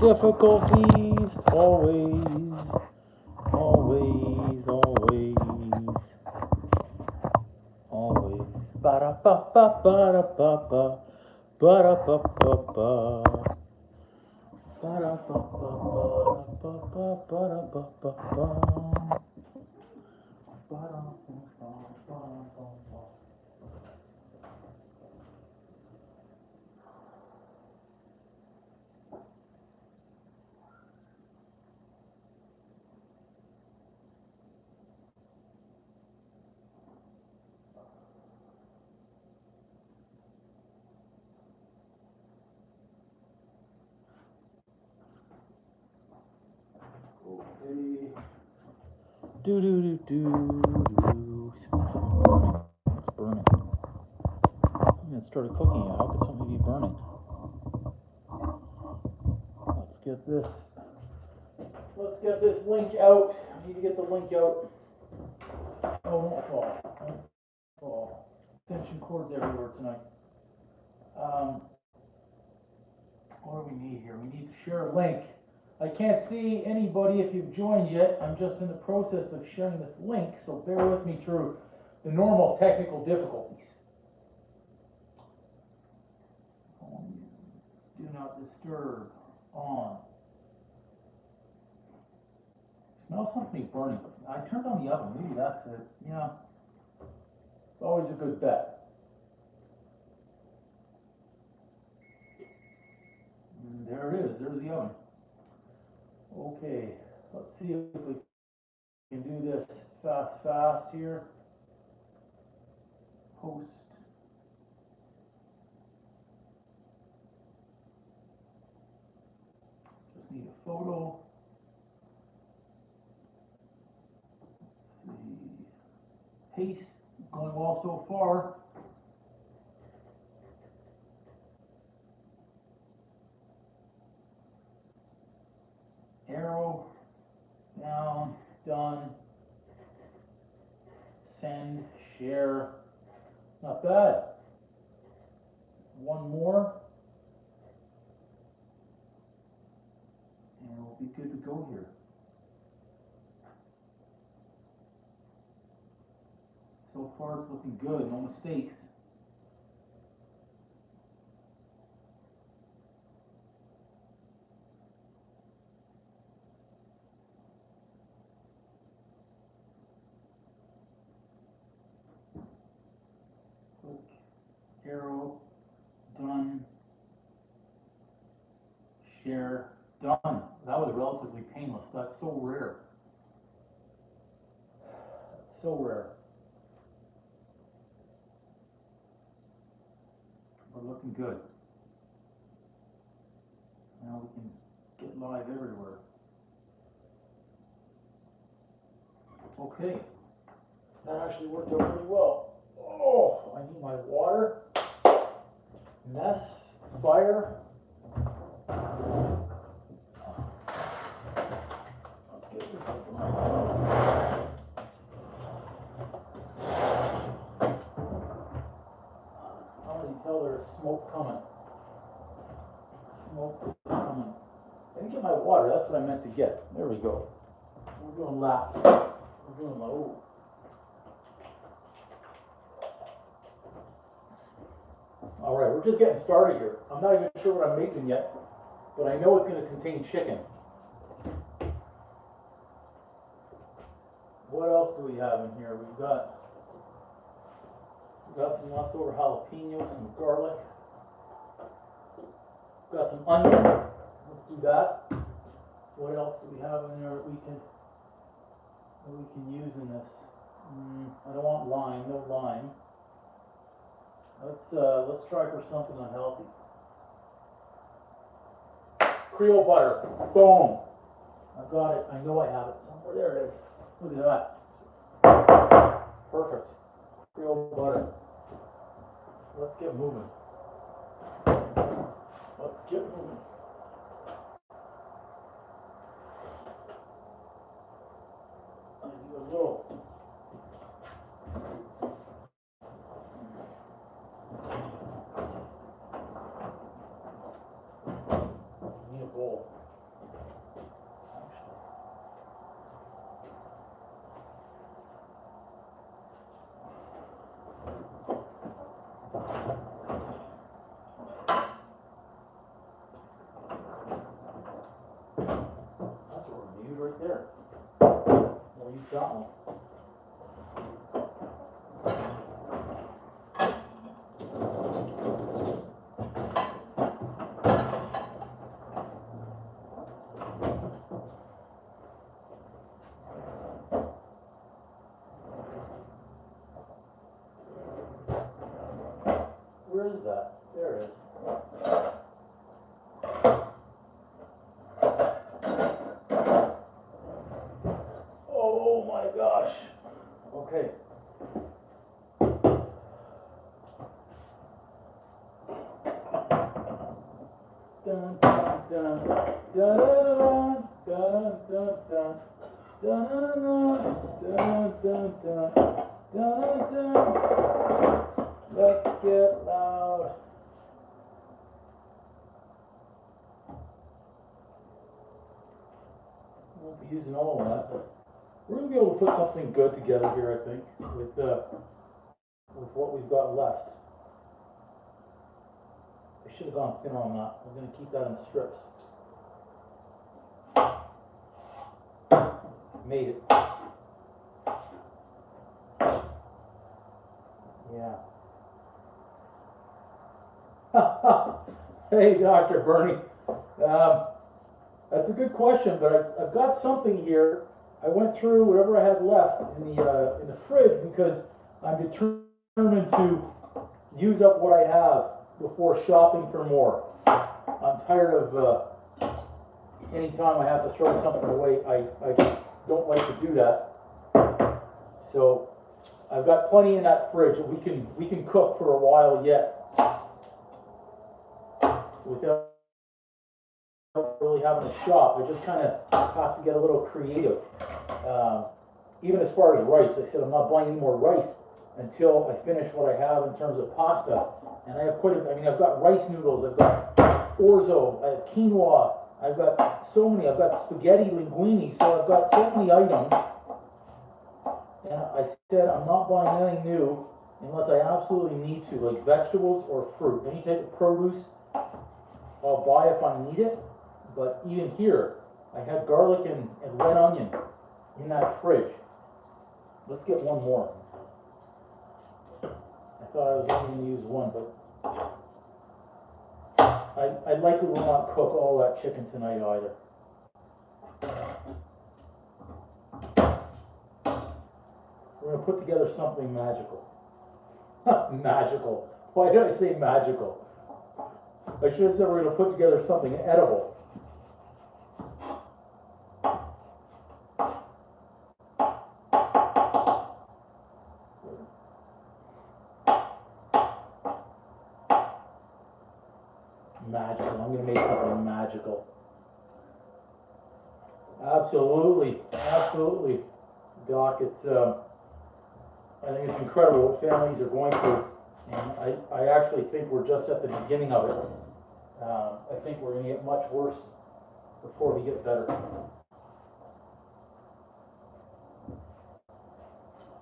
difficulties, always, always, always, always. Ba-da-ba-ba-ba-da-ba-ba, ba-da-ba-ba-ba, ba-da-ba-ba-ba-da-ba-ba-ba-da-ba-ba-ba. Okay. Do do do do do. It's burning. I haven't started cooking yet. How could something be burning? Let's get this. Let's get this link out. I need to get the link out. Oh, won't fall. Won't fall. Extension cords everywhere tonight. What do we need here? We need to share a link. I can't see anybody if you've joined yet. I'm just in the process of sharing this link, so bear with me through the normal technical difficulties. Do not disturb on. Smells something burning. I turned on the oven. Maybe that's it. Yeah. It's always a good bet. And there it is. There's the oven. Okay. Let's see if we can do this fast here. Post. Just need a photo. Let's see. Paste. Going well so far. Arrow. Down. Done. Send. Share. Not bad. One more. And we'll be good to go here. So far it's looking good, no mistakes. Click, arrow, done, share, done. That was relatively painless. That's so rare. That's so rare. We're looking good. Now we can get live everywhere. Okay. That actually worked out pretty well. Oh, I need my water. Mess, fire. Let's get this up in my I already tell there's smoke coming. Smoke is coming. I didn't get my water, that's what I meant to get. There we go. We're doing laps. We're doing low. All right, we're just getting started here. I'm not even sure what I'm making yet, but I know it's going to contain chicken. What else do we have in here? We've got some leftover jalapenos, some garlic. We've got some onion. Let's do that. What else do we have in there that we can use in this? I don't want lime, no lime. Let's try for something unhealthy. Creole butter. Boom. I've got it. I know I have it somewhere. There it is. Look at that. Perfect. Creole butter. Let's get moving. Let's get moving. I need a little. Bowl. Got one. Where is that? There it is. Oh my gosh. Okay. Dun, dun, dun, dun, dun, dun, dun, dun, dun, dun, dun, dun, dun. Let's get loud. Won't be using all of that, but we're gonna be able to put something good together here, I think, with what we've got left. I should have gone thinner on that. I'm gonna keep that in strips. Made it. Yeah. Hey, Dr. Bernie. That's a good question, but I've got something here. I went through whatever I had left in the fridge because I'm determined to use up what I have before shopping for more. I'm tired of anytime I have to throw something away. I just don't like to do that. So I've got plenty in that fridge. We can cook for a while yet without really having to shop. I just kind of have to get a little creative. Even as far as rice, I said I'm not buying any more rice until I finish what I have in terms of pasta. And I have I've got rice noodles, I've got orzo, I have quinoa, I've got so many, I've got spaghetti linguine, so I've got so many items. And I said I'm not buying anything new unless I absolutely need to, like vegetables or fruit. Any type of produce, I'll buy if I need it. But even here, I had garlic and red onion in that fridge. Let's get one more. I thought I was only going to use one, but I likely will not cook all that chicken tonight either. We're going to put together something magical. Magical. Why did I say magical? I should have said we're going to put together something edible. Magical. I'm going to make something magical. Absolutely. Absolutely. Doc, it's I think it's incredible what families are going through, and I actually think we're just at the beginning of it. I think we're going to get much worse before we get better.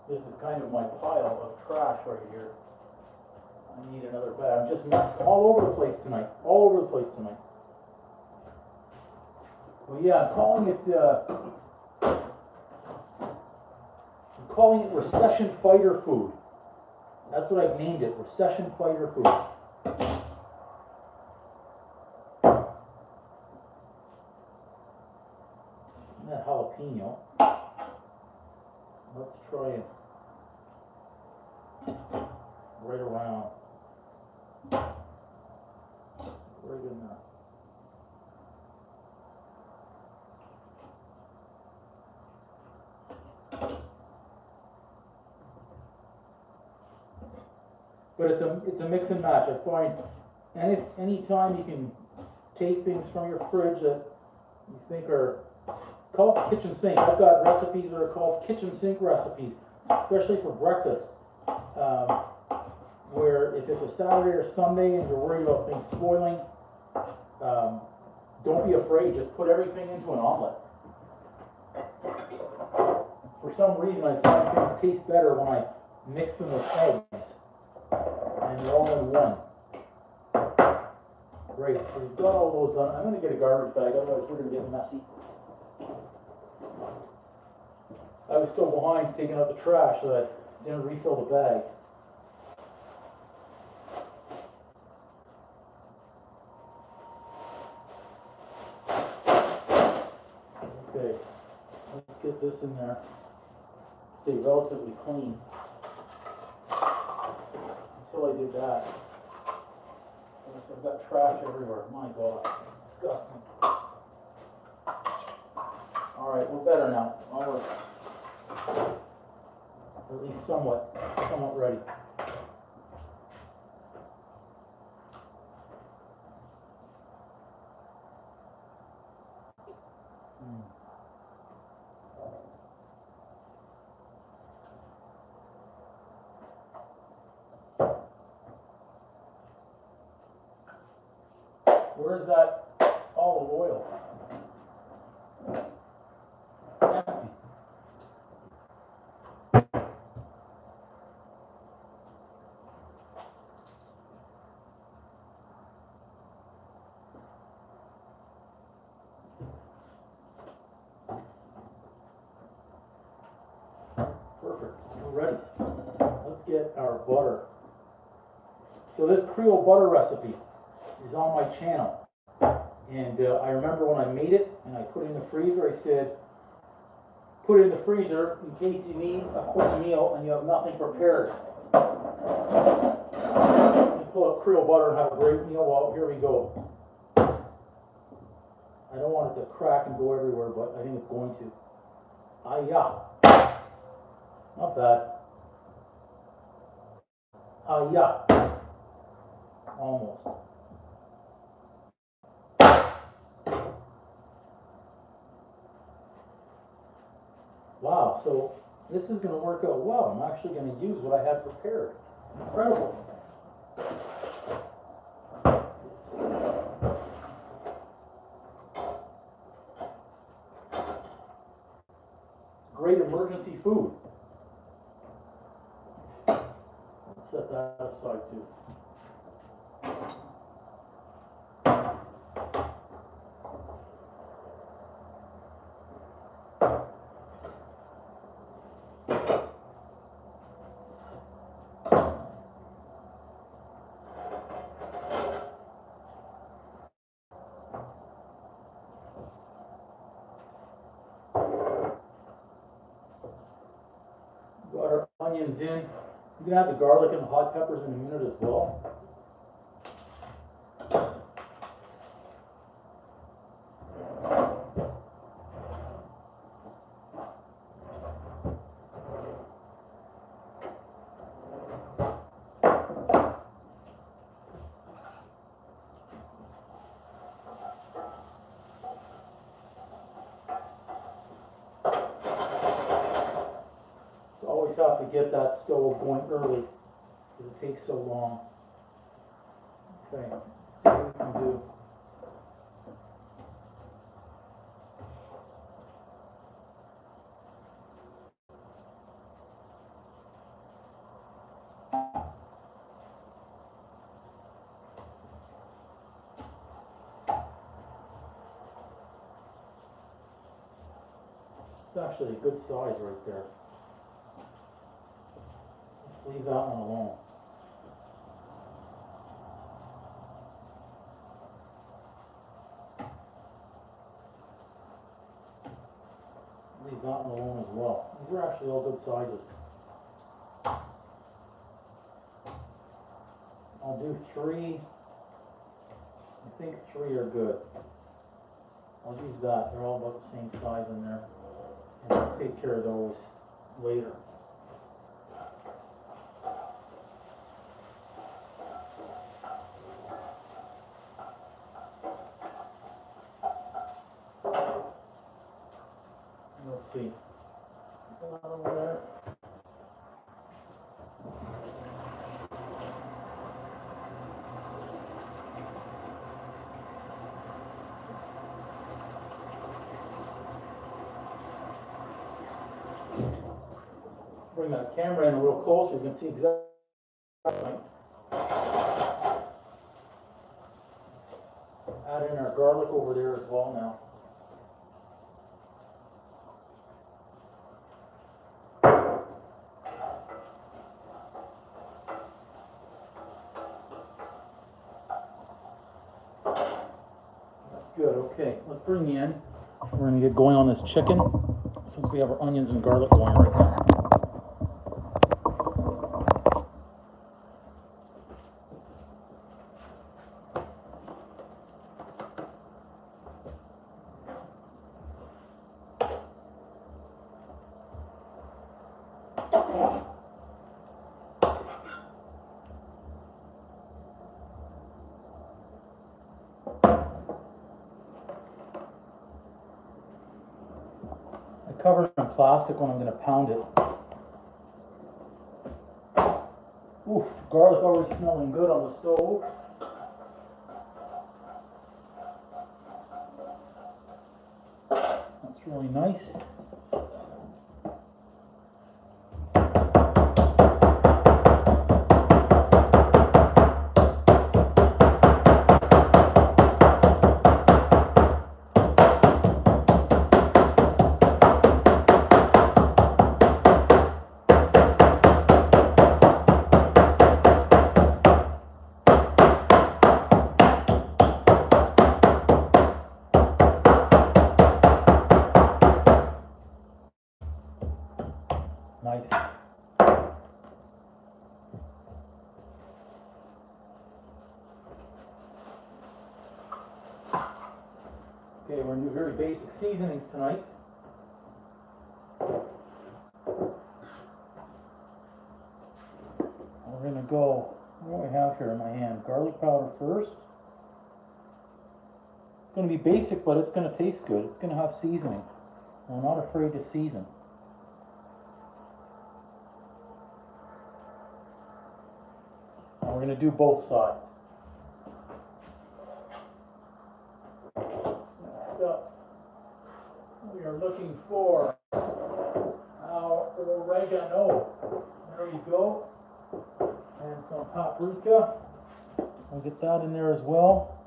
This is kind of my pile of trash right here. I need another bag. I'm just messed all over the place tonight. All over the place tonight. Well, yeah, I'm calling it recession fighter food. That's what I've named it, recession fighter food. And that jalapeno. Let's try it right around. Right in there. But it's a mix and match. I find any time you can take things from your fridge that you think are called kitchen sink. I've got recipes that are called kitchen sink recipes, especially for breakfast. Where if it's a Saturday or Sunday and you're worried about things spoiling, don't be afraid. Just put everything into an omelet. For some reason, I find things taste better when I mix them with eggs. And they're all in one. Great, so we've got all those done. I'm going to get a garbage bag, otherwise we're going to get messy. I was so behind taking out the trash that I didn't refill the bag. Okay, let's get this in there. Stay relatively clean. Until I did that, I've got trash everywhere. My God, disgusting. All right, we're better now. We're at least somewhat ready. Where's that olive oil? Empty. Perfect. We're ready. Let's get our butter. So this Creole butter recipe is on my channel. And I remember when I made it and I put it in the freezer, I said, put it in the freezer in case you need a quick meal and you have nothing prepared. You pull up Creole butter and have a great meal. Well, here we go. I don't want it to crack and go everywhere, but I think it's going to. Ah-ya. Not bad. Ah-ya. Almost. Wow, so this is going to work out well. I'm actually going to use what I had prepared. Incredible. It's great emergency food. Let's set that aside too. Got our onions in. You can add the garlic and the hot peppers in a minute as well. Always have to get that stove going early because it takes so long. Okay, let's see what we can do. It's actually a good size right there. Let's leave that one alone. Leave that one alone as well. These are actually all good sizes. I'll do 3. I think 3 are good. I'll use that. They're all about the same size in there. And I'll take care of those later. Let's see. That over there. Bring that camera in a little closer, you can see exactly. Add in our garlic over there as well now. good. Okay, let's bring you in. We're gonna get going on this chicken since we have our onions and garlic going right now. I cover it in plastic when I'm going to pound it. Oof, garlic already smelling good on the stove. That's really nice. Nice. Okay, we're going to do very basic seasonings tonight. We're going to go, what do I have here in my hand? Garlic powder first. It's going to be basic, but it's going to taste good. It's going to have seasoning. We're not afraid to season. And we're going to do both sides. Next up, we are looking for our oregano. There we go. And some paprika. We'll get that in there as well.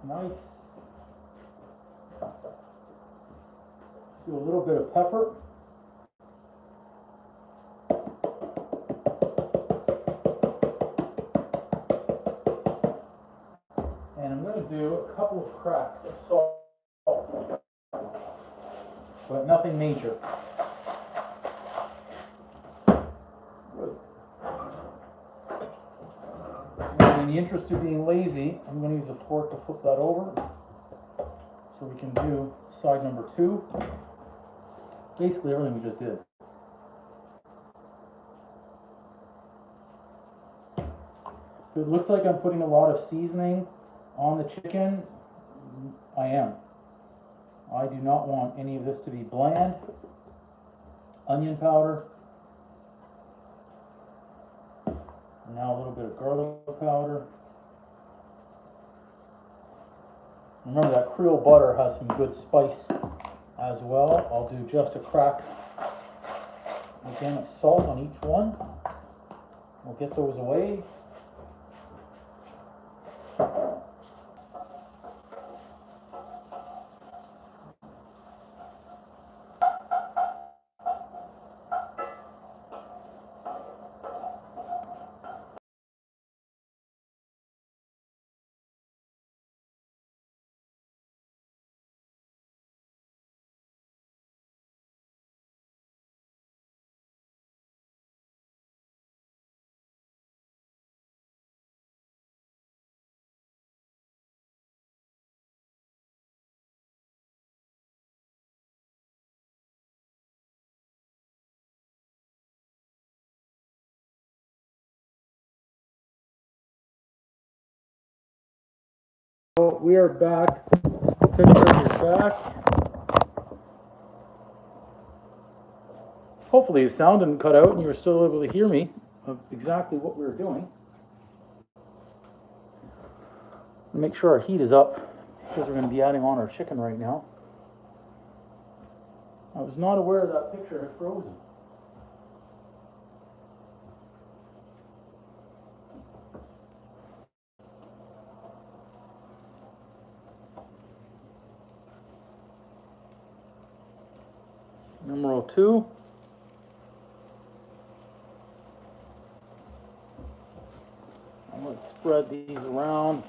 Nice. Do a little bit of pepper. And I'm going to do a couple of cracks of salt, but nothing major. Good. And in the interest of being lazy, I'm going to use a fork to flip that over so we can do side number 2. Basically everything we just did. If it looks like I'm putting a lot of seasoning on the chicken, I am. I do not want any of this to be bland. Onion powder. Now a little bit of garlic powder. Remember that Creole butter has some good spice as well. I'll do just a crack again of salt on each one. We'll get those away. So we are back. Picture is back. Hopefully the sound didn't cut out and you were still able to hear me of exactly what we were doing. Make sure our heat is up because we're going to be adding on our chicken right now. I was not aware that picture had frozen. Number 2. Let's spread these around.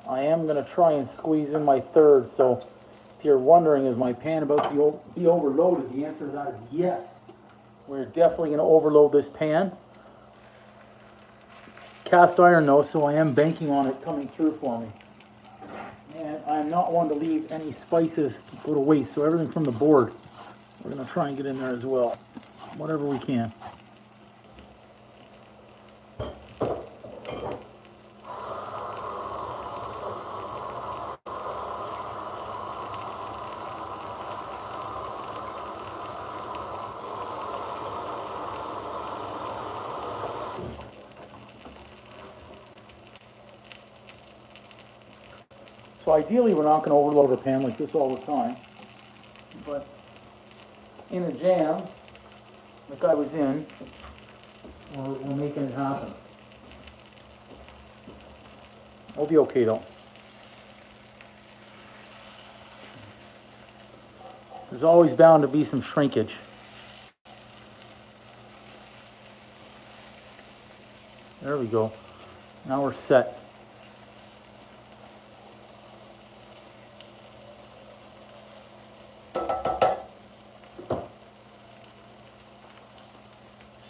I am going to try and squeeze in my third, so if you're wondering, is my pan about to be overloaded? The answer to that is yes. We're definitely going to overload this pan. Cast iron though, so I am banking on it coming through for me. And I'm not one to leave any spices to go to waste, so everything from the board, we're going to try and get in there as well, whatever we can. So ideally, we're not going to overload our pan like this all the time, but in a jam, like I was in, we're making it happen. We'll be okay though. There's always bound to be some shrinkage. There we go. Now we're set.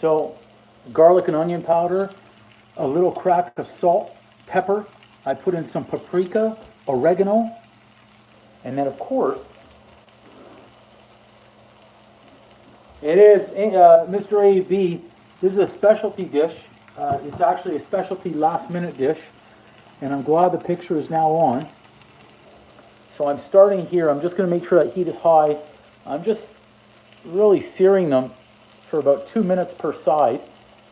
So, garlic and onion powder, a little crack of salt, pepper. I put in some paprika, oregano, and then of course, it is Mr. A.B. This is a specialty dish. It's actually a specialty last-minute dish, and I'm glad the picture is now on. So I'm starting here. I'm just going to make sure that heat is high. I'm just really searing them for about 2 minutes per side,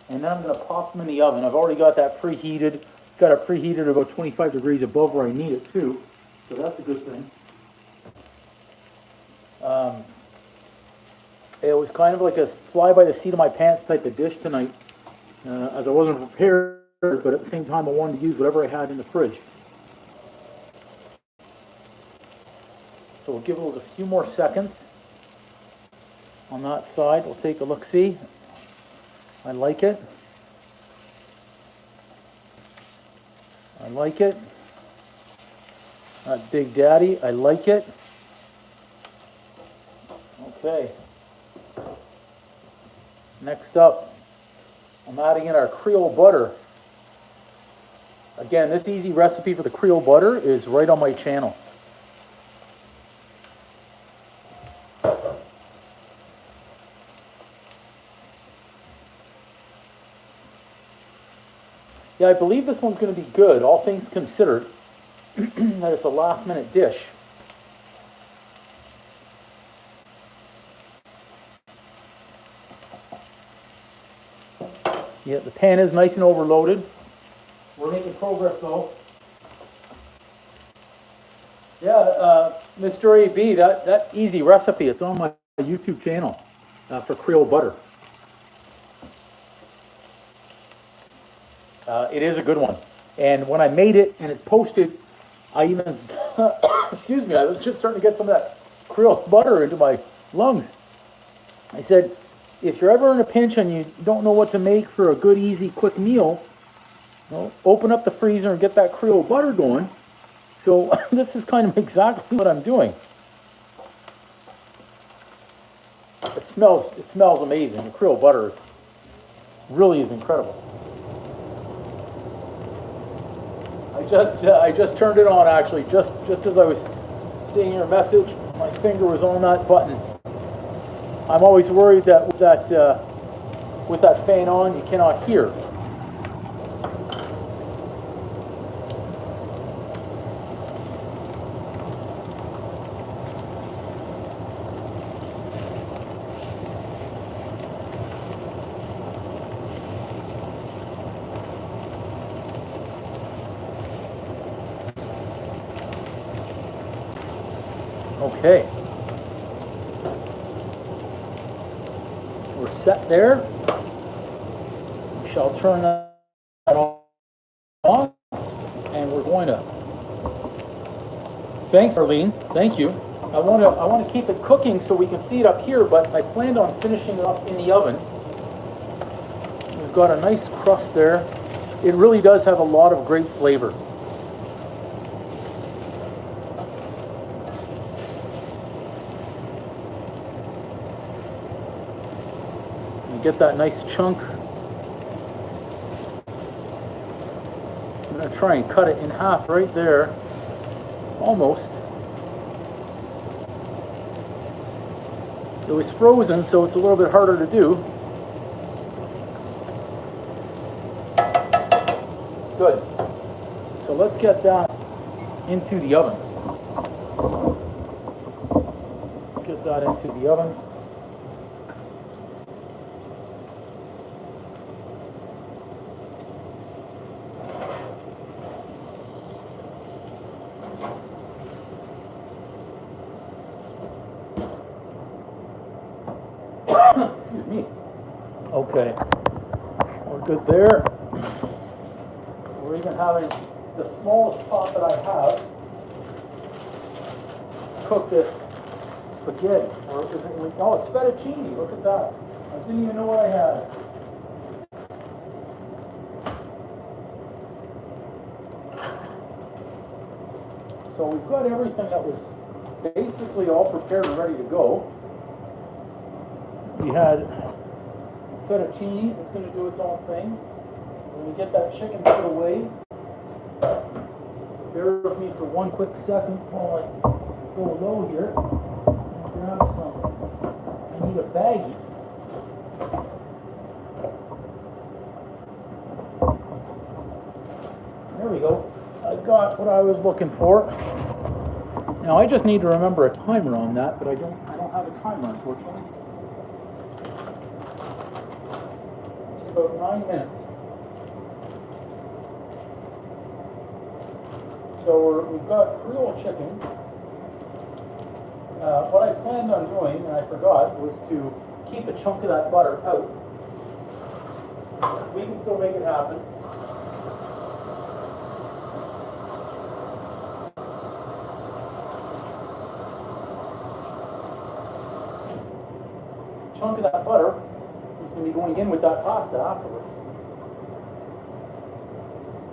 and then I'm going to pop them in the oven. I've already got that preheated. Got it preheated at about 25 degrees above where I need it too, so that's a good thing. It was kind of like a fly by the seat of my pants type of dish tonight, as I wasn't prepared, but at the same time I wanted to use whatever I had in the fridge. So we'll give those a few more seconds. On that side, we'll take a look-see. I like it. I like it. That Big Daddy, I like it. Okay. Next up, I'm adding in our Creole butter. Again, this easy recipe for the Creole butter is right on my channel. Yeah, I believe this one's going to be good, all things considered, that it's a last-minute dish. Yeah, the pan is nice and overloaded. We're making progress, though. Yeah, Mr. A.B., that easy recipe, it's on my YouTube channel for Creole butter. It is a good one. And when I made it and it's posted, I even, excuse me, I was just starting to get some of that Creole butter into my lungs. I said, if you're ever in a pinch and you don't know what to make for a good, easy, quick meal, open up the freezer and get that Creole butter going. So this is kind of exactly what I'm doing. It smells amazing. The Creole butter really is incredible. I just turned it on actually, just as I was seeing your message. My finger was on that button. I'm always worried that with that fan on, you cannot hear. Okay. We're set there. We shall turn that on, and we're going to. Thanks, Arlene. Thank you. I want to keep it cooking so we can see it up here, but I planned on finishing it up in the oven. We've got a nice crust there. It really does have a lot of great flavor. You get that nice chunk. I'm going to try and cut it in half right there. Almost. It was frozen, so it's a little bit harder to do. Good. So let's get that into the oven. Let's get that into the oven. Excuse me. Okay. We're good there. We're even having the smallest pot that I have cook this spaghetti. Or is it, oh, it's fettuccine. Look at that. I didn't even know what I had. So we've got everything that was basically all prepared and ready to go. We had fettuccine. It's going to do its own thing. When we get that chicken put away, so bear with me for one quick second while I go low here and grab some. I need a baggie. There we go. I got what I was looking for. Now I just need to remember a timer on that, but I don't have a timer, unfortunately. About 9 minutes. So we've got Creole chicken. What I planned on doing, and I forgot, was to keep a chunk of that butter out. We can still make it happen. A chunk of that butter is going to be going in with that pasta afterwards.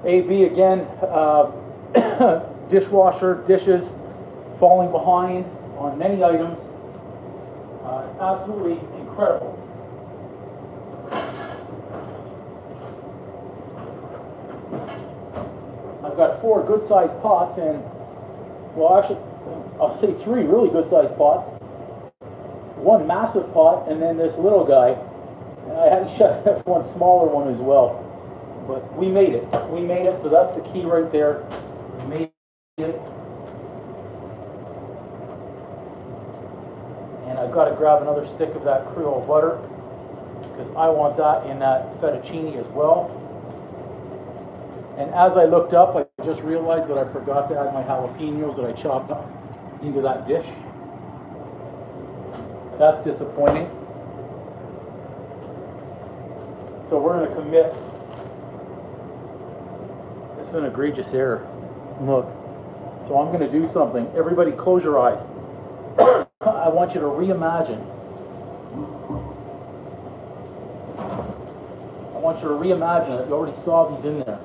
AB again, dishwasher, dishes falling behind on many items. It's absolutely incredible. I've got 4 good-sized pots and, well, actually, I'll say 3 really good-sized pots. 1 massive pot, and then this little guy. And I had to shut one smaller one as well. But we made it. We made it, so that's the key right there. We made it. And I've got to grab another stick of that Creole butter because I want that in that fettuccine as well. And as I looked up, I just realized that I forgot to add my jalapenos that I chopped up into that dish. That's disappointing. So we're going to commit. This is an egregious error. Look. So I'm going to do something. Everybody close your eyes. I want you to reimagine. I want you to reimagine that you already saw these in there.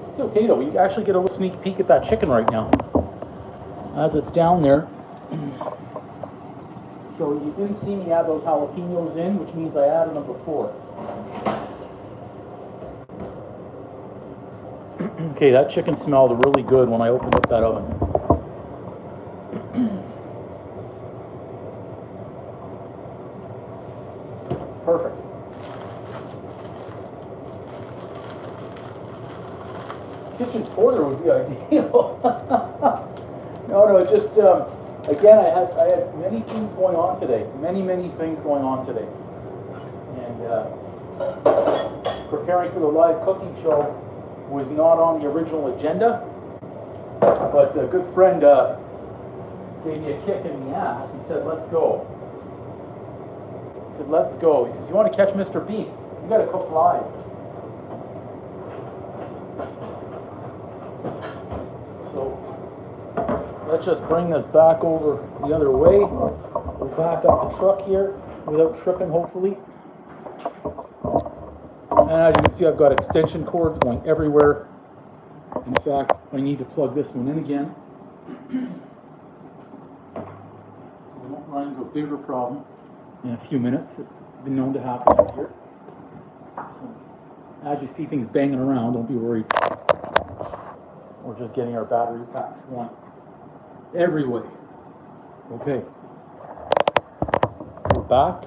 It's okay though. You actually get a little sneak peek at that chicken right now as it's down there. So you didn't see me add those jalapenos in, which means I added them before. Okay, that chicken smelled really good when I opened up that oven. Perfect. Kitchen porter would be ideal. No, just again, I had many things going on today. Many things going on today, and preparing for the live cooking show was not on the original agenda. But a good friend gave me a kick in the ass and said, "Let's go." I said, "Let's go." He says, "You want to catch Mr. Beast? You got to cook live." So let's just bring this back over the other way. We'll back up the truck here without tripping, hopefully. And as you can see, I've got extension cords going everywhere. In fact, I need to plug this one in again, so we don't run into a bigger problem in a few minutes. It's been known to happen out here. So, as you see things banging around, don't be worried. We're just getting our battery packs going every way. Okay. We're back.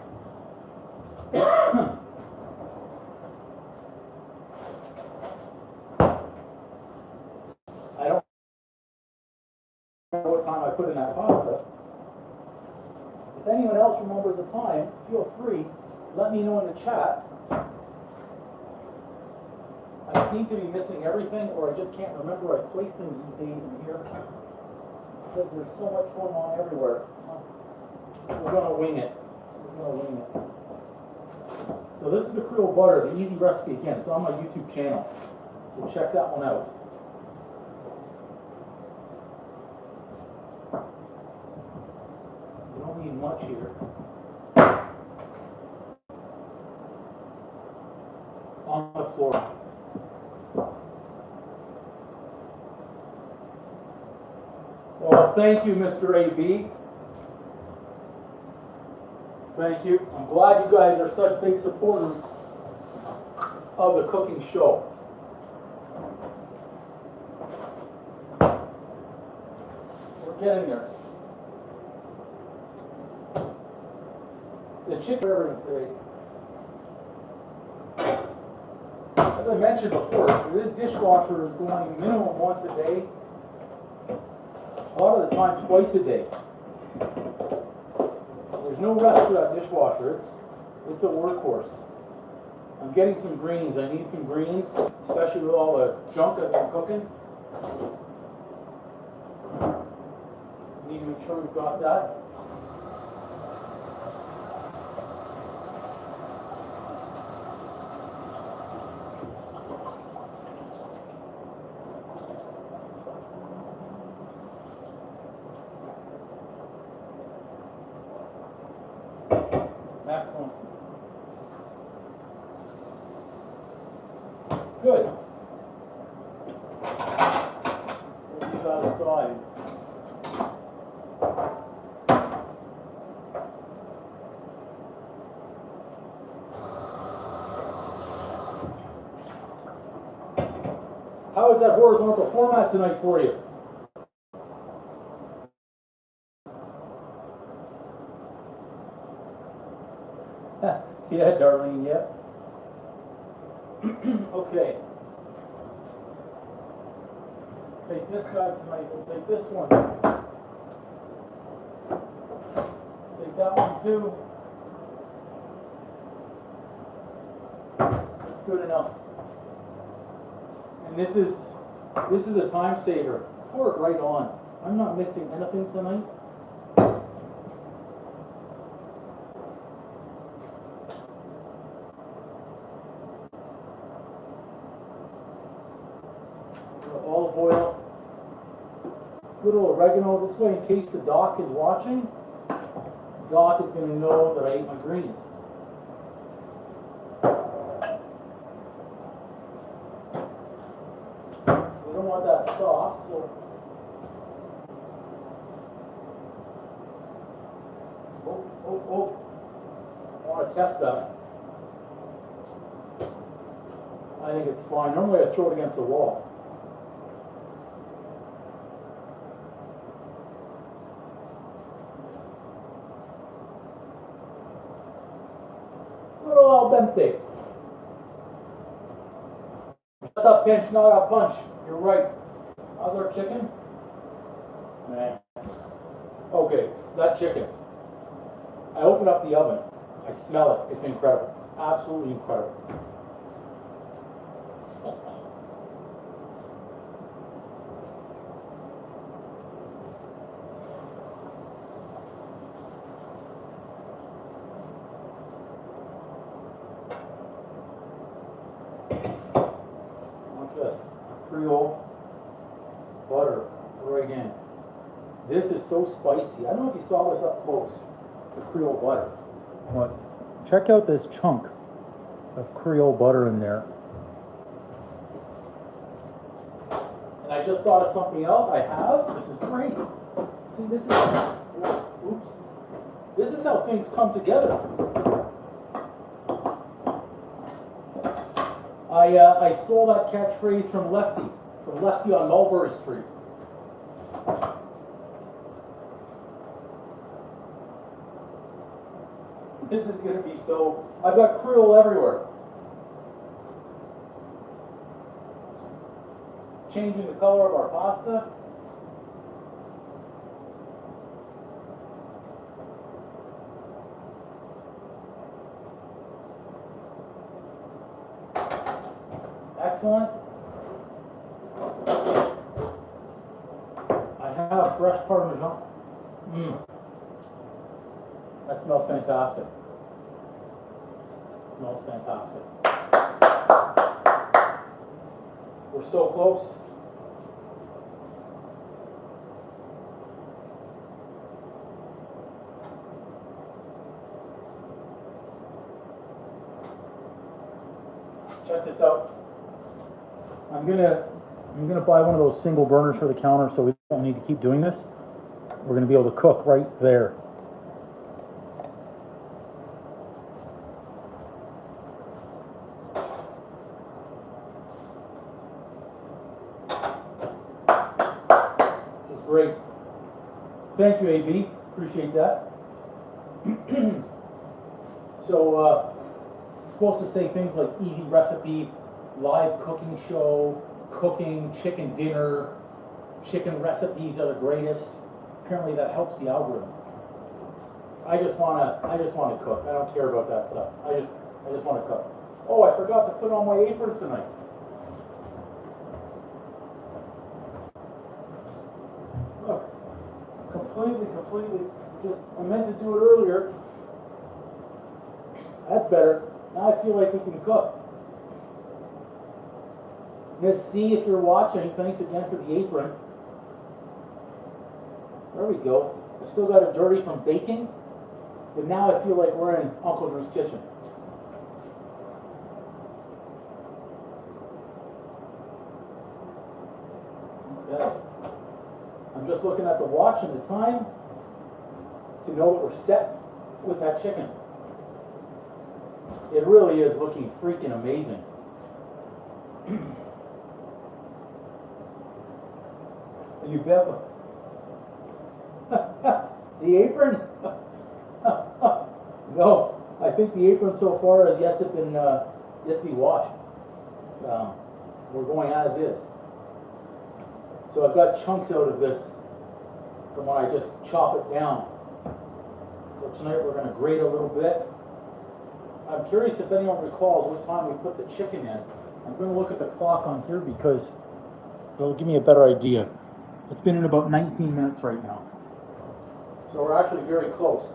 I don't know what time I put in that pasta. If anyone else remembers the time, feel free. Let me know in the chat. I seem to be missing everything, or I just can't remember where I placed things these days in here. Because there's so much going on everywhere. We're going to wing it. So this is the Creole butter, the easy recipe again. It's on my YouTube channel. So check that one out. You don't need much here. On the floor. Well, thank you, Mr. AB. Thank you. I'm glad you guys are such big supporters of the cooking show. We're getting there. The chicken today. As I mentioned before, this dishwasher is going minimum once a day. A lot of the time, twice a day. There's no rest for that dishwasher. It's a workhorse. I'm getting some greens. I need some greens, especially with all the junk I've been cooking. Need to make sure we've got that. Excellent. Good. We'll leave that aside. How is that horizontal format tonight for you? Yeah, Darlene, yeah. Okay. Take this guy tonight, we'll take this one. Take that one too. That's good enough. And this is a time saver. Pour it right on. I'm not mixing anything tonight. Olive oil, little oregano this way in case the doc is watching. Doc is going to know that I ate my greens. We don't want that soft, so I want to test that. I think it's fine. Normally I throw it against the wall. Little al dente. Shut up, pinch, not a punch. You're right. How's our chicken? Man. Okay, that chicken. I open up the oven. I smell it. It's incredible. Absolutely incredible. Watch this. Creole butter right in. This is so spicy. I don't know if you saw this up close, the Creole butter. But check out this chunk of Creole butter in there. And I just thought of something else I have. This is great. See, this is, oops. This is how things come together. I stole that catchphrase from Lefty on Mulberry Street. This is going to be so, I've got Creole everywhere. Changing the color of our pasta. Excellent. I have fresh Parmesan. That smells fantastic. Smells fantastic. We're so close. Check this out. I'm gonna buy one of those single burners for the counter so we don't need to keep doing this. We're gonna be able to cook right there. This is great. Thank you, AB. Appreciate that. So, supposed to say things like easy recipe, live cooking show, cooking, chicken dinner, chicken recipes are the greatest. Apparently that helps the algorithm. I just wanna cook. I don't care about that stuff. I just wanna cook. Oh, I forgot to put on my apron tonight. Look, completely, just, I meant to do it earlier. That's better. Now I feel like we can cook. Miss C, if you're watching, thanks again for the apron. There we go. I still got it dirty from baking, but now I feel like we're in Uncle Drew's kitchen. Okay. I'm just looking at the watch and the time to know that we're set with that chicken. It really is looking freaking amazing. You bet. The apron? No, I think the apron so far has yet to be washed. We're going as is. So I've got chunks out of this from when I just chop it down. So tonight we're going to grate a little bit. I'm curious if anyone recalls what time we put the chicken in. I'm going to look at the clock on here because it'll give me a better idea. It's been in about 19 minutes right now. So we're actually very close.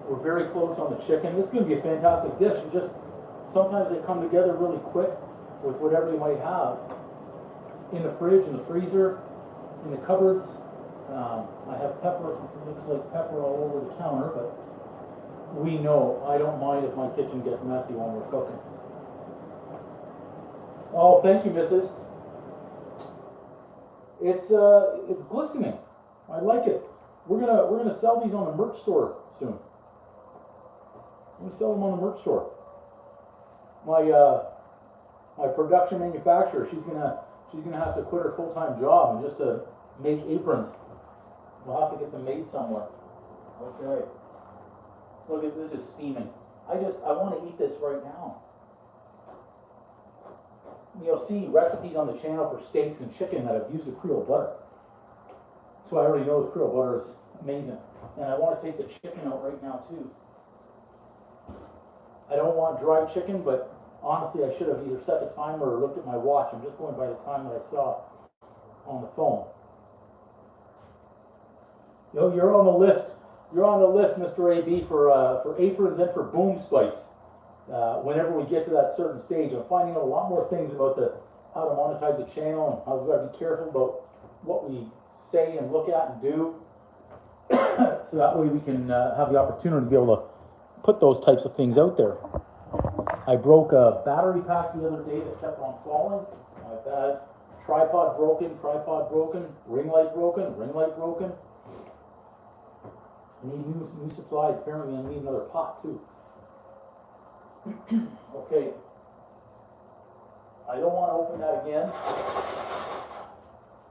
We're very close on the chicken. This is going to be a fantastic dish. And just sometimes they come together really quick with whatever you might have in the fridge, in the freezer, in the cupboards. I have pepper. It looks like pepper all over the counter, but we know I don't mind if my kitchen gets messy when we're cooking. Oh, thank you, Mrs. It's glistening. I like it. We're gonna sell these on the merch store soon. We're gonna sell them on the merch store. My production manufacturer, she's gonna have to quit her full-time job and just to make aprons. We'll have to get them made somewhere. Okay. Look at this, is steaming. I want to eat this right now. You'll see recipes on the channel for steaks and chicken that have used the Creole butter. So I already know the Creole butter is amazing. And I want to take the chicken out right now too. I don't want dry chicken, but honestly I should have either set the timer or looked at my watch. I'm just going by the time that I saw on the phone. Yo, you're on the list. You're on the list, Mr. AB, for aprons and for boom spice. Whenever we get to that certain stage, I'm finding out a lot more things about how to monetize the channel and how we've got to be careful about what we say and look at and do. So that way we can have the opportunity to be able to put those types of things out there. I broke a battery pack the other day that kept on falling. I've had tripod broken, ring light broken. I need new supplies. Apparently I need another pot too. Okay. I don't want to open that again.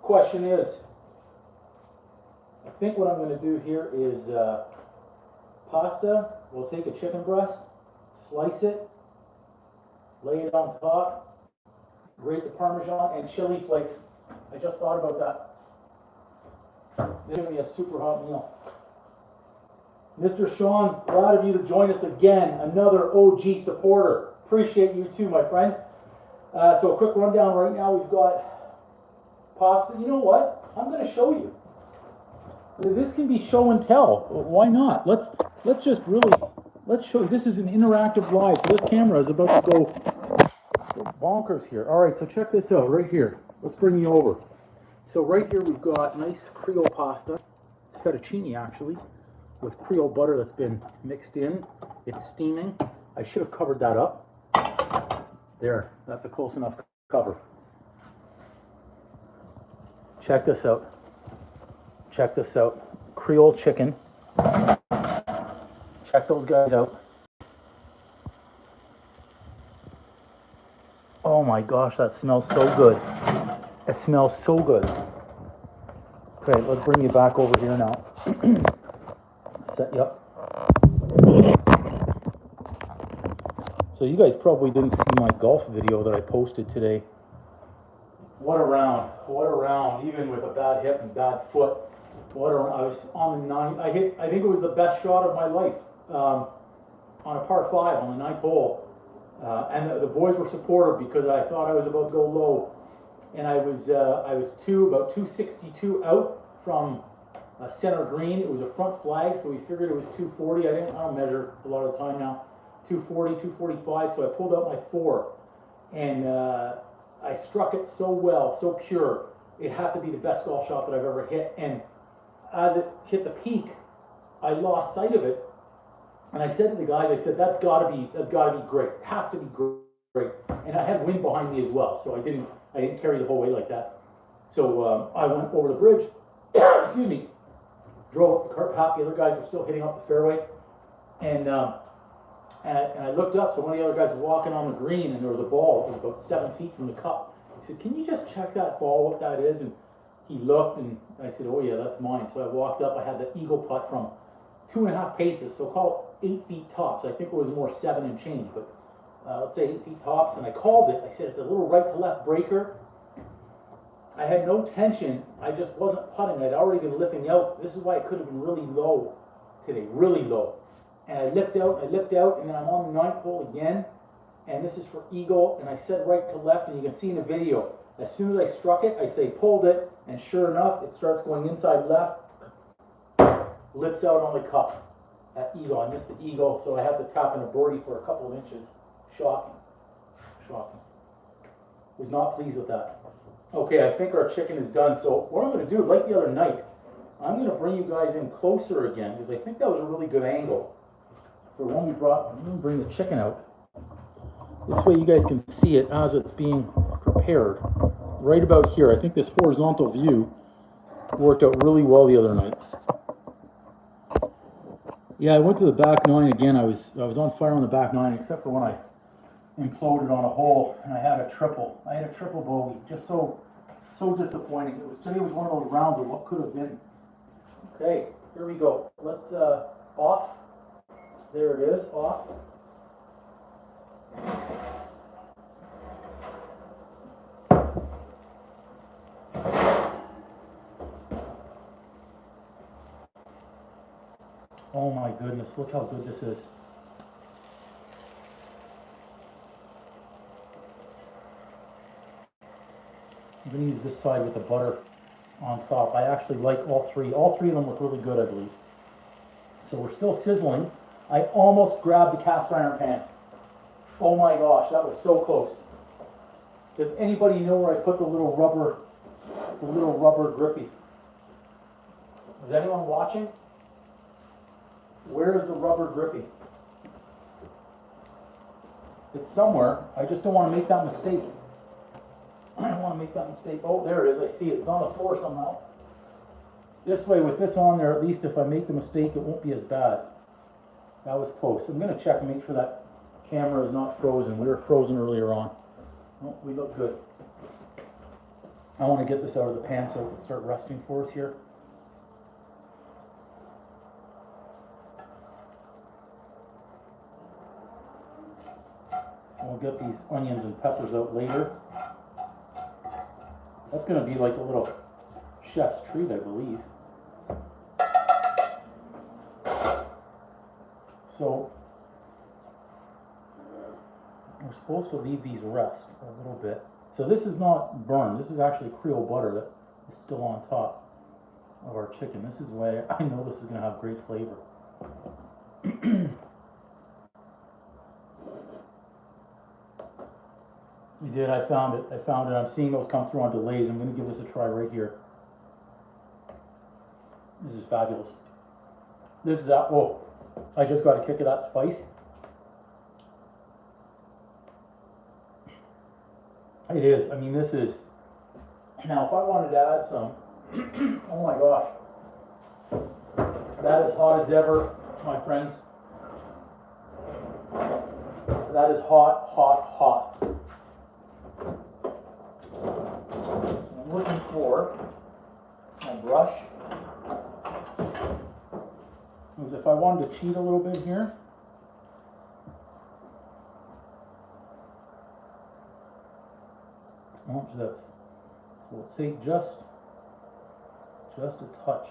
Question is, I think what I'm going to do here is pasta. We'll take a chicken breast, slice it, lay it on top, grate the Parmesan and chili flakes. I just thought about that. This is going to be a super hot meal. Mr. Sean, glad of you to join us again. Another OG supporter. Appreciate you too, my friend. So a quick rundown right now. We've got pasta. You know what? I'm going to show you. This can be show and tell. Why not? Let's just really, let's show you. This is an interactive live, so this camera is about to go bonkers here. All right, so check this out right here. Let's bring you over. So right here we've got nice Creole pasta. It's fettuccine actually, with Creole butter that's been mixed in. It's steaming. I should have covered that up. There, that's a close enough cover. Check this out. Check this out. Creole chicken. Check those guys out. Oh my gosh, that smells so good. It smells so good. Okay, let's bring you back over here now. Set you up. So you guys probably didn't see my golf video that I posted today. What a round, even with a bad hip and bad foot. What a round. I was on the 9, I think it was the best shot of my life, on a par 5 on the 9th hole. And the boys were supportive because I thought I was about to go low. And I was about 262 out from center green. It was a front flag, so we figured it was 240. I don't measure a lot of the time now. 240, 245, so I pulled out my 4. And I struck it so well, so pure. It had to be the best golf shot that I've ever hit. And as it hit the peak, I lost sight of it. And I said to the guys, I said, that's gotta be great. It has to be great. And I had wind behind me as well, so I didn't carry the whole way like that. So I went over the bridge, excuse me, drove up the cart path. The other guys were still hitting up the fairway. And I looked up, so one of the other guys was walking on the green, and there was a ball. It was about 7 feet from the cup. He said, can you just check that ball, what that is? And he looked, and I said, oh yeah, that's mine. So I walked up. I had the eagle putt from 2.5 paces, so call it 8 feet tops. I think it was more 7 and change, but let's say 8 feet tops. And I called it. I said, it's a little right to left breaker. I had no tension. I just wasn't putting. I'd already been lipping out. This is why it could have been really low today, really low. And I lipped out, and then I'm on the 9th hole again. And this is for eagle, and I said right to left, and you can see in the video, as soon as I struck it, I say pulled it, and sure enough, it starts going inside left, lips out on the cup. That eagle, I missed the eagle, so I had to tap in a birdie for a couple of inches. Shocking. Was not pleased with that. Okay, I think our chicken is done, so what I'm going to do, like the other night, I'm going to bring you guys in closer again, because I think that was a really good angle. For when we brought, I'm going to bring the chicken out. This way you guys can see it as it's being prepared. Right about here. I think this horizontal view worked out really well the other night. Yeah, I went to the back 9 again. I was on fire on the back 9, except for when I imploded on a hole and I had a triple. I had a triple bogey. Just so disappointing. Today was one of those rounds of what could have been. Okay, here we go. Let's off. There it is, off. Oh my goodness, look how good this is. I'm going to use this side with the butter on top. I actually like all three. All three of them look really good, I believe. So we're still sizzling. I almost grabbed the cast iron pan. Oh my gosh, that was so close. Does anybody know where I put the little rubber grippy? Is anyone watching? Where is the rubber gripping? It's somewhere. I just don't want to make that mistake. I don't want to make that mistake. Oh, there it is. I see it. It's on the floor somehow. This way, with this on there, at least if I make the mistake, it won't be as bad. That was close. I'm going to check and make sure that camera is not frozen. We were frozen earlier on. Oh, we look good. I want to get this out of the pan so it can start resting for us here. We'll get these onions and peppers out later. That's going to be like a little chef's treat, I believe. So, we're supposed to leave these rest a little bit. So this is not burned. This is actually Creole butter that is still on top of our chicken. This is why I know this is going to have great flavor. We did. I found it. I found it. I'm seeing those come through on delays. I'm going to give this a try right here. This is fabulous. This is that. Whoa. I just got a kick of that spice. It is. I mean, this is. Now, if I wanted to add some, oh my gosh, that is hot as ever, my friends. That is hot, hot, hot. I'm looking for my brush. Because if I wanted to cheat a little bit here, watch this. So we'll take just a touch.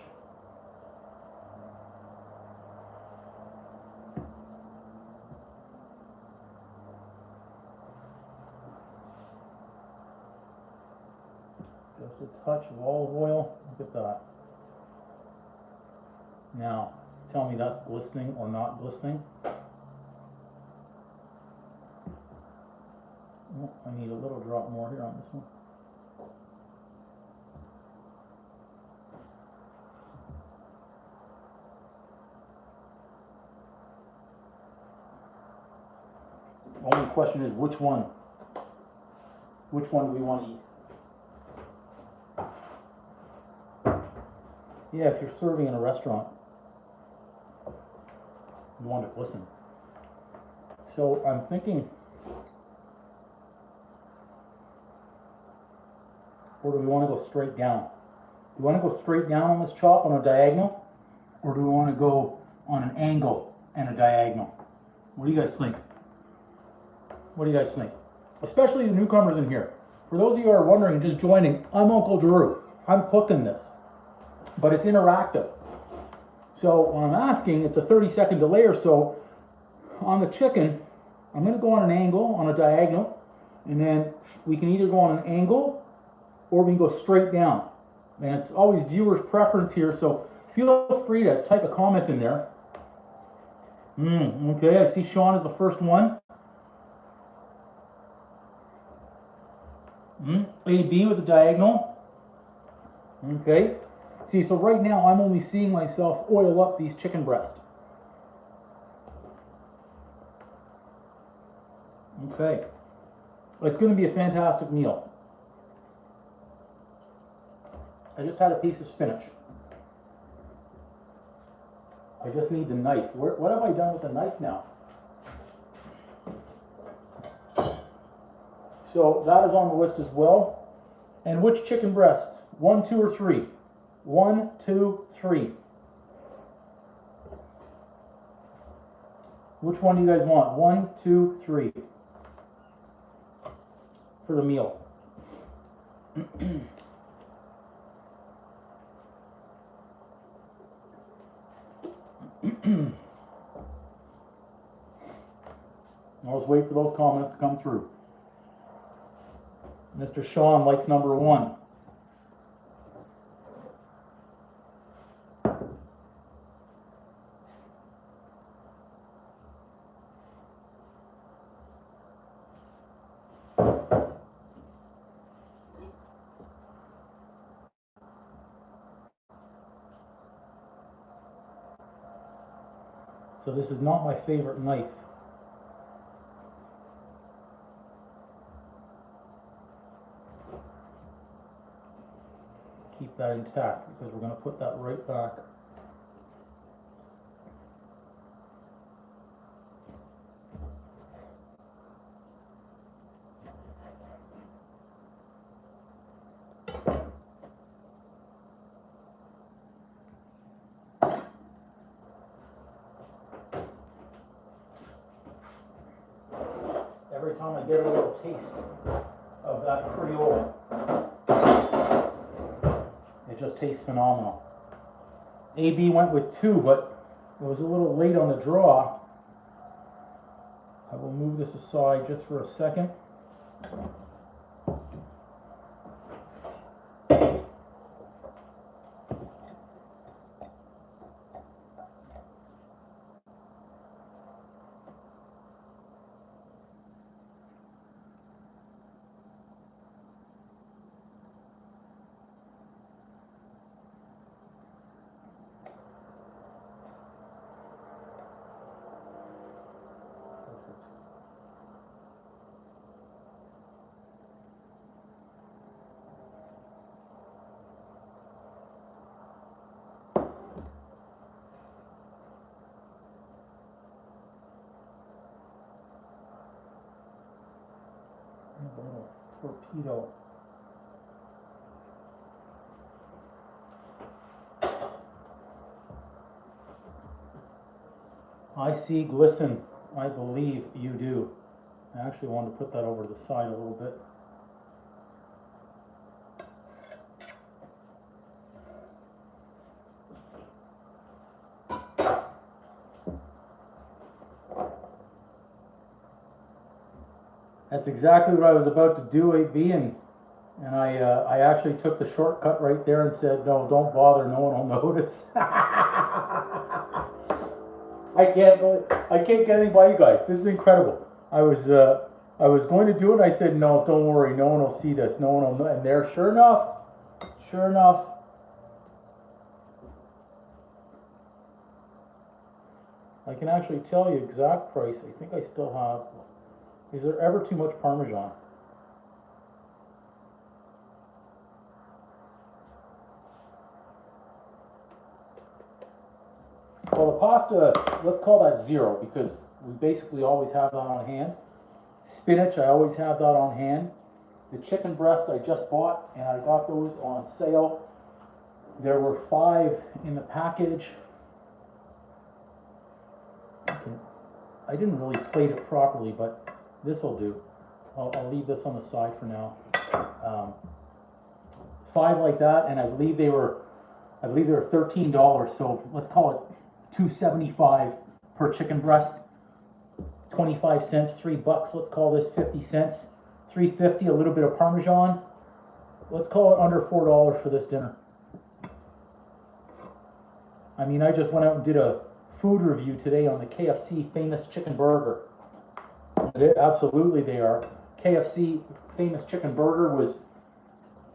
Just a touch of olive oil. Look at that. Now, tell me that's glistening or not glistening. Oh, I need a little drop more here on this one. Only question is which one? Which one do we want to eat? Yeah, if you're serving in a restaurant, you want it to glisten. So I'm thinking, or do we want to go straight down? Do we want to go straight down on this chop on a diagonal? Or do we want to go on an angle and a diagonal? What do you guys think? What do you guys think? Especially the newcomers in here. For those of you who are wondering, just joining, I'm Uncle Drew. I'm cooking this. But it's interactive. So when I'm asking, it's a 30-second delay or so. On the chicken, I'm going to go on an angle, on a diagonal, and then we can either go on an angle or we can go straight down. And it's always viewer's preference here, so feel free to type a comment in there. Okay, I see Sean is the first one. AB with the diagonal. Okay. See, so right now I'm only seeing myself oil up these chicken breasts. Okay. It's going to be a fantastic meal. I just had a piece of spinach. I just need the knife. What have I done with the knife now? So that is on the list as well. And which chicken breasts? 1, 2, or 3? 1, 2, 3. Which one do you guys want? 1, 2, 3. For the meal. I'll just wait for those comments to come through. Mr. Sean likes number 1. So this is not my favorite knife. Keep that intact because we're going to put that right back. Every time I get a little taste of that Creole, it just tastes phenomenal. AB went with 2, but it was a little late on the draw. I will move this aside just for a second. A little torpedo. I see glisten. I believe you do. I actually wanted to put that over to the side a little bit. That's exactly what I was about to do, AB, and I actually took the shortcut right there and said, no, don't bother, no one will notice. I can't get any by you guys. This is incredible. I was going to do it. I said, no, don't worry, no one will see this. No one will know. And there, sure enough. I can actually tell you exact price. I think I still have. Is there ever too much Parmesan? Well, the pasta, let's call that 0 because we basically always have that on hand. Spinach, I always have that on hand. The chicken breast I just bought, and I got those on sale. There were 5 in the package. I didn't really plate it properly, but this will do. I'll leave this on the side for now. 5 like that, and I believe they were $13. So let's call it $2.75 per chicken breast. 25 cents, $3. Let's call this 50 cents. $3.50. A little bit of Parmesan. Let's call it under $4 for this dinner. I mean, I just went out and did a food review today on the KFC famous chicken burger. Absolutely they are. KFC famous chicken burger was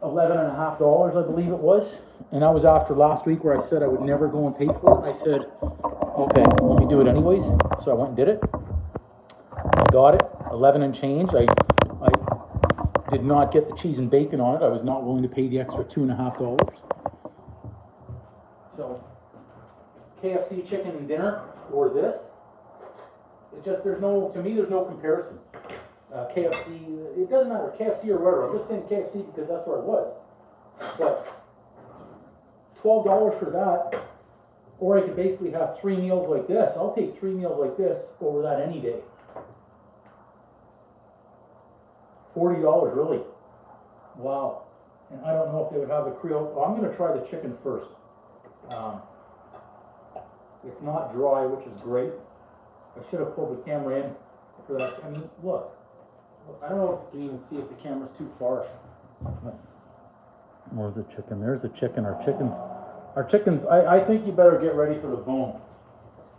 $11.50, I believe it was. And that was after last week where I said I would never go and pay for it. And I said, okay, let me do it anyways. So I went and did it. I got it, 11 and change. I did not get the cheese and bacon on it. I was not willing to pay the extra $2.50. So KFC chicken and dinner or this. It just, there's no comparison. KFC, it doesn't matter, KFC or whatever. I'm just saying KFC because that's where it was. But $12 for that, or I could basically have 3 meals like this. I'll take 3 meals like this over that any day. $40, really? Wow. And I don't know if they would have the Creole. Well, I'm going to try the chicken first. It's not dry, which is great. I should have pulled the camera in for that. I mean, look. I don't know if you can even see if the camera's too far. Where's the chicken? There's the chicken. Our chickens, I think you better get ready for the boom.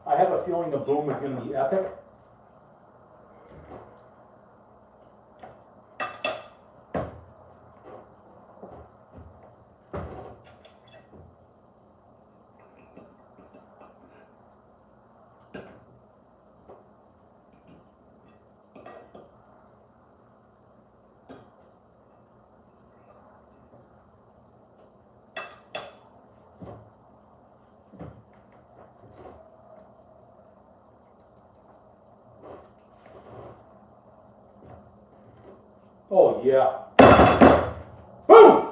I have a feeling the boom is going to be epic. Oh yeah. Boom!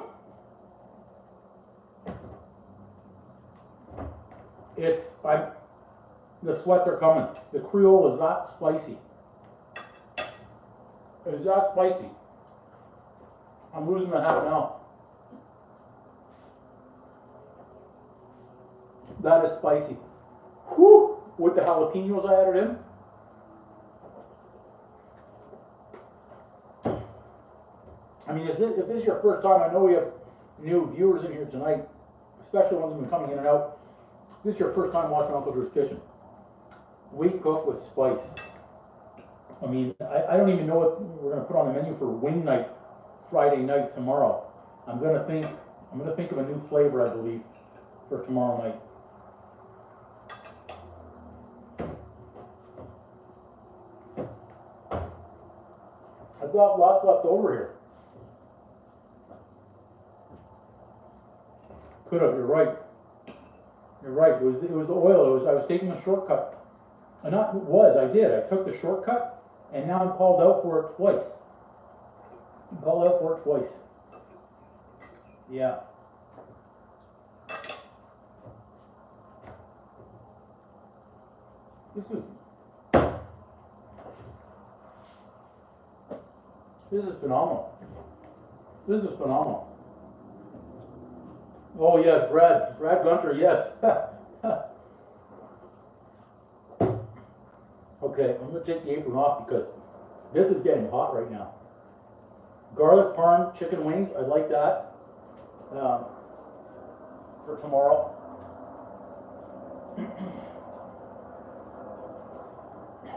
The sweats are coming. The Creole is not spicy. It's not spicy. I'm losing the hat now. That is spicy. Whew! With the jalapenos I added in. I mean, if this is your first time, I know we have new viewers in here tonight, especially ones who've been coming in and out. If this is your first time watching Uncle Drew's Kitchen. We cook with spice. I mean, I don't even know what we're going to put on the menu for wing night Friday night tomorrow. I'm going to think of a new flavor, I believe, for tomorrow night. I've got lots left over here. Could have, you're right. You're right. It was the oil. I was taking a shortcut. I did. I took the shortcut, and now I'm called out for it twice. Yeah. This is phenomenal. Oh yes, Brad Gunter, yes. Okay, I'm going to take the apron off because this is getting hot right now. Garlic parm chicken wings, I like that for tomorrow.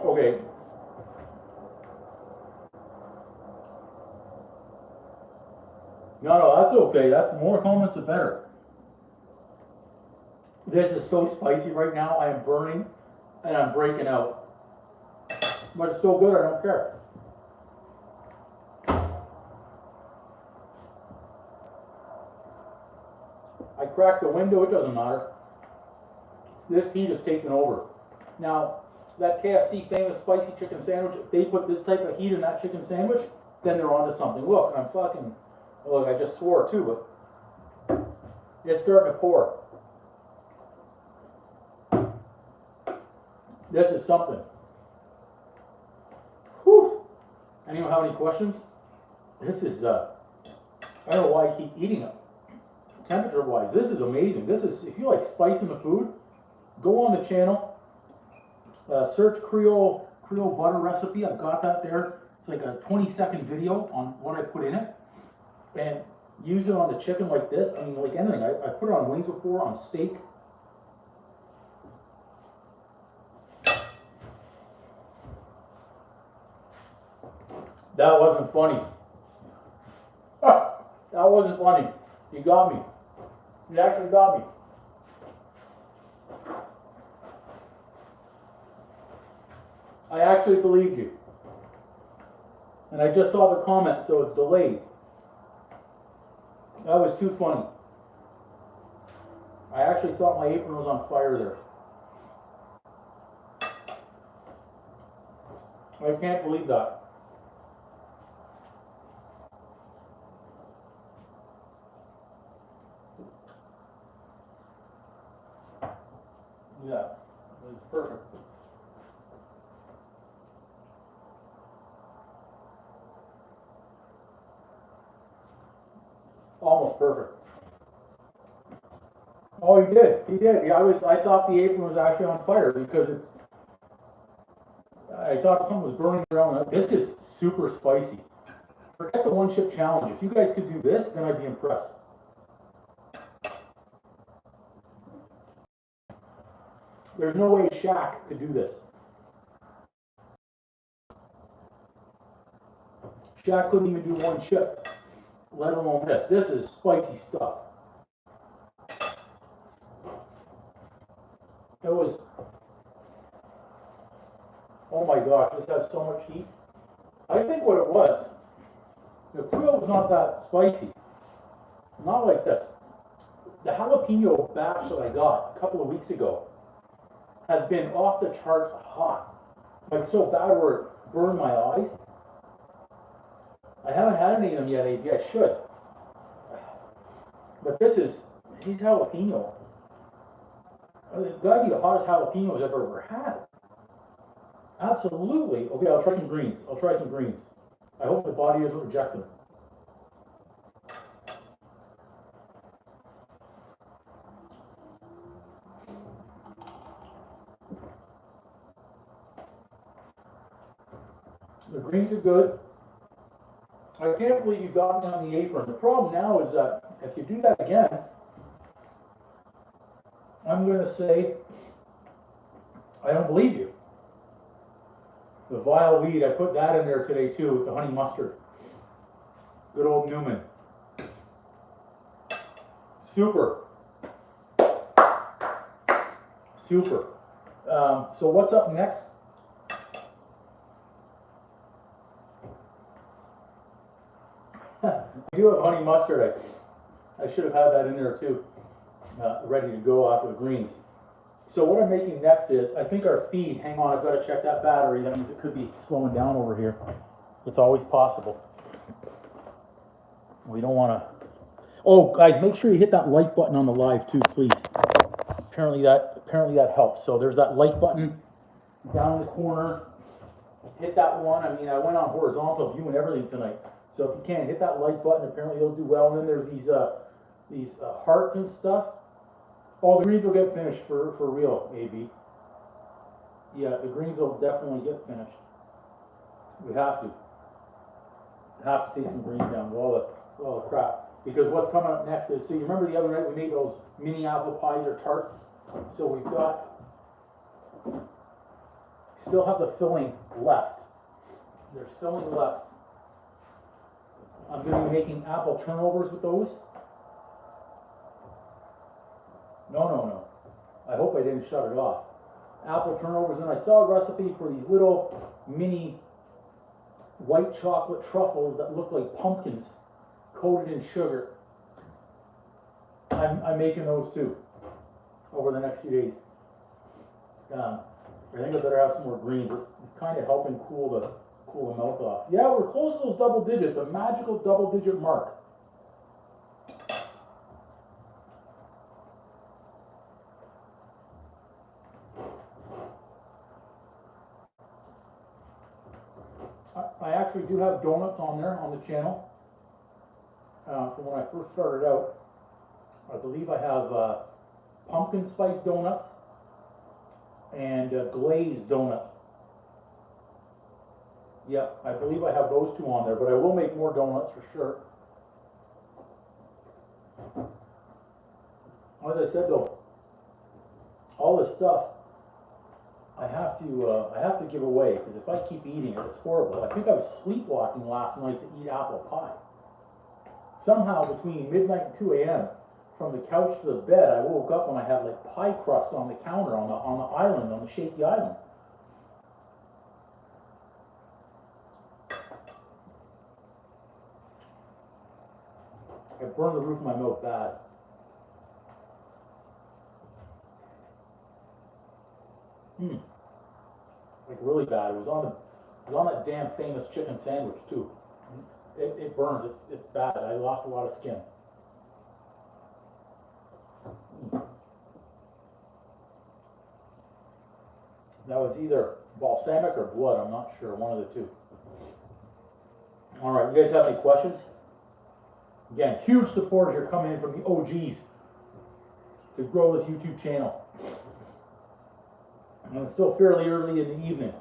Okay. No, that's okay. That's more comments the better. This is so spicy right now. I am burning and I'm breaking out. But it's so good, I don't care. I cracked the window, it doesn't matter. This heat is taking over. Now, that KFC famous spicy chicken sandwich, if they put this type of heat in that chicken sandwich, then they're onto something. Look, look, I just swore too, but it's starting to pour. This is something. Whew. Anyone have any questions? This is, I don't know why I keep eating it. Temperature wise, this is amazing. This is, if you like spice in the food, go on the channel, search Creole butter recipe. I've got that there. It's like a 20-second video on what I put in it. And use it on the chicken like this. I mean, like anything. I've put it on wings before, on steak. That wasn't funny. That wasn't funny. You got me. You actually got me. I actually believed you. And I just saw the comment, so it's delayed. That was too funny. I actually thought my apron was on fire there. I can't believe that. Yeah, it was perfect. Almost perfect. Oh, he did. He did. Yeah, I thought the apron was actually on fire because I thought something was burning around. This is super spicy. Forget the one chip challenge. If you guys could do this, then I'd be impressed. There's no way Shaq could do this. Shaq couldn't even do one chip, let alone this. This is spicy stuff. It was, oh my gosh, this has so much heat. I think what it was, the Creole was not that spicy. Not like this. The jalapeno batch that I got a couple of weeks ago has been off the charts hot. Like so bad where it burned my eyes. I haven't had any of them yet, AB. I should. But these jalapeno. It's gotta be the hottest jalapenos I've ever had. Absolutely. Okay, I'll try some greens. I hope the body doesn't reject them. The greens are good. I can't believe you got me on the apron. The problem now is that if you do that again, I'm going to say, I don't believe you. The vile weed, I put that in there today too with the honey mustard. Good old Newman. Super. Super. So what's up next? I do have honey mustard. I should have had that in there too, ready to go after the greens. So what I'm making next is, I think our feed, hang on, I've got to check that battery. That means it could be slowing down over here. It's always possible. We don't want to. Oh, guys, make sure you hit that like button on the live too, please. Apparently that helps. So there's that like button down in the corner. Hit that one. I mean, I went on horizontal view and everything tonight. So if you can, hit that like button. Apparently you'll do well. And then there's these hearts and stuff. Oh, the greens will get finished for real, AB. Yeah, the greens will definitely get finished. We have to. Take some greens down with all the crap. Because what's coming up next is, so you remember the other night we made those mini apple pies or tarts? So we've got, still have the filling left. There's filling left. I'm going to be making apple turnovers with those. No. I hope I didn't shut it off. Apple turnovers, and I saw a recipe for these little mini white chocolate truffles that look like pumpkins coated in sugar. I'm making those too over the next few days. I think I better have some more greens. It's kind of helping cool the mouth off. Yeah, we're close to those double digits, a magical double digit mark. I actually do have donuts on there on the channel. From when I first started out, I believe I have pumpkin spice donuts and glazed donut. Yeah, I believe I have those two on there, but I will make more donuts for sure. As I said though, all this stuff I have to give away, because if I keep eating it, it's horrible. I think I was sleepwalking last night to eat apple pie. Somehow between midnight and 2 a.m. from the couch to the bed, I woke up and I had like pie crust on the counter on the island, on the shaky island. I burned the roof of my mouth bad. Like really bad. It was on that damn famous chicken sandwich too. It burns. It's bad. I lost a lot of skin. That was either balsamic or blood. I'm not sure. One of the two. All right. You guys have any questions? Again, huge supporters are coming in from the OGs to grow this YouTube channel. And it's still fairly early in the evening.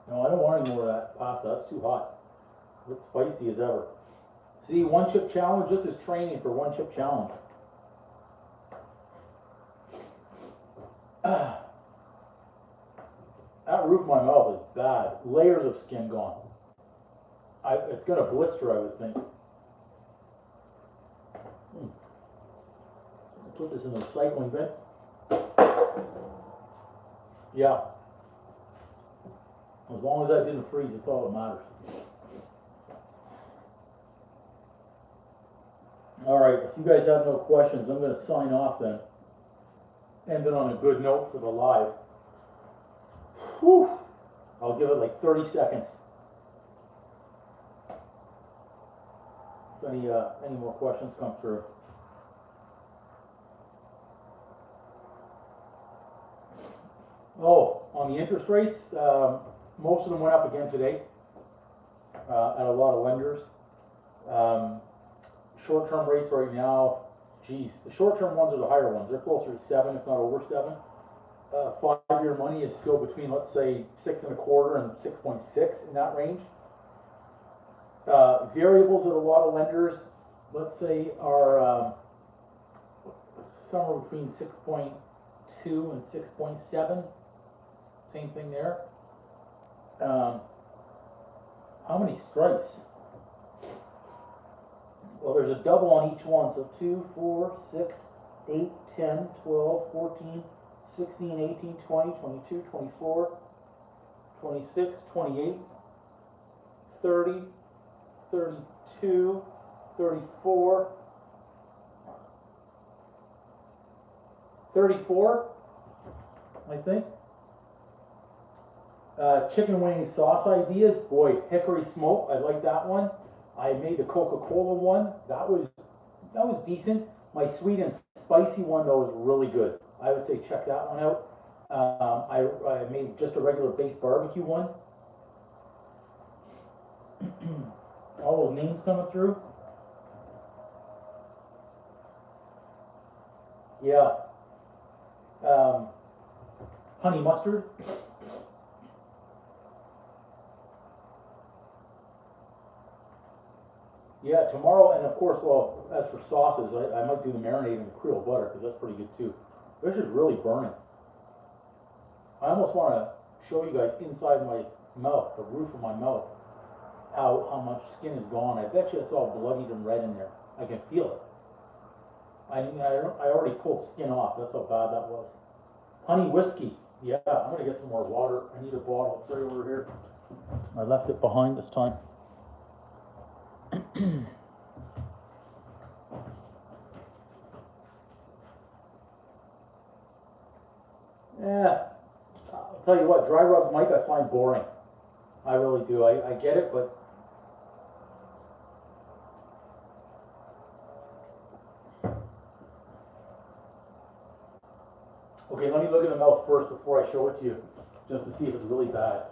No, I don't want any more of that pasta. That's too hot. It's spicy as ever. See, one chip challenge. This is training for one chip challenge. That roof of my mouth is bad. Layers of skin gone. It's going to blister, I would think. Put this in the recycling bin. Yeah. As long as that didn't freeze, it's all that matters. All right, if you guys have no questions, I'm going to sign off then. End it on a good note for the live. Whew. I'll give it like 30 seconds. If any more questions come through. Oh, on the interest rates, most of them went up again today at a lot of lenders. Short-term rates right now, geez, the short-term ones are the higher ones. They're closer to 7, if not over 7. 5-year money is still between, let's say, 6.25 and 6.6 in that range. Variables at a lot of lenders, let's say, are somewhere between 6.2 and 6.7. Same thing there. How many strikes? Well, there's a double on each one, so 2, 4, 6, 8, 10, 12, 14, 16, 18, 20, 22, 24, 26, 28, 30, 32, 34, 34, I think. Chicken wing sauce ideas, boy, hickory smoke, I like that one. I made the Coca-Cola one, that was decent. My sweet and spicy one though is really good. I would say check that one out. I made just a regular base barbecue one. All those names coming through. Yeah. Honey mustard. Yeah, tomorrow, and of course, well, as for sauces, I might do the marinade in the Creole butter, because that's pretty good too. This is really burning. I almost want to show you guys inside my mouth, the roof of my mouth, how much skin is gone. I bet you it's all bloodied and red in there. I can feel it. I already pulled skin off. That's how bad that was. Honey whiskey. Yeah, I'm going to get some more water. I need a bottle. It's right over here. I left it behind this time. Yeah, I'll tell you what, dry rub Mike I find boring. I really do. I get it, but okay, let me look at the mouth first before I show it to you, just to see if it's really bad.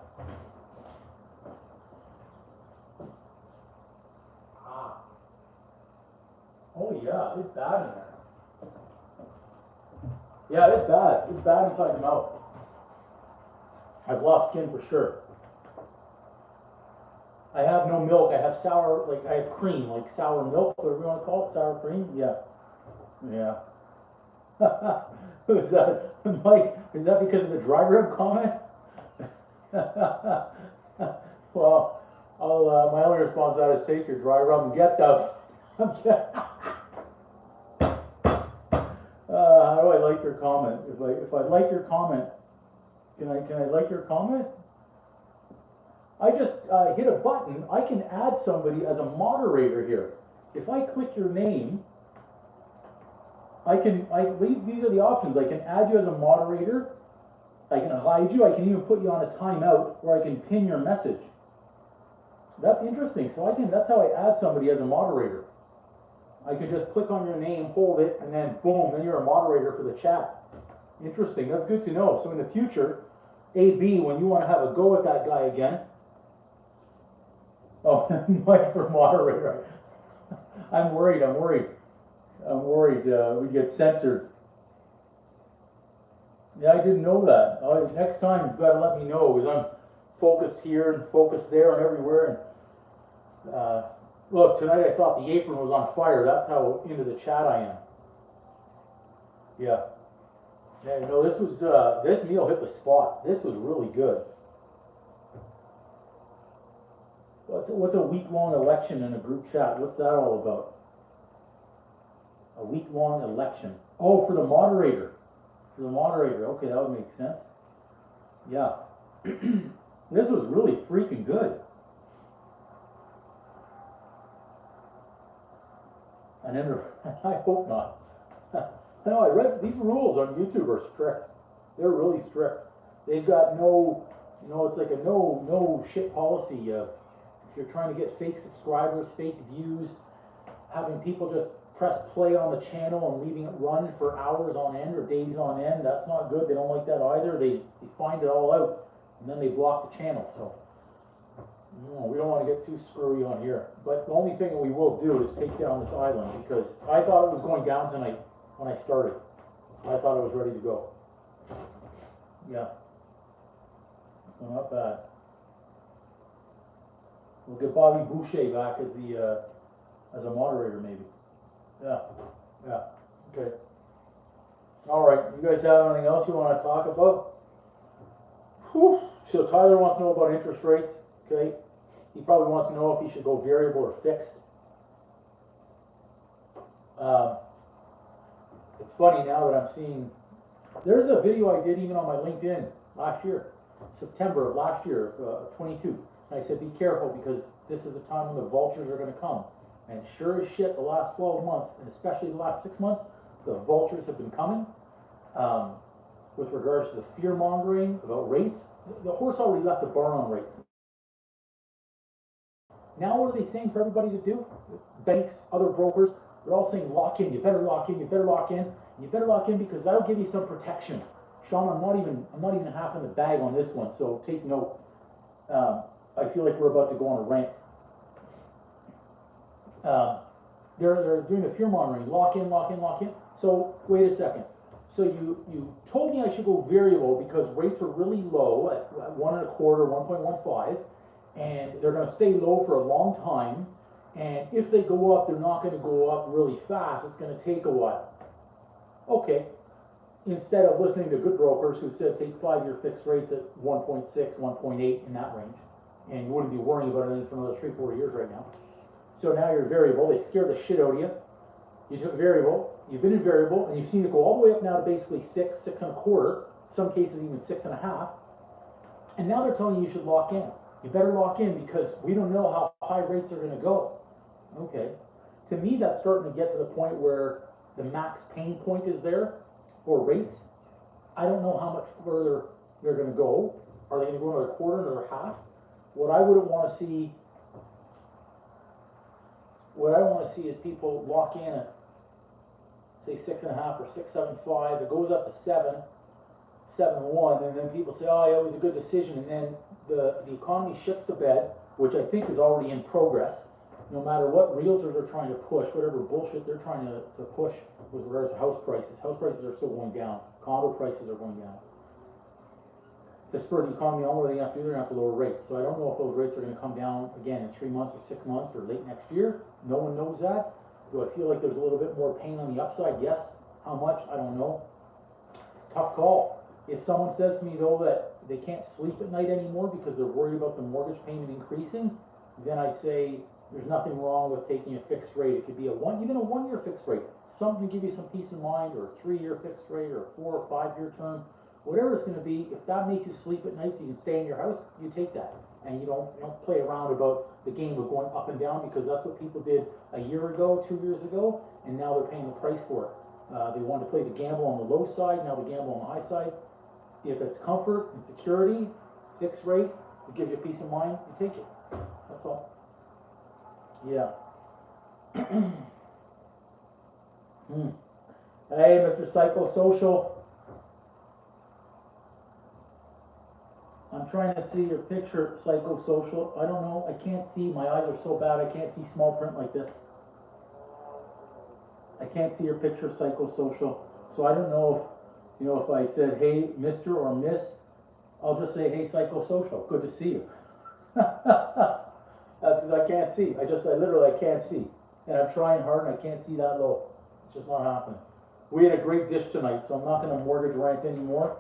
Ah. Oh yeah, it's bad in there. Yeah, it's bad. It's bad inside the mouth. I've lost skin for sure. I have no milk. I have sour, like I have cream, like sour milk, whatever you want to call it, sour cream. Yeah. Yeah. Is that, Mike, is that because of the dry rub comment? Well, my only response to that is take your dry rub and get the, how do I like your comment? If I like your comment, can I like your comment? I just hit a button. I can add somebody as a moderator here. If I click your name, these are the options. I can add you as a moderator. I can hide you. I can even put you on a timeout, or I can pin your message. That's interesting. So that's how I add somebody as a moderator. I can just click on your name, hold it, and then boom, then you're a moderator for the chat. Interesting. That's good to know. So in the future, AB, when you want to have a go at that guy again, oh, Mike for moderator. I'm worried. We get censored. Yeah, I didn't know that. Next time you've got to let me know, because I'm focused here and focused there and everywhere. And look, tonight I thought the apron was on fire. That's how into the chat I am. Yeah. Yeah, you know, this meal hit the spot. This was really good. What's a week-long election in a group chat? What's that all about? A week-long election. Oh, for the moderator. For the moderator. Okay, that would make sense. Yeah. This was really freaking good. And then, I hope not. I know, I read these rules on YouTube are strict. They're really strict. They've got no You know, it's like a no shit policy. If you're trying to get fake subscribers, fake views, having people just press play on the channel and leaving it run for hours on end or days on end, that's not good. They don't like that either. They find it all out and then they block the channel. So no, we don't want to get too screwy on here. But the only thing that we will do is take down this island, because I thought it was going down tonight when I started. I thought it was ready to go. Yeah. So not bad. We'll get Bobby Boucher back as the as a moderator maybe. Yeah. Yeah. Okay. All right. You guys have anything else you want to talk about? Whew. So Tyler wants to know about interest rates. Okay. He probably wants to know if he should go variable or fixed. It's funny now that I'm seeing, there's a video I did even on my LinkedIn last year, September of last year, 22. And I said, be careful, because this is the time when the vultures are going to come. And sure as shit, the last 12 months, and especially the last 6 months, the vultures have been coming. With regards to the fear mongering about rates, the horse already left the barn on rates. Now what are they saying for everybody to do? Banks, other brokers, they're all saying lock in, you better lock in, you better lock in, and you better lock in because that'll give you some protection. Sean, I'm not even half in the bag on this one, so take note. I feel like we're about to go on a rant. They're doing the fear mongering, lock in, lock in, lock in. So wait a second. So you told me I should go variable because rates are really low at 1.25, 1.15. And they're going to stay low for a long time, and if they go up, they're not going to go up really fast. It's going to take a while. Okay, instead of listening to good brokers who said take 5-year fixed rates at 1.6, 1.8 in that range, and you wouldn't be worrying about anything for another 3-4 years right now. So now you're variable. They scared the shit out of you. You took variable, you've been in variable, and you've seen it go all the way up now to basically 6, 6.25, some cases even 6.5, and now they're telling you should lock in. You better lock in because we don't know how high rates are going to go. Okay. To me, that's starting to get to the point where the max pain point is there for rates. I don't know how much further they're going to go. Are they going to go another quarter, another half? What I wouldn't want to see, is people lock in at, say, 6.5 or 6.75. It goes up to 7.1, and then people say, oh, yeah, it was a good decision, and then the economy shits the bed, which I think is already in progress, no matter what realtors are trying to push, whatever bullshit they're trying to push with regards to house prices. House prices are still going down. Condo prices are going down. To spur the economy on, what are they going to have to do? They're going to have to lower rates. So I don't know if those rates are going to come down again in 3 months or 6 months or late next year. No one knows that. Do I feel like there's a little bit more pain on the upside? Yes. How much? I don't know. It's a tough call. If someone says to me, though, that they can't sleep at night anymore because they're worried about the mortgage payment increasing, then I say there's nothing wrong with taking a fixed rate. It could be even a 1-year fixed rate, something to give you some peace of mind, or a 3-year fixed rate, or a 4 or 5-year term, whatever it's going to be. If that makes you sleep at night so you can stay in your house, you take that, and you don't play around about the game of going up and down, because that's what people did a year ago, 2 years ago, and now they're paying the price for it. They wanted to play the gamble on the low side, now the gamble on the high side. If it's comfort and security, fixed rate, it gives you peace of mind, you take it. That's all. Yeah. Hey, Mr. Psychosocial. I'm trying to see your picture, Psychosocial. I don't know. I can't see. My eyes are so bad. I can't see small print like this. I can't see your picture, Psychosocial. So I don't know if, if I said, hey, Mr. or Miss, I'll just say, hey, Psychosocial, good to see you. That's because I can't see. I literally can't see. And I'm trying hard and I can't see that low. It's just not happening. We had a great dish tonight, so I'm not going to mortgage rant anymore.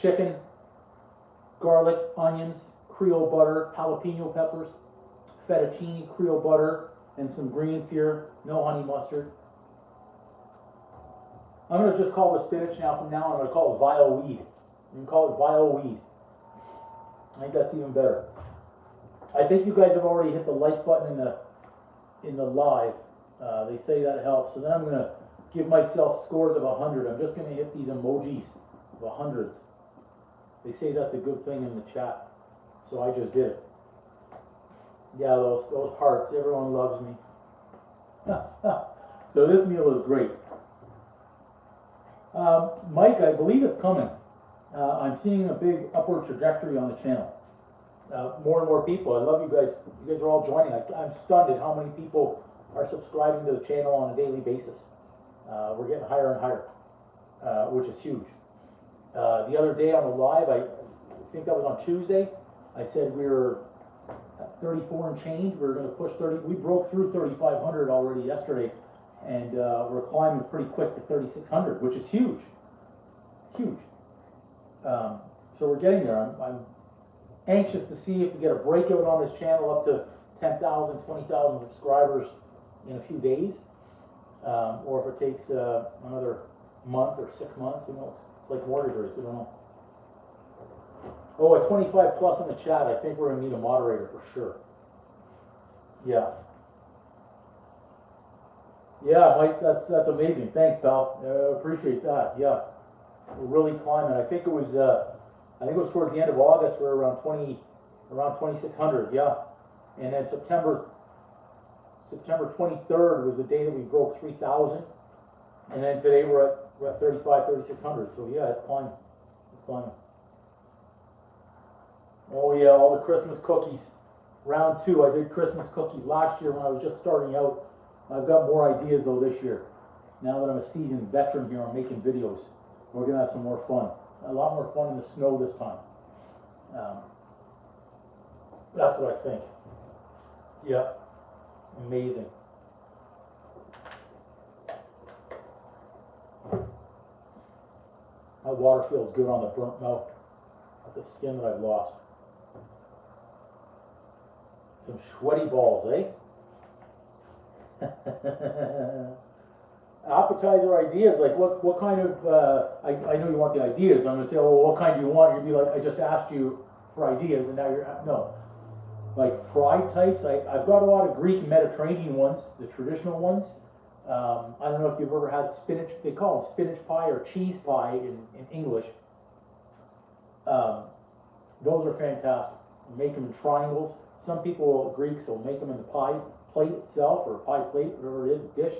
Chicken, garlic, onions, Creole butter, jalapeno peppers, fettuccine, Creole butter, and some greens here. No honey mustard. I'm going to just call the spinach now. From now on, I'm going to call it vile weed. I'm going to call it vile weed. I think that's even better. I think you guys have already hit the like button in the live. They say that helps. So then I'm going to give myself scores of 100. I'm just going to hit these emojis of 100s. They say that's a good thing in the chat, so I just did it. Yeah, those hearts, everyone loves me. So this meal is great. Mike, I believe it's coming. I'm seeing a big upward trajectory on the channel. More and more people. I love you guys. You guys are all joining. I'm stunned at how many people are subscribing to the channel on a daily basis. We're getting higher and higher, which is huge. The other day on the live, I think that was on Tuesday, I said we were at 34 and change. We were going to push 30. We broke through 3,500 already yesterday, and we're climbing pretty quick to 3,600, which is huge. Huge. So we're getting there. I'm anxious to see if we get a breakout on this channel up to 10,000, 20,000 subscribers in a few days, or if it takes another month or 6 months, who knows? It's like mortgage rates, we don't know. Oh, a 25 plus in the chat. I think we're gonna need a moderator for sure. Yeah. Yeah, Mike, that's amazing. Thanks, pal. Appreciate that. Yeah, we're really climbing. I think it was towards the end of August. We're around 2,600. Yeah, and then September 23rd was the day that we broke 3,000, and then today we're at 3,600. So yeah, it's climbing. It's climbing. Oh yeah, all the Christmas cookies. Round 2. I did Christmas cookies last year when I was just starting out. I've got more ideas though this year. Now that I'm a seasoned veteran here, I'm making videos. We're gonna have some more fun. A lot more fun in the snow this time. That's what I think. Yeah, amazing. That water feels good on the burnt mouth, the skin that I've lost. Some sweaty balls, eh? Appetizer ideas, like what kind of, I know you want the ideas. I'm going to say, oh, well, what kind do you want? You'd be like, I just asked you for ideas, and now you're, no. Like fried types, I've got a lot of Greek and Mediterranean ones, the traditional ones. I don't know if you've ever had spinach, they call them spinach pie or cheese pie in English. Those are fantastic. Make them in triangles. Some people, Greeks, will make them in the pie plate itself, or a pie plate, whatever it is, a dish.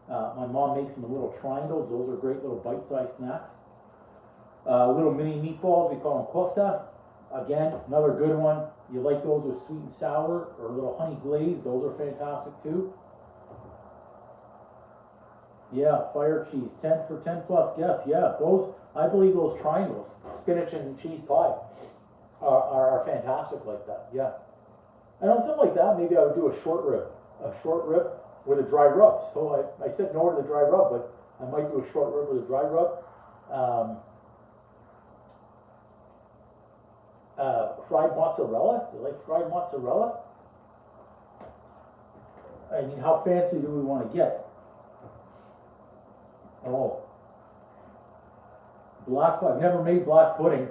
My mom makes them in little triangles. Those are great little bite-sized snacks. Little mini meatballs, we call them kofta. Again, another good one. You like those with sweet and sour, or a little honey glaze. Those are fantastic too. Yeah, fire cheese, 10 for 10 plus guests. Yeah, those, I believe those triangles, spinach and cheese pie, are fantastic like that. Yeah. And on something like that, maybe I would do a short rib with a dry rub. So I said no to the dry rub, but I might do a short rib with a dry rub. Fried mozzarella. You like fried mozzarella? I mean, how fancy do we want to get? Oh, black. I've never made black pudding.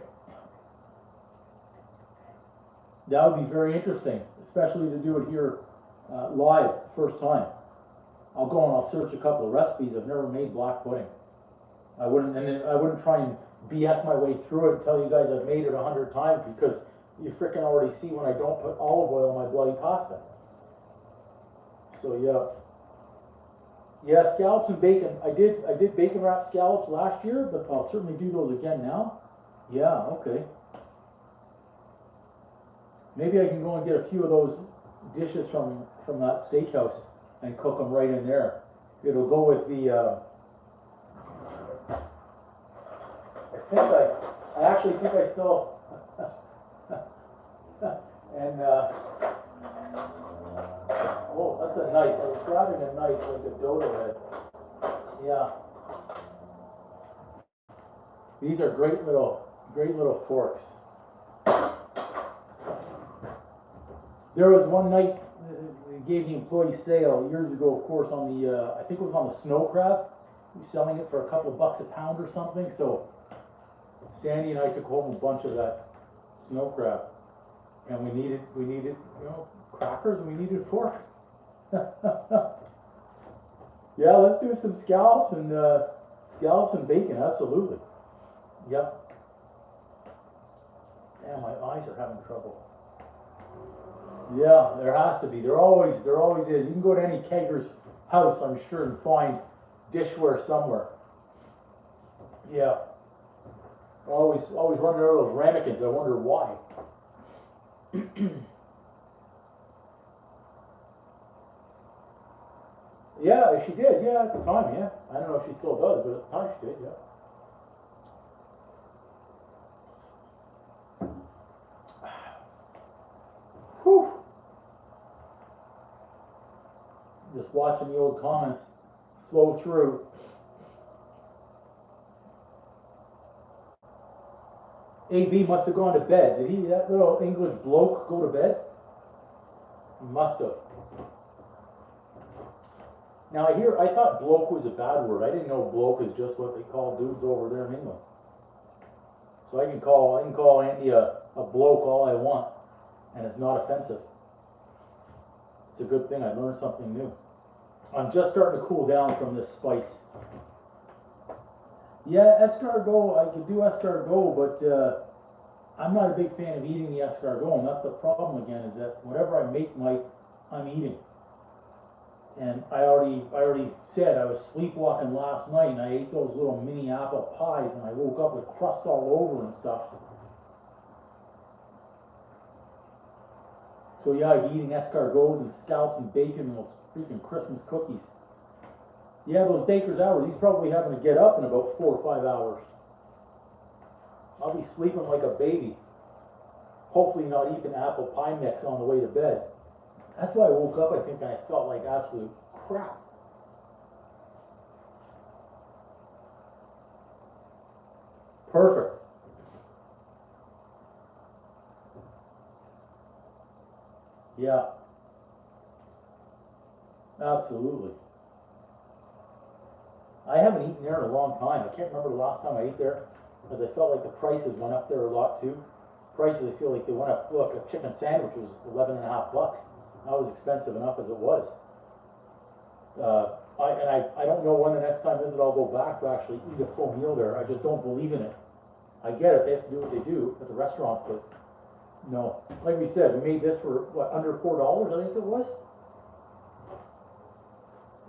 That would be very interesting, especially to do it here live, first time. I'll go and I'll search a couple of recipes. I've never made black pudding. I wouldn't try and BS my way through it and tell you guys I've made it 100 times, because you freaking already see when I don't put olive oil on my bloody pasta. So yeah, scallops and bacon. I did bacon wrap scallops last year, but I'll certainly do those again now. Yeah, okay. Maybe I can go and get a few of those dishes from that steakhouse and cook them right in there. It'll go with the. I actually think I still. And oh, that's a knife. I was grabbing a knife like a dodo head. Yeah. These are great little forks. There was one night they gave the employee sale years ago, of course, on the I think it was on the snow crab. He was selling it for a couple of bucks a pound or something. So Sandy and I took home a bunch of that snow crab, and we needed crackers, and we needed a fork. Yeah, let's do some scallops and bacon. Absolutely. Yep. Man, my eyes are having trouble. Yeah, there has to be. There always is. You can go to any keger's house, I'm sure, and find dishware somewhere. Yeah. Always running out of those ramekins. I wonder why. Yeah, she did. Yeah, at the time. Yeah, I don't know if she still does, but at the time she did. Yeah. Whew. Just watching the old comments flow through. AB must have gone to bed. Did he, that little English bloke, go to bed? He must have. Now I thought bloke was a bad word. I didn't know bloke is just what they call dudes over there in England. So I can call Andy a bloke all I want, and it's not offensive. It's a good thing. I learned something new. I'm just starting to cool down from this spice. Yeah, escargot, I could do escargot, but I'm not a big fan of eating the escargot, and that's the problem again, is that whatever I make, I'm eating. And I already said I was sleepwalking last night, and I ate those little mini apple pies, and I woke up with crust all over and stuff. So yeah, I'd be eating escargots and scallops and bacon and those freaking Christmas cookies. Yeah, those baker's hours, he's probably having to get up in about 4 or 5 hours. I'll be sleeping like a baby. Hopefully not eating apple pie mix on the way to bed. That's why I woke up, I think, and I felt like absolute crap. Perfect. Yeah. Absolutely. I haven't eaten there in a long time. I can't remember the last time I ate there, because I felt like the prices went up there a lot too. Prices, I feel like they went up. Look, a chicken sandwich was $11.50. That was expensive enough as it was. I don't know when the next time is that I'll go back to actually eat a full meal there. I just don't believe in it. I get it, they have to do what they do at the restaurants, but no. Like we said, we made this for, what, under $4, I think it was?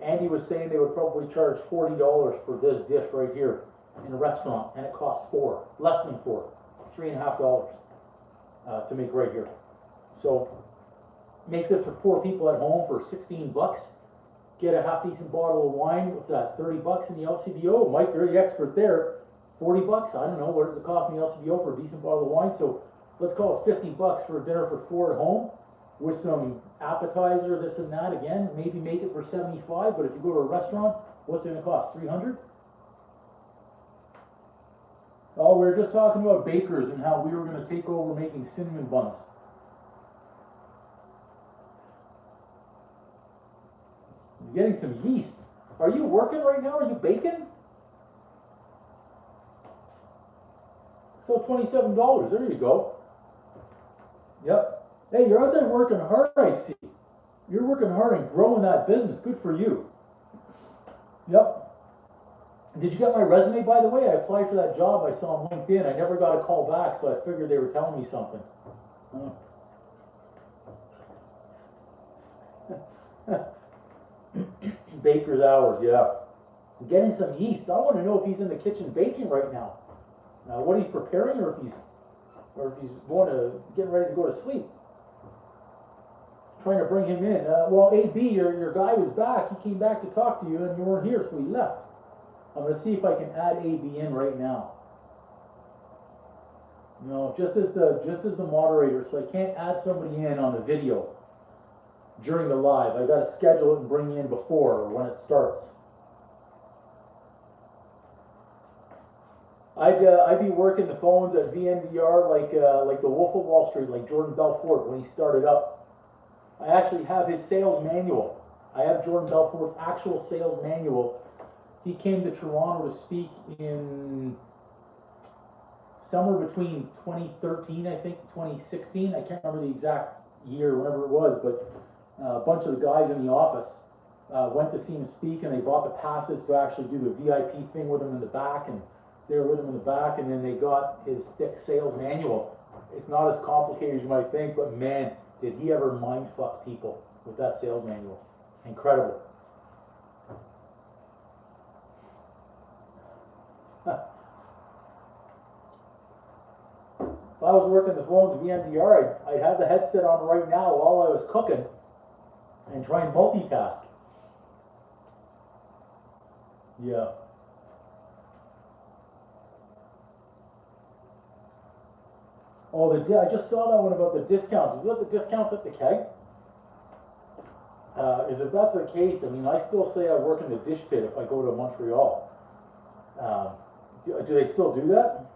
Andy was saying they would probably charge $40 for this dish right here in a restaurant, and it costs $4, less than $4, $3.50 to make right here. So make this for 4 people at home for $16. Get a half decent bottle of wine. What's that? $30 in the LCBO. Mike, you're the expert there. $40. I don't know, what does it cost in the LCBO for a decent bottle of wine? So let's call it $50 for a dinner for 4 at home, with some appetizer, this and that. Again, maybe make it for 75. But if you go to a restaurant, what's it going to cost? 300. Oh, we were just talking about bakers and how we were going to take over making cinnamon buns. You're getting some yeast. Are you working right now? Are you baking? So $27. There you go. Yep. Hey, you're out there working hard, I see. You're working hard and growing that business. Good for you. Yep. Did you get my resume, by the way? I applied for that job I saw on LinkedIn. I never got a call back, so I figured they were telling me something. Baker's hours, yeah. Getting some yeast. I want to know if he's in the kitchen baking right now. What he's preparing, or if he's going to getting ready to go to sleep. Trying to bring him in. Well, AB, your guy was back. He came back to talk to you, and you weren't here, so he left. I'm going to see if I can add AB in right now. No, just as the moderator, so I can't add somebody in on the video during the live. I got to schedule it and bring you in before, or when it starts. I'd be working the phones at VNDR like the Wolf of Wall Street, like Jordan Belfort when he started up. I actually have his sales manual. I have Jordan Belfort's actual sales manual. He came to Toronto to speak in somewhere between 2013, I think, 2016. I can't remember the exact year, whatever it was, but a bunch of the guys in the office went to see him speak, and they bought the passes to actually do the VIP thing with him in the back, and they were with him in the back, and then they got his thick sales manual. It's not as complicated as you might think, but man, did he ever mind fuck people with that sales manual. Incredible. If I was working the phones VMDR, I'd have the headset on right now while I was cooking and try and multitask. Yeah. Oh, I just saw that one about the discounts. Is that the discounts at the keg? Is if that's the case, I mean, I still say I work in the dish pit if I go to Montreal. Do they still do that?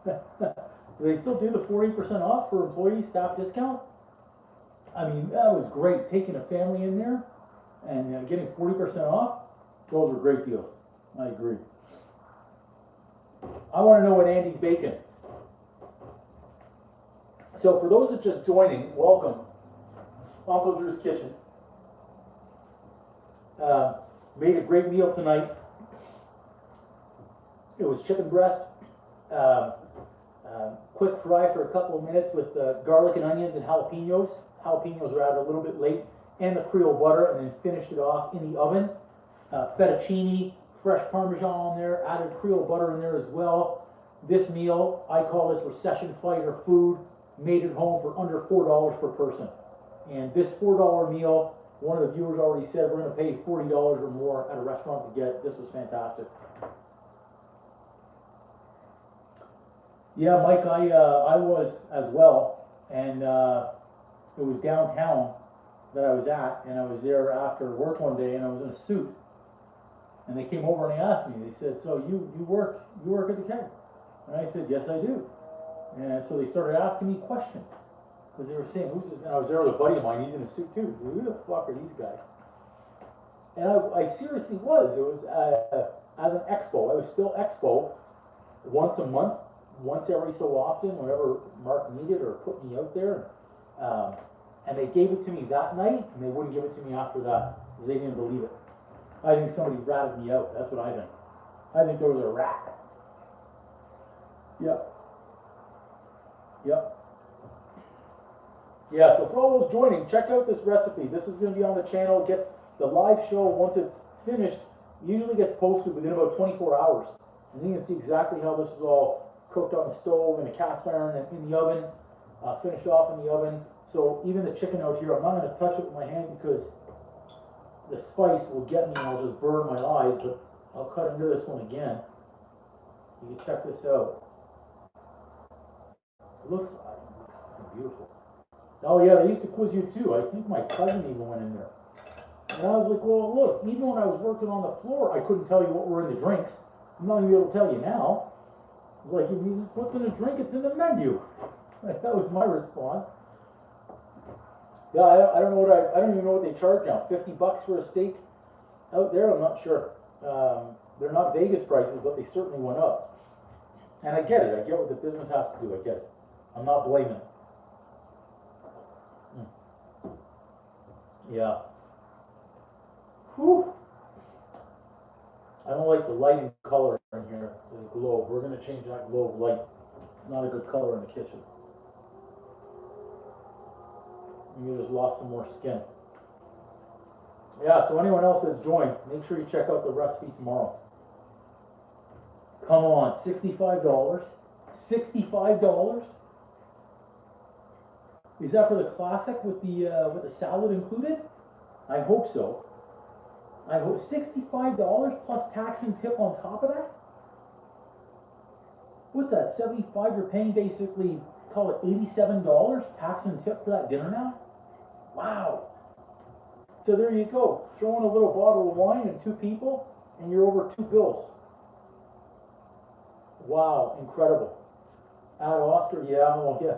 Do they still do the 40% off for employee staff discount? I mean, that was great, taking a family in there and getting 40% off. Those are great deals. I agree. I want to know what Andy's baking. So for those that just joining, welcome. Uncle Drew's Kitchen. Made a great meal tonight. It was chicken breast. Quick fry for a couple of minutes with garlic and onions and jalapenos. Jalapenos are added a little bit late. And the Creole butter, and then finished it off in the oven. Fettuccine, fresh Parmesan on there, added Creole butter in there as well. This meal, I call this recession fighter food, made at home for under $4 per person. And this $4 meal, one of the viewers already said we're going to pay $40 or more at a restaurant to get it. This was fantastic. Yeah, Mike, I was as well, and it was downtown that I was at, and I was there after work one day, and I was in a suit, and they came over and they asked me. They said, "So you work at the keg?" And I said, "Yes, I do." And so they started asking me questions because they were saying, "Who's this?" And I was there with a buddy of mine. He's in a suit too. Who the fuck are these guys? And I seriously was. It was as an expo. I was still expo once a month. Once every so often, whenever Mark needed or put me out there. And they gave it to me that night, and they wouldn't give it to me after that, because they didn't believe it. I think somebody ratted me out. That's what I think. I think there was a rat. Yep. Yep. Yeah, so for all those joining, check out this recipe. This is going to be on the channel. It gets the live show, once it's finished, usually gets posted within about 24 hours. And you can see exactly how this is all cooked on the stove in a cast iron and in the oven, finished off in the oven. So even the chicken out here, I'm not going to touch it with my hand because the spice will get me and I'll just burn my eyes, but I'll cut into this one again. You can check this out. It looks beautiful. Oh yeah, they used to quiz you too. I think my cousin even went in there. And I was like, well, look, even when I was working on the floor, I couldn't tell you what were in the drinks. I'm not going to be able to tell you now. I was like, what's in the drink? It's in the menu. That was my response. Yeah, I don't know I don't even know what they charge now. $50 for a steak out there? I'm not sure. They're not Vegas prices, but they certainly went up. And I get it. I get what the business has to do. I get it. I'm not blaming it. Yeah. Whew. I don't like the lighting color in here. This globe. We're going to change that globe light. It's not a good color in the kitchen. You just lost some more skin. Yeah, so anyone else that's joined, make sure you check out the recipe tomorrow. Come on, $65. $65? Is that for the classic with the salad included? I hope so. I hope $65 plus tax and tip on top of that? What's that, 75? You're paying basically, call it $87 tax and tip for that dinner now? Wow. So there you go. Throw in a little bottle of wine and 2 people, and you're over 2 bills. Wow, incredible. Add Oscar, yeah, well, yeah.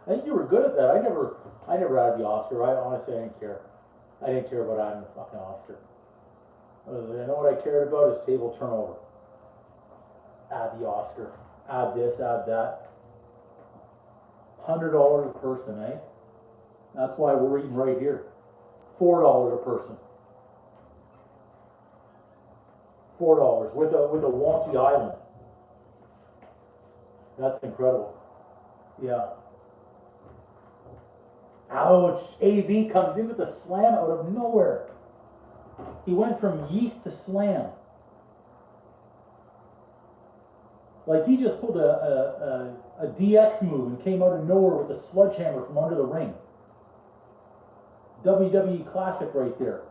I think you were good at that. I never added the Oscar. I honestly didn't care. I didn't care about adding the fucking Oscar. I know what I cared about is table turnover. Add the Oscar. Add this, add that. $100 a person, eh? That's why we're eating right here. $4 a person. $4 with a wonky island. That's incredible. Yeah. Ouch. AB comes in with a slam out of nowhere. He went from yeast to slam. Like he just pulled a DX move and came out of nowhere with a sledgehammer from under the ring. WWE Classic right there.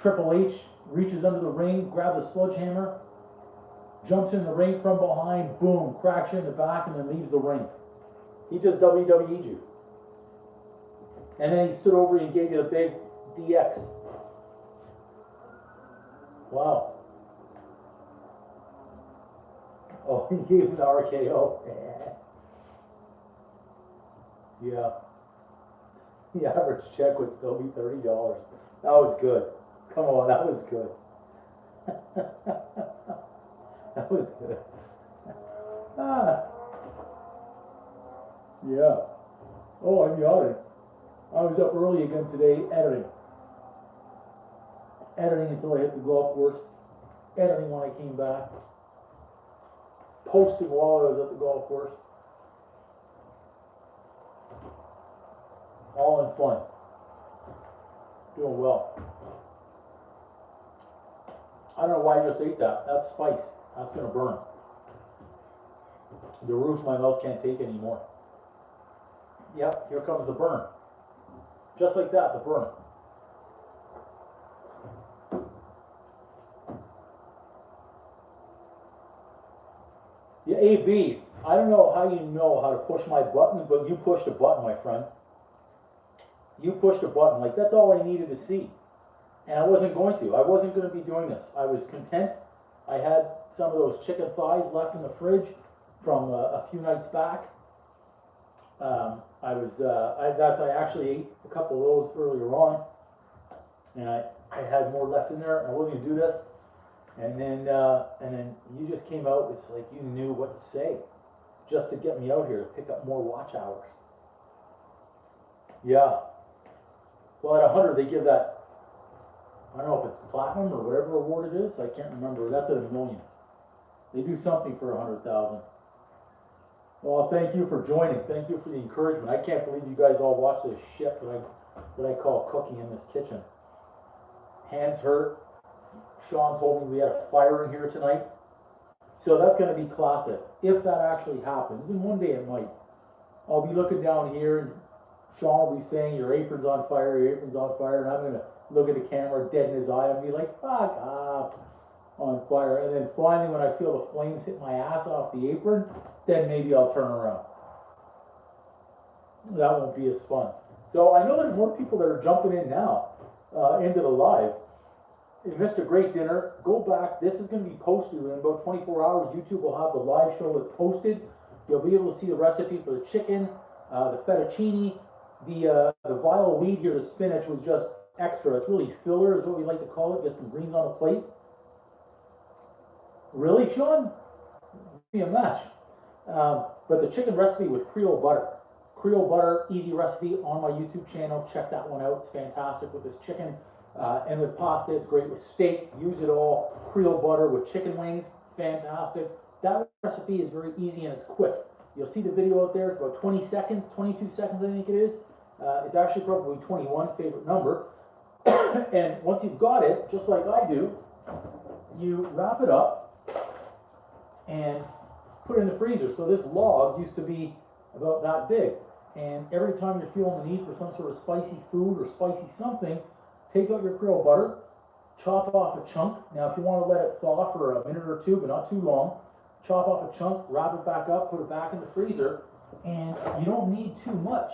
Triple H reaches under the ring, grabs a sledgehammer, jumps in the ring from behind, boom, cracks you in the back, and then leaves the ring. He just WWE'd you. And then he stood over you and gave you the big DX. Wow. Oh, he gave him the RKO. Yeah. The average check would still be $30. That was good. Come on, that was good. That was good. Ah. Yeah. Oh, I'm yawning. I was up early again today editing. Editing until I hit the golf course. Editing when I came back. Posting while I was at the golf course. All in fun. Doing well. I don't know why I just ate that. That's spice. That's gonna burn. The roof my mouth can't take anymore. Yep, here comes the burn. Just like that, the burn. Yeah, AB, I don't know how you know how to push my buttons, but you pushed a button, my friend. You pushed a button. Like, that's all I needed to see. And I wasn't going to. I wasn't going to be doing this. I was content. I had some of those chicken thighs left in the fridge from a few nights back. I actually ate a couple of those earlier on, and I had more left in there. I wasn't gonna do this, and then you just came out. It's like you knew what to say, just to get me out here to pick up more watch hours. Yeah. Well, at 100 they give that. I don't know if it's platinum or whatever award it is. I can't remember. That's at $1 million. They do something for 100,000. Well, thank you for joining. Thank you for the encouragement. I can't believe you guys all watch this shit that I call cooking in this kitchen. Hands hurt. Sean told me we had a fire in here tonight. So that's going to be classic. If that actually happens, and one day it might, I'll be looking down here and Sean will be saying, your apron's on fire, your apron's on fire, and I'm going to look at the camera dead in his eye and be like, fuck off, on fire. And then finally, when I feel the flames hit my ass off the apron, then maybe I'll turn around. That won't be as fun. So I know there's more people that are jumping in now into the live. You missed a great dinner. Go back. This is going to be posted in about 24 hours. YouTube will have the live show that's posted. You'll be able to see the recipe for the chicken, the fettuccine, the vile weed here, the spinach was just extra. It's really filler is what we like to call it. Get some greens on the plate. Really, Sean? Be a match. But the chicken recipe with Creole butter. Creole butter, easy recipe on my YouTube channel. Check that one out. It's fantastic with this chicken. And with pasta, it's great with steak. Use it all. Creole butter with chicken wings. Fantastic. That recipe is very easy and it's quick. You'll see the video out there. It's about 20 seconds, 22 seconds, I think it is. It's actually probably 21, favorite number. And once you've got it, just like I do, you wrap it up and put it in the freezer. So this log used to be about that big. And every time you're feeling the need for some sort of spicy food or spicy something, take out your Creole butter, chop off a chunk. Now, if you want to let it thaw for a minute or two, but not too long, chop off a chunk, wrap it back up, put it back in the freezer, and you don't need too much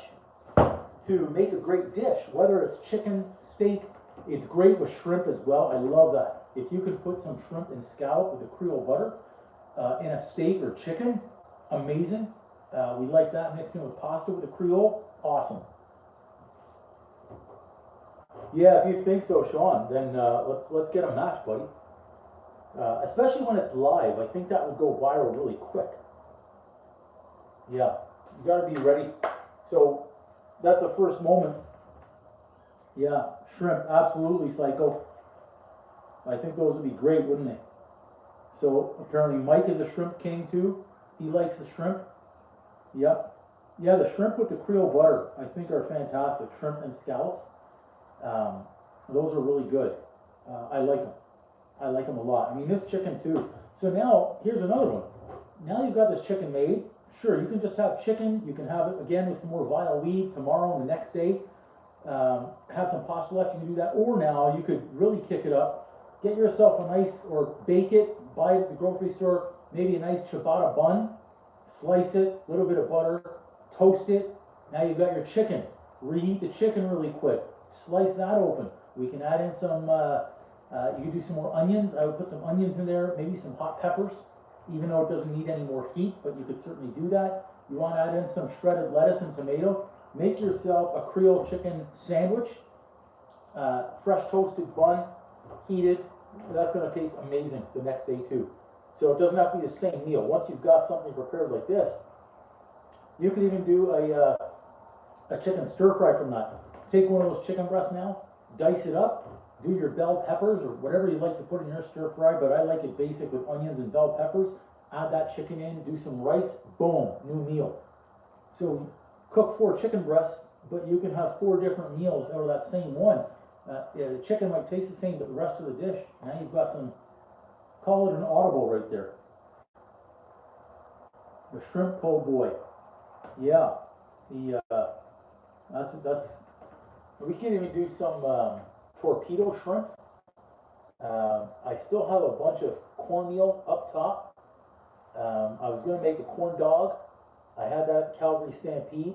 to make a great dish. Whether it's chicken, steak, it's great with shrimp as well. I love that. If you can put some shrimp and scallop with the Creole butter in a steak or chicken, amazing. We like that mixed in with pasta with the Creole, awesome. Yeah, if you think so, Sean, then let's get a match, buddy. Especially when it's live, I think that would go viral really quick. Yeah, you got to be ready. So that's the first moment. Yeah, shrimp, absolutely, Psycho. I think those would be great, wouldn't they? So apparently Mike is a shrimp king too. He likes the shrimp. Yep. Yeah, the shrimp with the Creole butter, I think, are fantastic. Shrimp and scallops. Those are really good. I like them. I like them a lot. I mean, this chicken too. So now, here's another one. Now you've got this chicken made. Sure, you can just have chicken. You can have it again with some more vile weed tomorrow and the next day. Have some pasta left, you can do that. Or now you could really kick it up. Get yourself a nice, or bake it, buy it at the grocery store, maybe a nice ciabatta bun. Slice it, a little bit of butter, toast it. Now you've got your chicken. Reheat the chicken really quick. Slice that open. We can add in some, you can do some more onions. I would put some onions in there, maybe some hot peppers, even though it doesn't need any more heat, but you could certainly do that. You want to add in some shredded lettuce and tomato. Make yourself a Creole chicken sandwich. Fresh toasted bun, heated. That's going to taste amazing the next day too. So it doesn't have to be the same meal. Once you've got something prepared like this, you can even do a chicken stir fry from that. Take one of those chicken breasts now, dice it up, do your bell peppers or whatever you like to put in your stir fry, but I like it basic with onions and bell peppers. Add that chicken in, do some rice, boom, new meal. So cook 4 chicken breasts, but you can have 4 different meals out of that same one. Yeah, the chicken might taste the same, but the rest of the dish, now you've got some, call it an audible right there. The shrimp po' boy. Yeah, the that's. We can even do some torpedo shrimp. I still have a bunch of cornmeal up top. I was going to make a corn dog. I had that Calgary Stampede.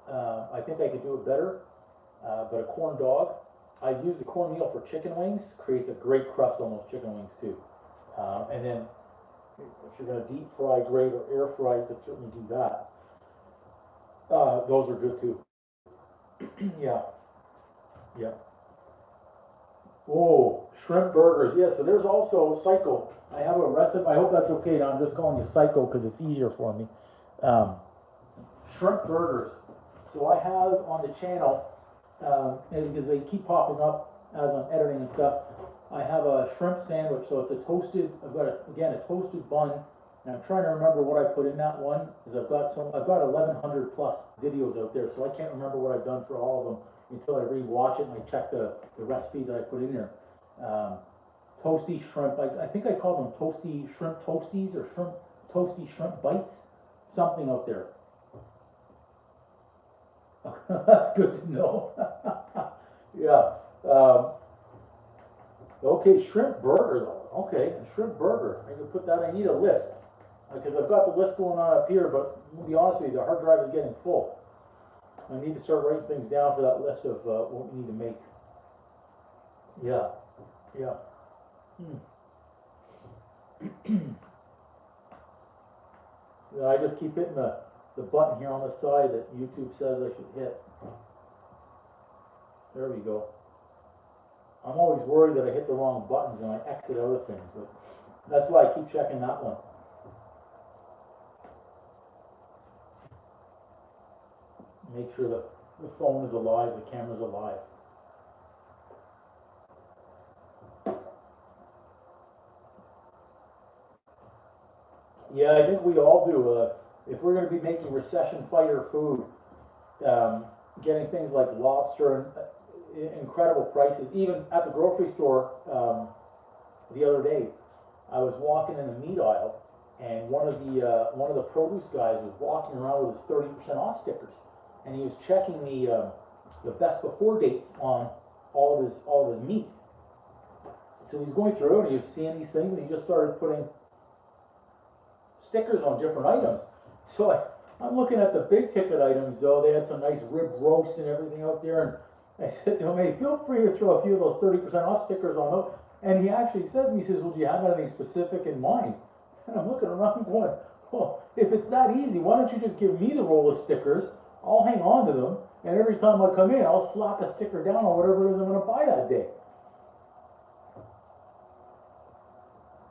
I think I could do it better, but a corn dog. I use the cornmeal for chicken wings. Creates a great crust on those chicken wings too. And then if you're going to deep fry, grate, or air fry, you could certainly do that. Those are good too. Yeah. Yeah. Oh, shrimp burgers. Yeah, so there's also Psycho. I have a recipe. I hope that's okay. Now I'm just calling you Psycho because it's easier for me. Shrimp burgers. So I have on the channel, and because they keep popping up as I'm editing and stuff, I have a shrimp sandwich. So it's a toasted, I've got, again, a toasted bun. And I'm trying to remember what I put in that one, because I've got 1,100 plus videos out there, so I can't remember what I've done for all of them until I re-watch it and I check the recipe that I put in there. Toasty shrimp, I think I call them toasty shrimp toasties or toasty shrimp bites, something out there. That's good to know. Yeah. Okay, shrimp burger though. Okay, a shrimp burger. I can put that. I need a list because I've got the list going on up here, but to be honest with you, the hard drive is getting full. I need to start writing things down for that list of what we need to make. Yeah, yeah. Yeah, I just keep hitting the button here on the side that YouTube says I should hit. There we go. I'm always worried that I hit the wrong buttons and I exit other things, but that's why I keep checking that one. Make sure the phone is alive, the camera's alive. Yeah, I think we all do. If we're going to be making recession fighter food, getting things like lobster and incredible prices, even at the grocery store the other day, I was walking in the meat aisle, and one of the produce guys was walking around with his 30% off stickers, and he was checking the best before dates on all of his meat. So he's going through and he was seeing these things, and he just started putting stickers on different items. So I'm looking at the big ticket items though. They had some nice rib roasts and everything out there, and I said to him, hey, feel free to throw a few of those 30% off stickers on those. And he actually says to me, he says, well, do you have anything specific in mind? And I'm looking around going, well, if it's that easy, why don't you just give me the roll of stickers? I'll hang on to them, and every time I come in, I'll slap a sticker down on whatever it is I'm going to buy that day.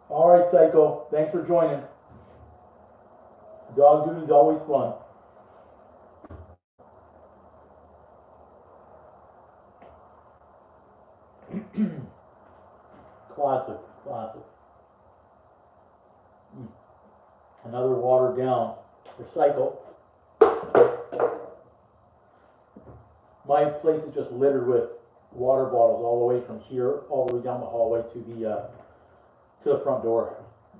All right, Psycho, thanks for joining. Dog duty's always fun. Classic. another watered down recycle. My place is just littered with water bottles all the way from here, all the way down the hallway to the front door.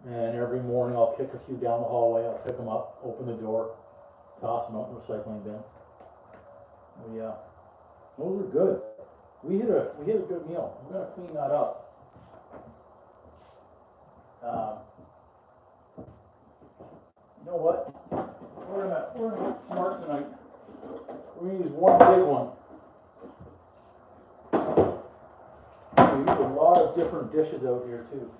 And every morning I'll kick a few down the hallway, I'll pick them up, open the door, toss them out in the recycling bins. Those are good. We hit a good meal. I'm gonna clean that up. You know what? We're gonna get smart tonight. We're gonna use one big one. We use a lot of different dishes out here too.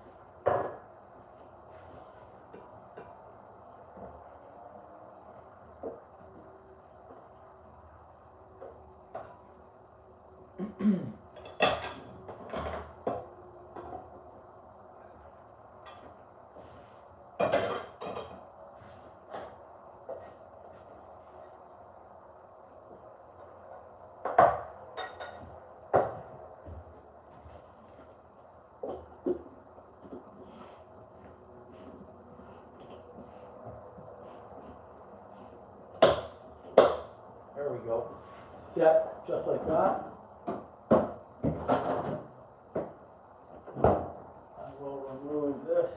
There we go. Set just like that. I will remove this.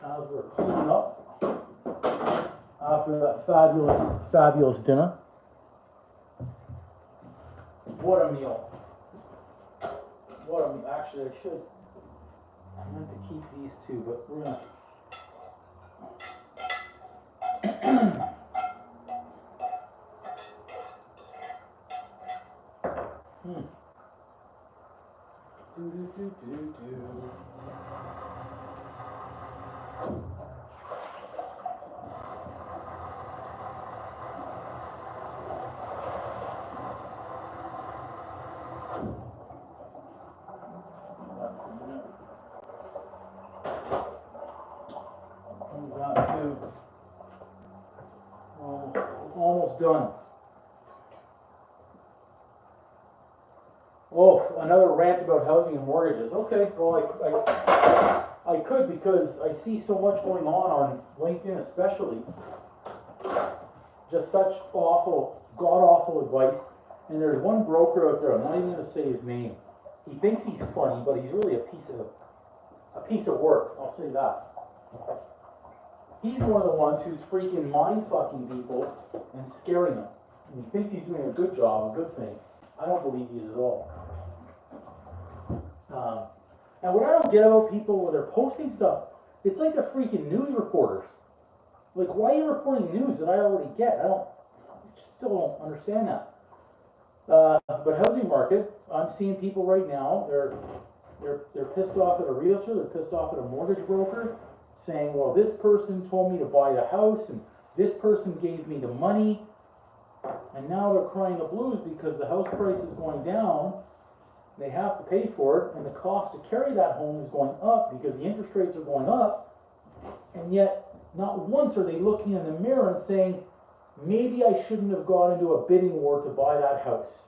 As we're cleaning up after that fabulous dinner. What a meal. Actually, I meant to keep these two, but we're gonna. Almost done. Oh, another rant about housing and mortgages. Okay, well, I could, because I see so much going on LinkedIn especially. Just such awful, god-awful advice. And there's one broker out there, I'm not even going to say his name. He thinks he's funny, but he's really a piece of work, I'll say that. He's one of the ones who's freaking mind-fucking people and scaring them. And he thinks he's doing a good job, a good thing. I don't believe he is at all. And what I don't get about people when they're posting stuff, it's like they're freaking news reporters. Like, why are you reporting news that I already get? I still don't understand that. But housing market, I'm seeing people right now, they're pissed off at a realtor, they're pissed off at a mortgage broker, saying, well, this person told me to buy the house, and this person gave me the money, and now they're crying the blues because the house price is going down, they have to pay for it, and the cost to carry that home is going up because the interest rates are going up, and yet not once are they looking in the mirror and saying, maybe I shouldn't have gone into a bidding war to buy that house.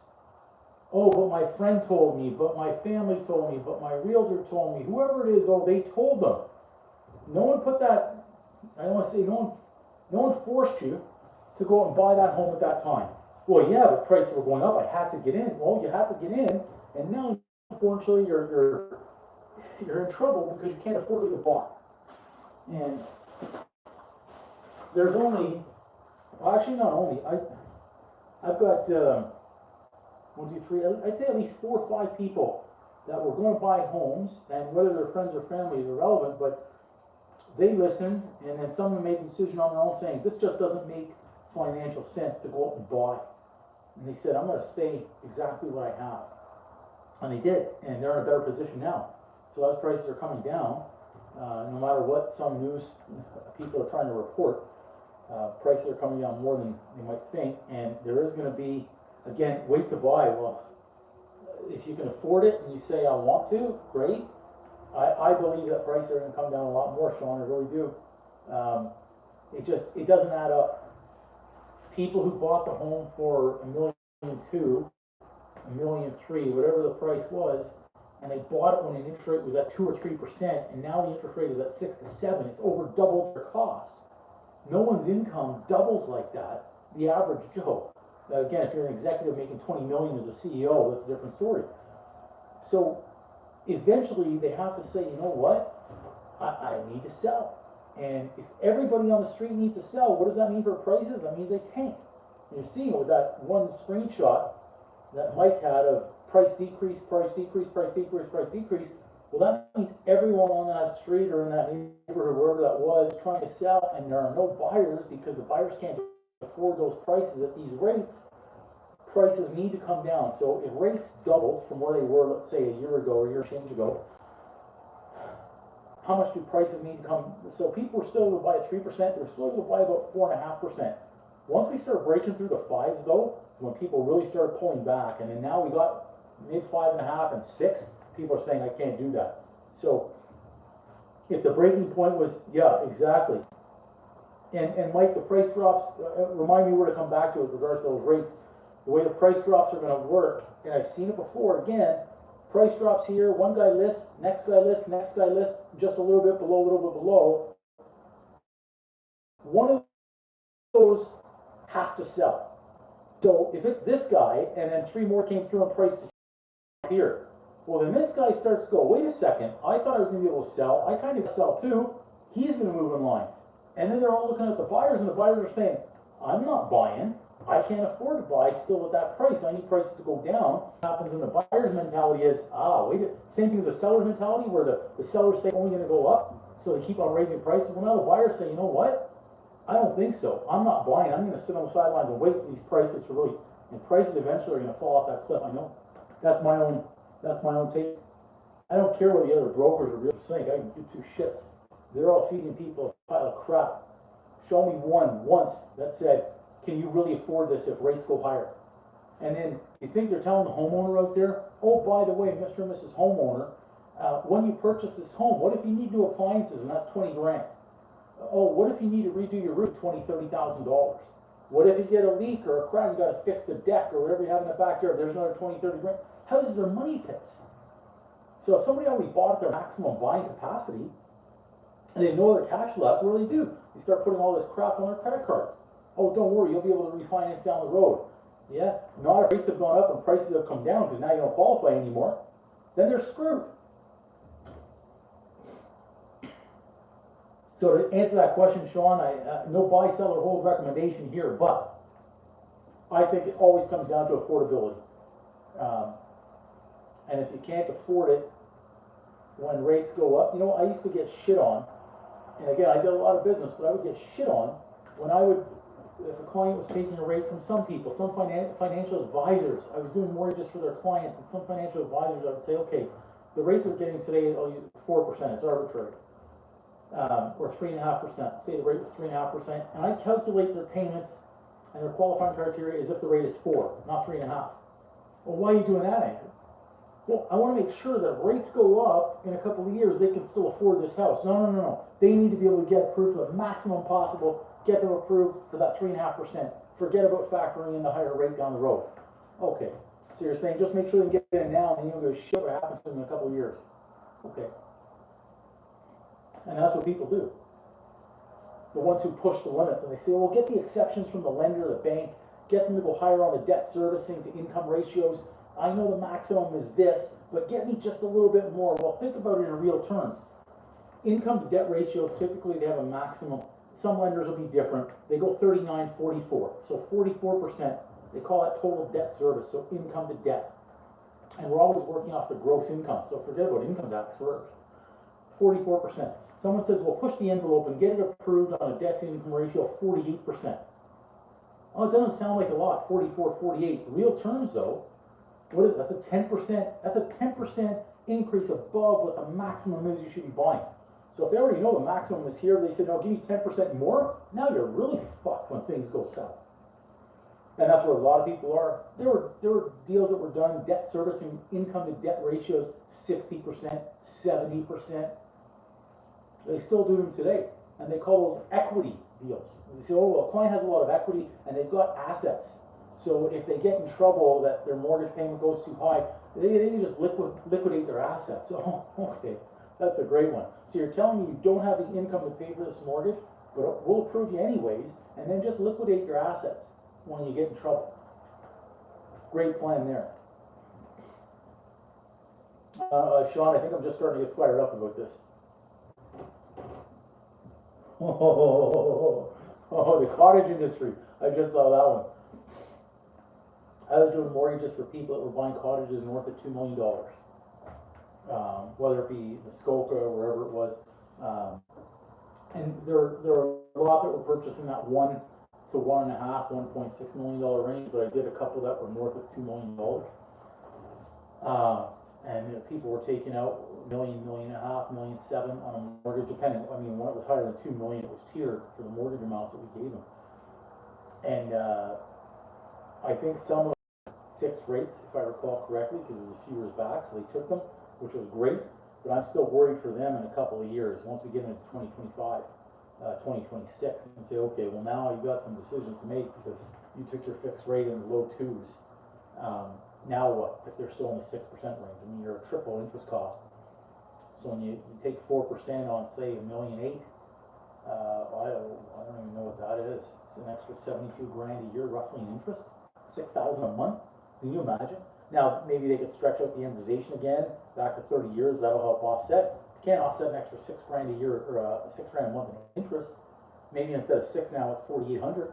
Oh, but my friend told me, but my family told me, but my realtor told me, whoever it is, oh, they told them. No one put that, I don't want to say no one forced you to go out and buy that home at that time. Well, yeah, but prices were going up, I had to get in. Well, you had to get in, and now, unfortunately, you're in trouble because you can't afford to buy. And there's only, well, actually not only, I've got 1, 2, 3, I'd say at least 4 or 5 people that were going to buy homes, and whether they're friends or family is irrelevant, but they listened, and then someone made a decision on their own saying, this just doesn't make financial sense to go out and buy. And they said, I'm going to stay exactly what I have. And they did, and they're in a better position now. So as prices are coming down, no matter what some news people are trying to report, prices are coming down more than you might think, and there is going to be, again, wait to buy. Well, if you can afford it and you say, I want to, great. I believe that prices are gonna come down a lot more, Sean, I really do. It doesn't add up. People who bought the home for $1,200,000, $1,300,000, whatever the price was, and they bought it when the interest rate was at 2 or 3%, and now the interest rate is at 6 to 7. It's over double their cost. No one's income doubles like that. The average Joe. Now again, if you're an executive making 20 million as a CEO, that's a different story. So eventually they have to say, you know what? I need to sell. And if everybody on the street needs to sell, what does that mean for prices? That means they tank. And you're seeing it with that one screenshot that Mike had of price decrease, price decrease, price decrease, price decrease. Well, that means everyone on that street or in that neighborhood, wherever that was, trying to sell, and there are no buyers because the buyers can't afford those prices at these rates. Prices need to come down. So if rates doubled from where they were, let's say a year ago or a year change ago, how much do prices need to come? So people are still able to buy at 3%, they're still able to buy about 4.5%. Once we start breaking through the 5s though, when people really start pulling back, and then now we got mid 5.5 and 6, people are saying I can't do that. So if the breaking point was, yeah, exactly. And Mike, the price drops, remind me where to come back to with regards to those rates. The way the price drops are going to work, and I've seen it before, again, price drops here, one guy lists, next guy lists, next guy lists, just a little bit below, a little bit below. One of those has to sell. So if it's this guy, and then 3 more came through and priced here, well then this guy starts to go, wait a second, I thought I was going to be able to sell, I kind of sell too, he's going to move in line. And then they're all looking at the buyers, and the buyers are saying, I'm not buying, I can't afford to buy still at that price, I need prices to go down. What happens in the buyer's mentality is, wait, same thing as the seller's mentality, where the sellers say only going to go up, so they keep on raising prices. Well, now the buyers say, you know what, I don't think so, I'm not buying, I'm going to sit on the sidelines and wait for these prices to really, and prices eventually are going to fall off that cliff. I know, that's my own take. I don't care what the other brokers are really saying, I can do 2 shits. They're all feeding people a pile of crap. Show me one once that said, can you really afford this if rates go higher? And then you think they're telling the homeowner out there, oh, by the way, Mr. and Mrs. Homeowner, when you purchase this home, what if you need new appliances and that's 20 grand? Oh, what if you need to redo your roof, $20,000, $30,000? What if you get a leak or a crack, you got to fix the deck or whatever you have in the backyard, there's another 20, 30 grand. Houses are money pits. So if somebody already bought at their maximum buying capacity, and they have no other cash left, what do? They start putting all this crap on their credit cards. Oh, don't worry, you'll be able to refinance down the road. Yeah, not if rates have gone up and prices have come down because now you don't qualify anymore. Then they're screwed. So to answer that question, Sean, no buy, sell, or hold recommendation here, but I think it always comes down to affordability. And if you can't afford it when rates go up, I used to get shit on. And again, I did a lot of business, but I would get shit on when if a client was taking a rate from some people, some financial advisors. I was doing mortgages for their clients, and some financial advisors, I would say, okay, the rate they're getting today is 4%, it's arbitrary, or 3.5%. Say the rate was 3.5%, and I calculate their payments and their qualifying criteria as if the rate is 4, not 3.5. Well, why are you doing that, Andrew? Well, I want to make sure that if rates go up in a couple of years, they can still afford this house. No. They need to be able to get approved for the maximum possible, get them approved for that 3.5%. Forget about factoring in the higher rate down the road. Okay, so you're saying just make sure they get it now, and you don't give a shit what happens to them in a couple of years. Okay. And that's what people do. The ones who push the limits, and they say, well, get the exceptions from the lender, the bank, get them to go higher on the debt servicing to income ratios. I know the maximum is this, but get me just a little bit more. Well, think about it in real terms. Income to debt ratios, typically they have a maximum. Some lenders will be different. They go 39, 44. So 44%, they call that total debt service, so income to debt. And we're always working off the gross income, so forget about income tax first. 44%. Someone says, well, push the envelope and get it approved on a debt to income ratio of 48%. Oh, it doesn't sound like a lot, 44, 48. Real terms though, that's a 10%, that's a 10% increase above what the maximum is you should be buying. So if they already know the maximum is here, they said, no, give me 10% more, now you're really fucked when things go south. And that's where a lot of people are. There were deals that were done, debt servicing, income to debt ratios, 60%, 70%. They still do them today. And they call those equity deals. They say, oh, well, a client has a lot of equity and they've got assets. So if they get in trouble that their mortgage payment goes too high, they can just liquidate their assets. Oh, okay, that's a great one. So you're telling me you don't have the income to pay for this mortgage, but we'll approve you anyways, and then just liquidate your assets when you get in trouble. Great plan there. Sean, I think I'm just starting to get fired up about this. Oh, the cottage industry. I just saw that one. I was doing mortgages for people that were buying cottages north of $2 million. Whether it be Muskoka or wherever it was. And there were a lot that were purchasing that $1 to $1.5, $1.6 million range, but I did a couple that were north of $2 million. And people were taking out $1 million, $1.5 million, $1.7 million on a mortgage, depending. I mean, when it was higher than $2 million, it was tiered for the mortgage amounts that we gave them. And I think some of fixed rates, if I recall correctly, because it was a few years back, so they took them, which was great, but I'm still worried for them in a couple of years, once we get into 2025, 2026, and say, okay, well now you've got some decisions to make, because you took your fixed rate in the low twos. Now what, if they're still in the 6% range? I mean, you're a triple interest cost. So when you take 4% on, say, $1.8 million, I don't even know what that is. It's an extra 72 grand a year, roughly, in interest. 6,000 a month. Can you imagine? Now, maybe they could stretch out the amortization again, back to 30 years, that'll help offset. You can't offset an extra 6 grand a year, or 6 grand a month in interest. Maybe instead of 6 now, it's 4,800.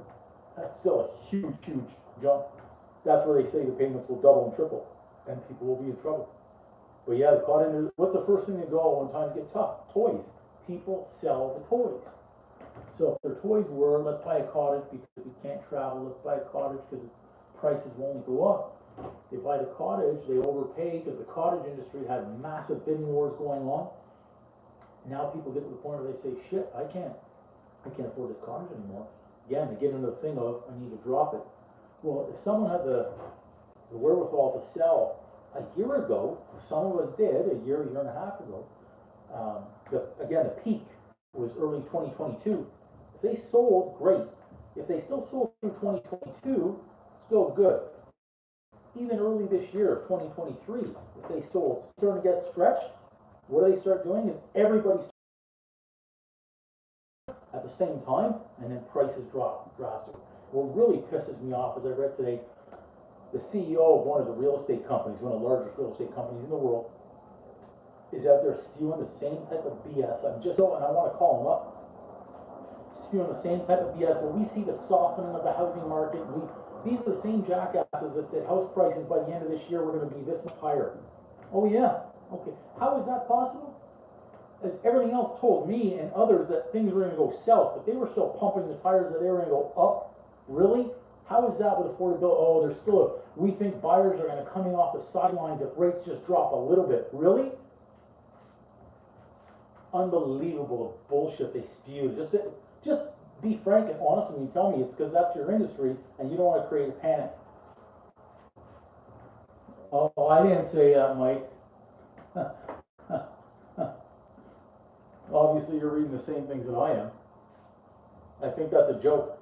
That's still a huge, huge jump. That's where they say the payments will double and triple, and people will be in trouble. But yeah, the cottage, what's the first thing to go when times get tough? Toys. People sell the toys. So if their toys were, let's buy a cottage because we can't travel, let's buy a cottage because its prices will only go up. They buy the cottage, they overpay because the cottage industry had massive bidding wars going on. Now people get to the point where they say, shit, I can't afford this cottage anymore. Again, they get into the thing of, I need to drop it. Well, if someone had the wherewithal to sell a year ago, some of us did, a year and a half ago, again, the peak was early 2022. If they sold, great. If they still sold through 2022, still good. Even early this year, 2023, if they sold, starting to get stretched, what do they start doing is everybody at the same time, and then prices drop drastically. What really pisses me off, as I read today, the CEO of one of the real estate companies, one of the largest real estate companies in the world, is out there spewing the same type of BS. And I want to call him up, spewing the same type of BS. Well, we see the softening of the housing market. These are the same jackasses that said house prices by the end of this year were going to be this much higher. Oh yeah, okay. How is that possible? As everything else told me and others that things were going to go south, but they were still pumping the tires that they were going to go up. Really? How is that with affordability? Oh, there's still we think buyers are going to coming off the sidelines if rates just drop a little bit. Really? Unbelievable bullshit they spewed. Just be frank and honest when you tell me it's because that's your industry and you don't want to create a panic. Oh, I didn't say that, Mike. Obviously, you're reading the same things that I am. I think that's a joke.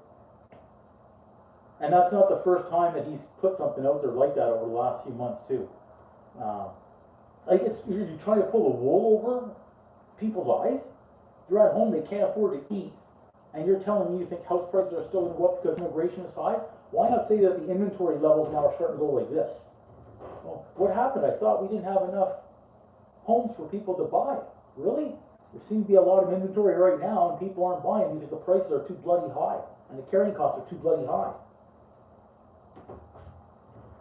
And that's not the first time that he's put something out there like that over the last few months, too. You're trying to pull the wool over people's eyes. You're at home, they can't afford to eat, and you're telling me you think house prices are still going to go up because immigration is high? Why not say that the inventory levels now are starting to go like this? Well, what happened? I thought we didn't have enough homes for people to buy. Really? There seems to be a lot of inventory right now, and people aren't buying because the prices are too bloody high, and the carrying costs are too bloody high.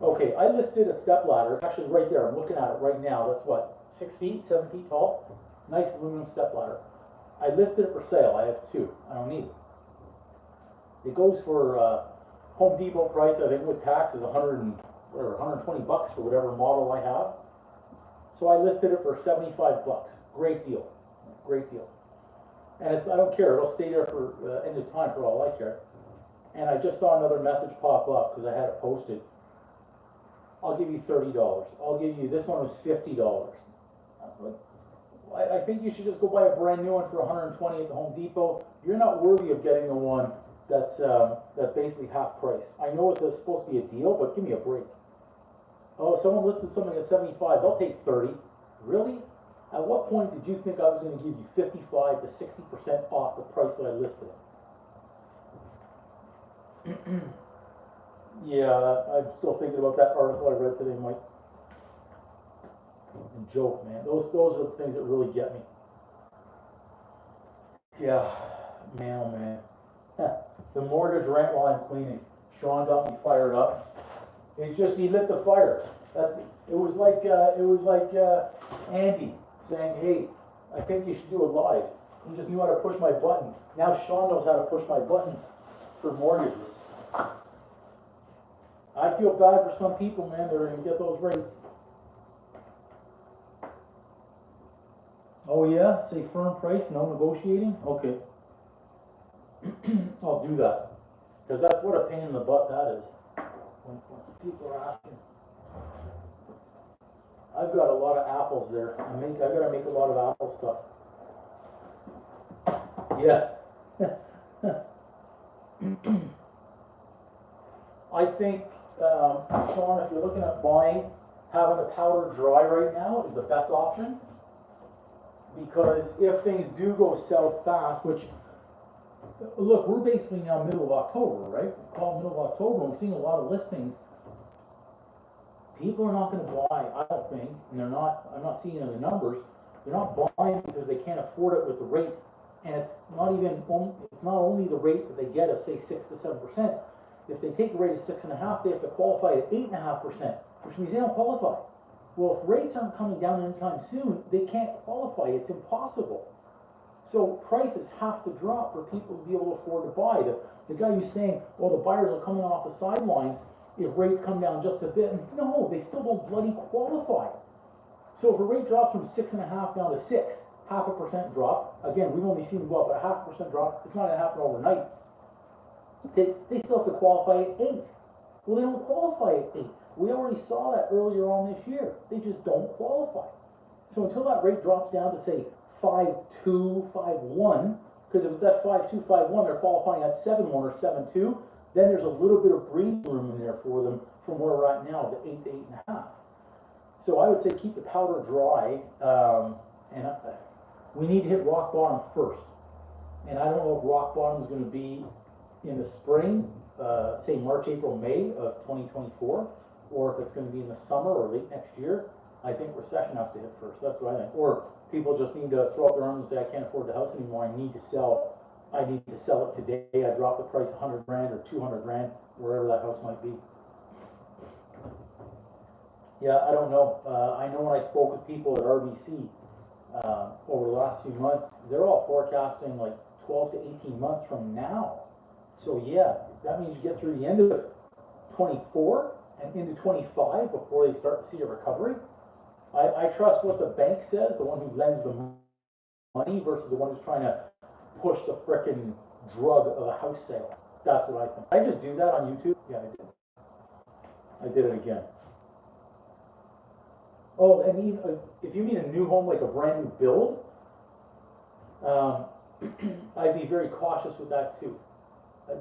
Okay, I listed a step ladder, actually right there, I'm looking at it right now, that's what, 6 feet, 7 feet tall? Nice aluminum step ladder. I listed it for sale, I have 2, I don't need it. It goes for Home Depot price, I think with tax is 120 bucks for whatever model I have. So I listed it for 75 bucks, great deal, great deal. And I don't care, it'll stay there for end of time for all I care. and I just saw another message pop up because I had it posted. I'll give you $30. I'll give you, this one was $50. I think you should just go buy a brand new one for $120 at the Home Depot. You're not worthy of getting the one that's basically half price. I know it's supposed to be a deal, but give me a break. Oh, someone listed something at 75. They'll take 30. Really? At what point did you think I was going to give you 55 to 60% off the price that I listed it? Yeah, I'm still thinking about that article I read today, Mike. And joke, man. Those are the things that really get me. Yeah, man, oh man. The mortgage rent while I'm cleaning. Sean got me fired up. It's just he lit the fire. It was like Andy saying, "Hey, I think you should do it live." He just knew how to push my button. Now Sean knows how to push my button for mortgages. I feel bad for some people, man. They're going to get those rates. Oh yeah, say firm price, no negotiating. Okay, I'll do that because that's what a pain in the butt that is. When people are asking, I've got a lot of apples there. I got to make a lot of apple stuff. Yeah. I think, Sean, if you're looking at buying, having a powder dry right now is the best option. Because if things do go south fast, which, look, we're basically now middle of October, right? Call middle of October, and we're seeing a lot of listings. People are not going to buy, I don't think, and I'm not seeing it in the numbers. They're not buying because they can't afford it with the rate, and it's not only the rate that they get of say 6 to 7%. If they take a rate of 6.5%, they have to qualify at 8.5%, which means they don't qualify. Well, if rates aren't coming down anytime soon, they can't qualify. It's impossible. So prices have to drop for people to be able to afford to buy. The guy who's saying, well, the buyers are coming off the sidelines if rates come down just a bit. No, they still don't bloody qualify. So if a rate drops from 6.5 down to 6, 0.5% drop, again, we've only seen them go up at a 0.5% drop. It's not going to happen overnight. They still have to qualify at 8. Well, they don't qualify at 8. We already saw that earlier on this year. They just don't qualify. So until that rate drops down to say 5.2, 5.1, because if it's at 5.2, 5.1, they're qualifying at 7.1 or 7.2, then there's a little bit of breathing room in there for them from where we're at now, the 8 to 8.5. So I would say keep the powder dry, we need to hit rock bottom first. And I don't know if rock bottom is going to be in the spring, say March, April, May of 2024, or if it's going to be in the summer or late next year. I think recession has to hit first. That's what I think. Or people just need to throw up their arms and say, I can't afford the house anymore. I need to sell it today. I drop the price 100 grand or 200 grand, wherever that house might be. Yeah, I don't know. I know when I spoke with people at RBC over the last few months, they're all forecasting like 12 to 18 months from now. So yeah, that means you get through the end of 24 and into 25 before they start to see a recovery. I trust what the bank says, the one who lends the money versus the one who's trying to push the frickin' drug of a house sale. That's what I think. I just do that on YouTube. Yeah, I did. I did it again. Oh, and even, if you mean a new home, like a brand new build, I'd be very cautious with that too.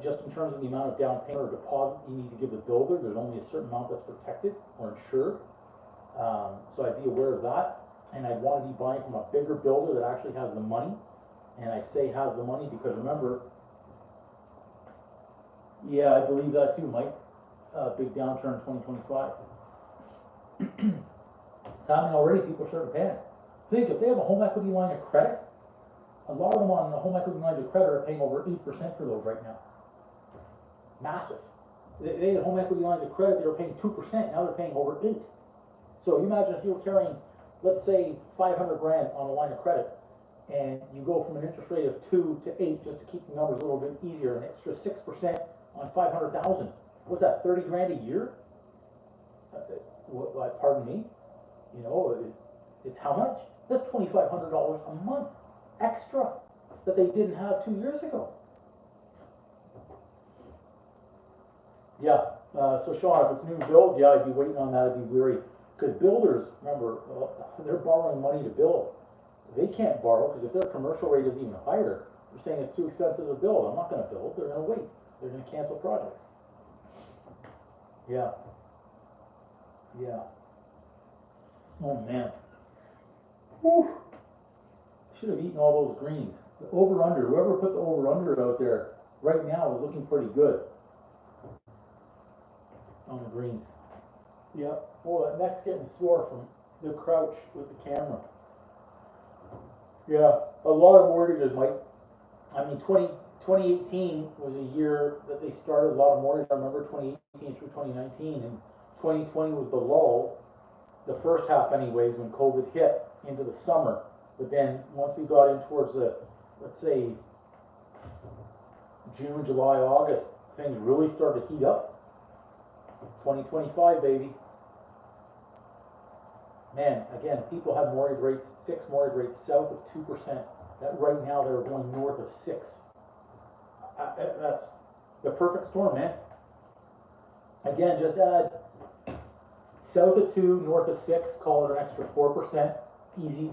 Just in terms of the amount of down payment or deposit you need to give the builder, there's only a certain amount that's protected or insured. So I'd be aware of that, and I'd want to be buying from a bigger builder that actually has the money. And I say has the money because remember, yeah, I believe that too, Mike. Big downturn in 2025. It's happening already. People are starting to panic. Think if they have a home equity line of credit, a lot of them on the home equity lines of credit are paying over 8% for those right now. Massive. They had home equity lines of credit, they were paying 2%, now they're paying over 8%. So you imagine if you were carrying, let's say, 500 grand on a line of credit, and you go from an interest rate of 2 to 8 just to keep the numbers a little bit easier, an extra 6% on 500,000. What's that, 30 grand a year? Pardon me? You know, it's how much? That's $2,500 a month extra that they didn't have 2 years ago. Yeah, so Sean, if it's new build, yeah, I'd be waiting on that, I'd be weary. Because builders, remember, they're borrowing money to build. They can't borrow, because if their commercial rate is even higher, they're saying it's too expensive to build. I'm not gonna build, they're gonna wait. They're gonna cancel projects. Yeah. Yeah. Oh, man. Whew. Should have eaten all those greens. The over-under, whoever put the over-under out there right now is looking pretty good on the greens. Yep. Oh, that neck's getting sore from the crouch with the camera. Yeah, a lot of mortgages might, I mean, 2018 was a year that they started a lot of mortgages. I remember 2018 through 2019, and 2020 was the lull, the first half anyways, when COVID hit into the summer. But then once we got in towards the, let's say, June, July, August, things really started to heat up. 2025, baby. Man, again, people have mortgage rates, fixed mortgage rates south of 2%. That right now they're going north of 6. That's the perfect storm, man. Again, just add south of 2, north of 6, call it an extra 4%, easy.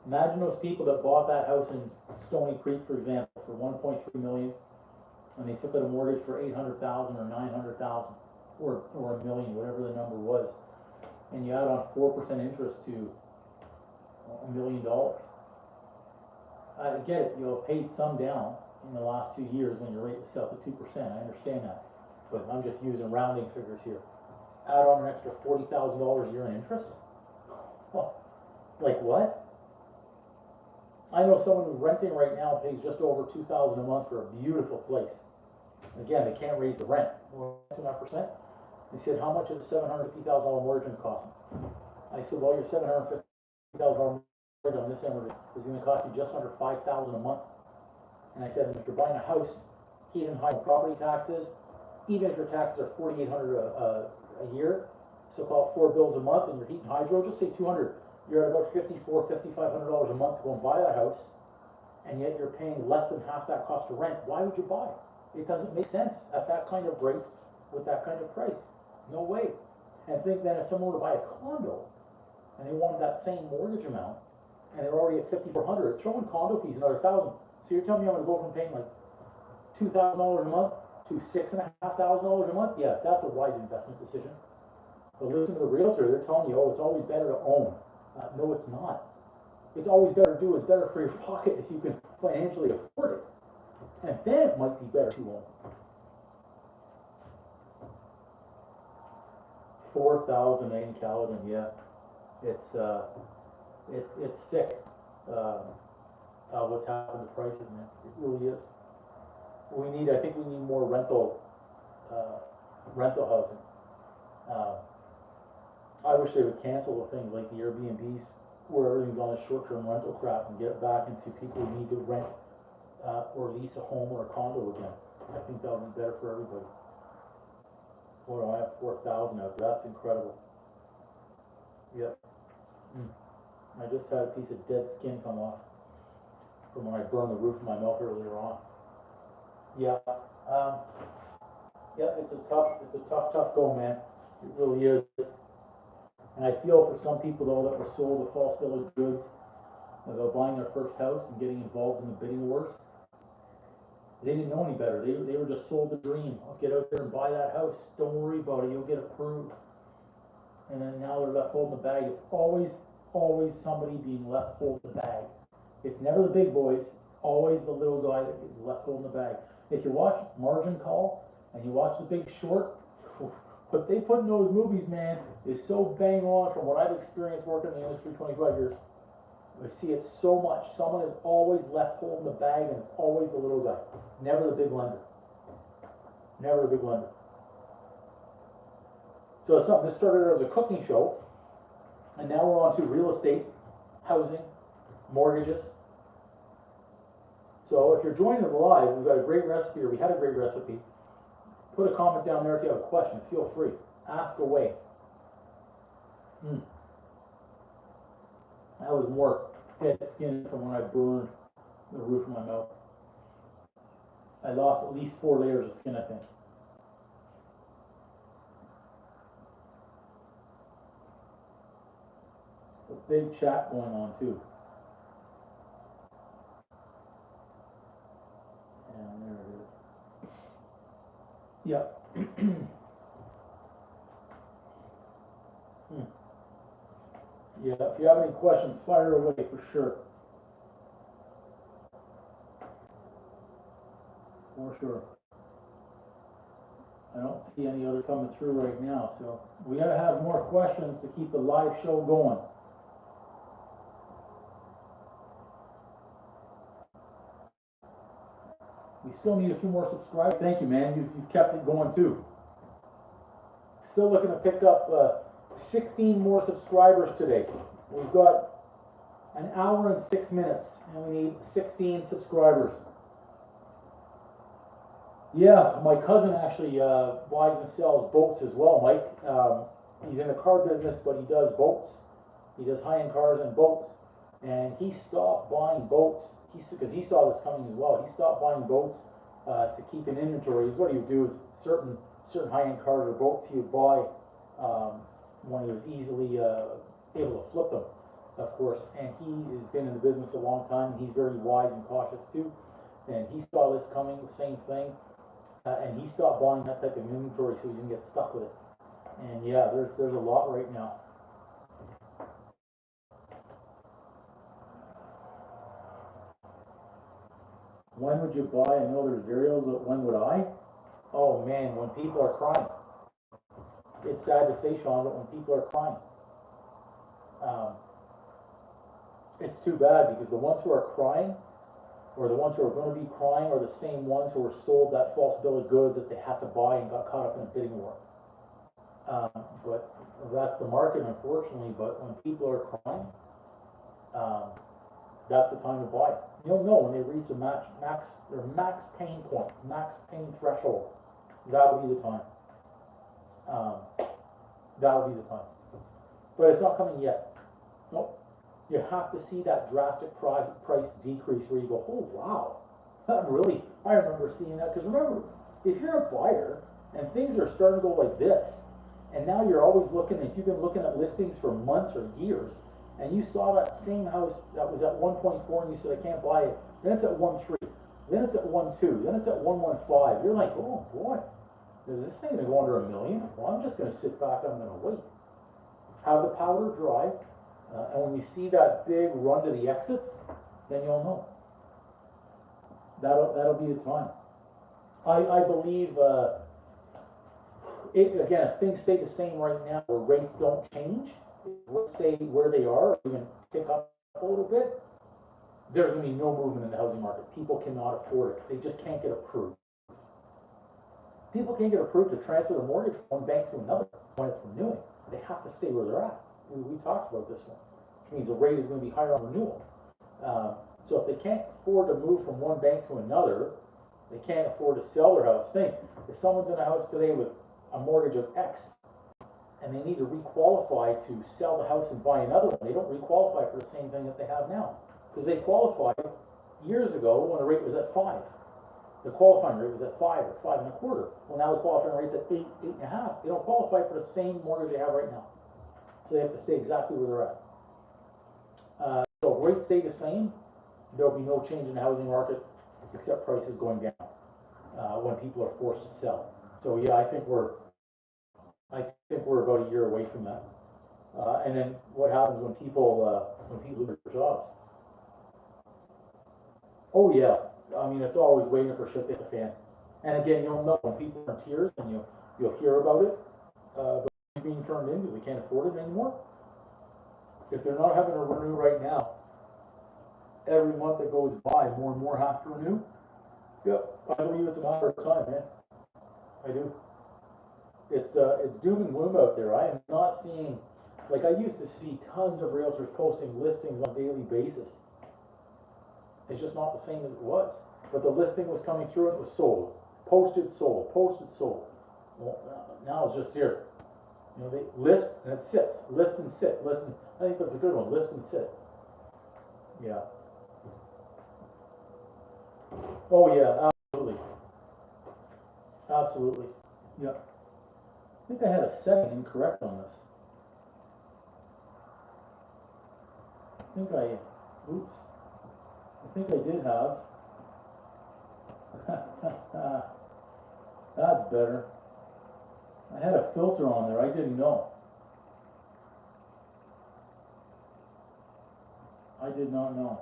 Imagine those people that bought that house in Stony Creek, for example, for 1.3 million, and they took out a mortgage for 800,000 or 900,000 or a million, whatever the number was, and you add on 4% interest to $1 million. I get it, you'll have paid some down in the last 2 years when your rate was south of 2%. I understand that, but I'm just using rounding figures here. Add on an extra $40,000 a year in interest. Oh, like what? I know someone who's renting right now pays just over $2,000 a month for a beautiful place. Again, they can't raise the rent. 2.5%. They said, how much is a $750,000 mortgage going to cost me? I said, well, your $750,000 mortgage on this end is going to cost you just under $5,000 a month. And I said, and if you're buying a house, heat and hydro property taxes, even if your taxes are $4,800 a year, so called 4 bills a month, and your heat and hydro, just say $200. You're at about $5,500 a month to go and buy that house, and yet you're paying less than half that cost of rent. Why would you buy it? It doesn't make sense at that kind of rate with that kind of price. No way. And think then if someone were to buy a condo and they wanted that same mortgage amount and they're already at $5,400, throw in condo fees another $1,000. So you're telling me I'm going to go from paying like $2,000 a month to $6,500 a month? Yeah, that's a wise investment decision. But listen to the realtor, they're telling you, oh, it's always better to own. No, it's not. It's always better to do. It's better for your pocket if you can financially afford it. And then it might be better to own. 4,000 in Caledon, yeah. It's sick. What's happened to prices, man? It really is. I think we need more rental housing. I wish they would cancel the things like the Airbnbs, where everything's on a short-term rental crap, and get it back into people who need to rent or lease a home or a condo again. I think that would be better for everybody. What do I have? 4,000 out there. That's incredible. Yep. I just had a piece of dead skin come off from when I burned the roof of my mouth earlier on. Yeah. Yeah, it's a tough go, man. It really is. And I feel for some people though that were sold a false bill of goods about buying their first house and getting involved in the bidding wars. They didn't know any better. They were just sold the dream. I'll get out there and buy that house. Don't worry about it. You'll get approved. And then now they're left holding the bag. It's always somebody being left holding the bag. It's never the big boys. Always the little guy that gets left holding the bag. If you watch Margin Call and you watch The Big Short, what they put in those movies, man, is so bang on from what I've experienced working in the industry 25 years. I see it so much. Someone is always left holding the bag, and it's always the little guy. Never the big lender. Never the big lender. So it's something that started as a cooking show, and now we're on to real estate, housing, mortgages. So if you're joining it live, we've got a great recipe, or we had a great recipe. Put a comment down there if you have a question. Feel free. Ask away. That was more dead skin from when I burned the roof of my mouth. I lost at least 4 layers of skin, I think. big chat going on too. And there it is. Yep. Yeah, if you have any questions, fire away for sure. For sure. I don't see any other coming through right now, so we gotta have more questions to keep the live show going. We still need a few more subscribers. Thank you, man. You've kept it going too. Still looking to pick up 16 more subscribers today. We've got an hour and 6 minutes, and we need 16 subscribers. Yeah, my cousin actually buys and sells boats as well, Mike. He's in the car business, but he does boats. He does high-end cars and boats. And he stopped buying boats, because he saw this coming as well. He stopped buying boats to keep an inventory. What he would do is certain high-end cars or boats he would buy when he was easily able to flip them, of course. And he has been in the business a long time, and he's very wise and cautious too. And he saw this coming, the same thing. And he stopped buying that type of inventory so he didn't get stuck with it. And yeah, there's a lot right now. When would you buy? I know there's variables, but when would I? Oh man, when people are crying. It's sad to say, Sean, but when people are crying. It's too bad, because the ones who are crying, or the ones who are going to be crying, are the same ones who were sold that false bill of goods that they had to buy and got caught up in a bidding war. But that's the market, unfortunately. But when people are crying, that's the time to buy. You'll know when they reach their max pain point, max pain threshold. That will be the time. That will be the time. But it's not coming yet. Nope. You have to see that drastic price decrease where you go, oh wow, really? I remember seeing that. Because remember, if you're a buyer and things are starting to go like this, and now you're always looking, if you've been looking at listings for months or years, and you saw that same house that was at 1.4 and you said, I can't buy it, then it's at 1.3, then it's at 1.2, then it's at 1.15, you're like, oh boy, is this thing gonna go under $1 million? Well, I'm just gonna sit back, I'm gonna wait. Have the powder dry, and when you see that big run to the exits, then you'll know. That'll be the time. I believe, again, if things stay the same right now, where rates don't change, stay where they are, or even tick up a little bit, there's going to be no movement in the housing market. People cannot afford it. They just can't get approved. People can't get approved to transfer their mortgage from one bank to another when it's renewing. They have to stay where they're at. We talked about this one, which means the rate is going to be higher on renewal. So if they can't afford to move from one bank to another, they can't afford to sell their house. Think, if someone's in a house today with a mortgage of X, and they need to requalify to sell the house and buy another one, they don't requalify for the same thing that they have now. Because they qualified years ago when the rate was at 5. The qualifying rate was at 5 or 5.25. Well, now the qualifying rate's at 8, 8.5. They don't qualify for the same mortgage they have right now. So they have to stay exactly where they're at. So if rates stay the same, there'll be no change in the housing market except prices going down when people are forced to sell. So yeah, I think we're about a year away from that. And then what happens when people lose their jobs? Oh yeah, I mean, it's always waiting for shit to hit the fan. And again, you'll know when people are in tears, and you'll hear about it, but it's being turned in because they can't afford it anymore. If they're not having to renew right now, every month that goes by, more and more have to renew. Yep, I believe it's a matter of time, man. I do. It's doom and gloom out there. I am not seeing, like, I used to see tons of realtors posting listings on a daily basis. It's just not the same as it was. But the listing was coming through and it was sold. Posted, sold. Posted, sold. Well, now it's just here. You know, they list and it sits. List and sit. List and, I think that's a good one. List and sit. Yeah. Oh yeah, absolutely. Absolutely. Yeah. I think I had a setting incorrect on this. think I, oops, I think I did have. That's better. I had a filter on there, I didn't know. I did not know.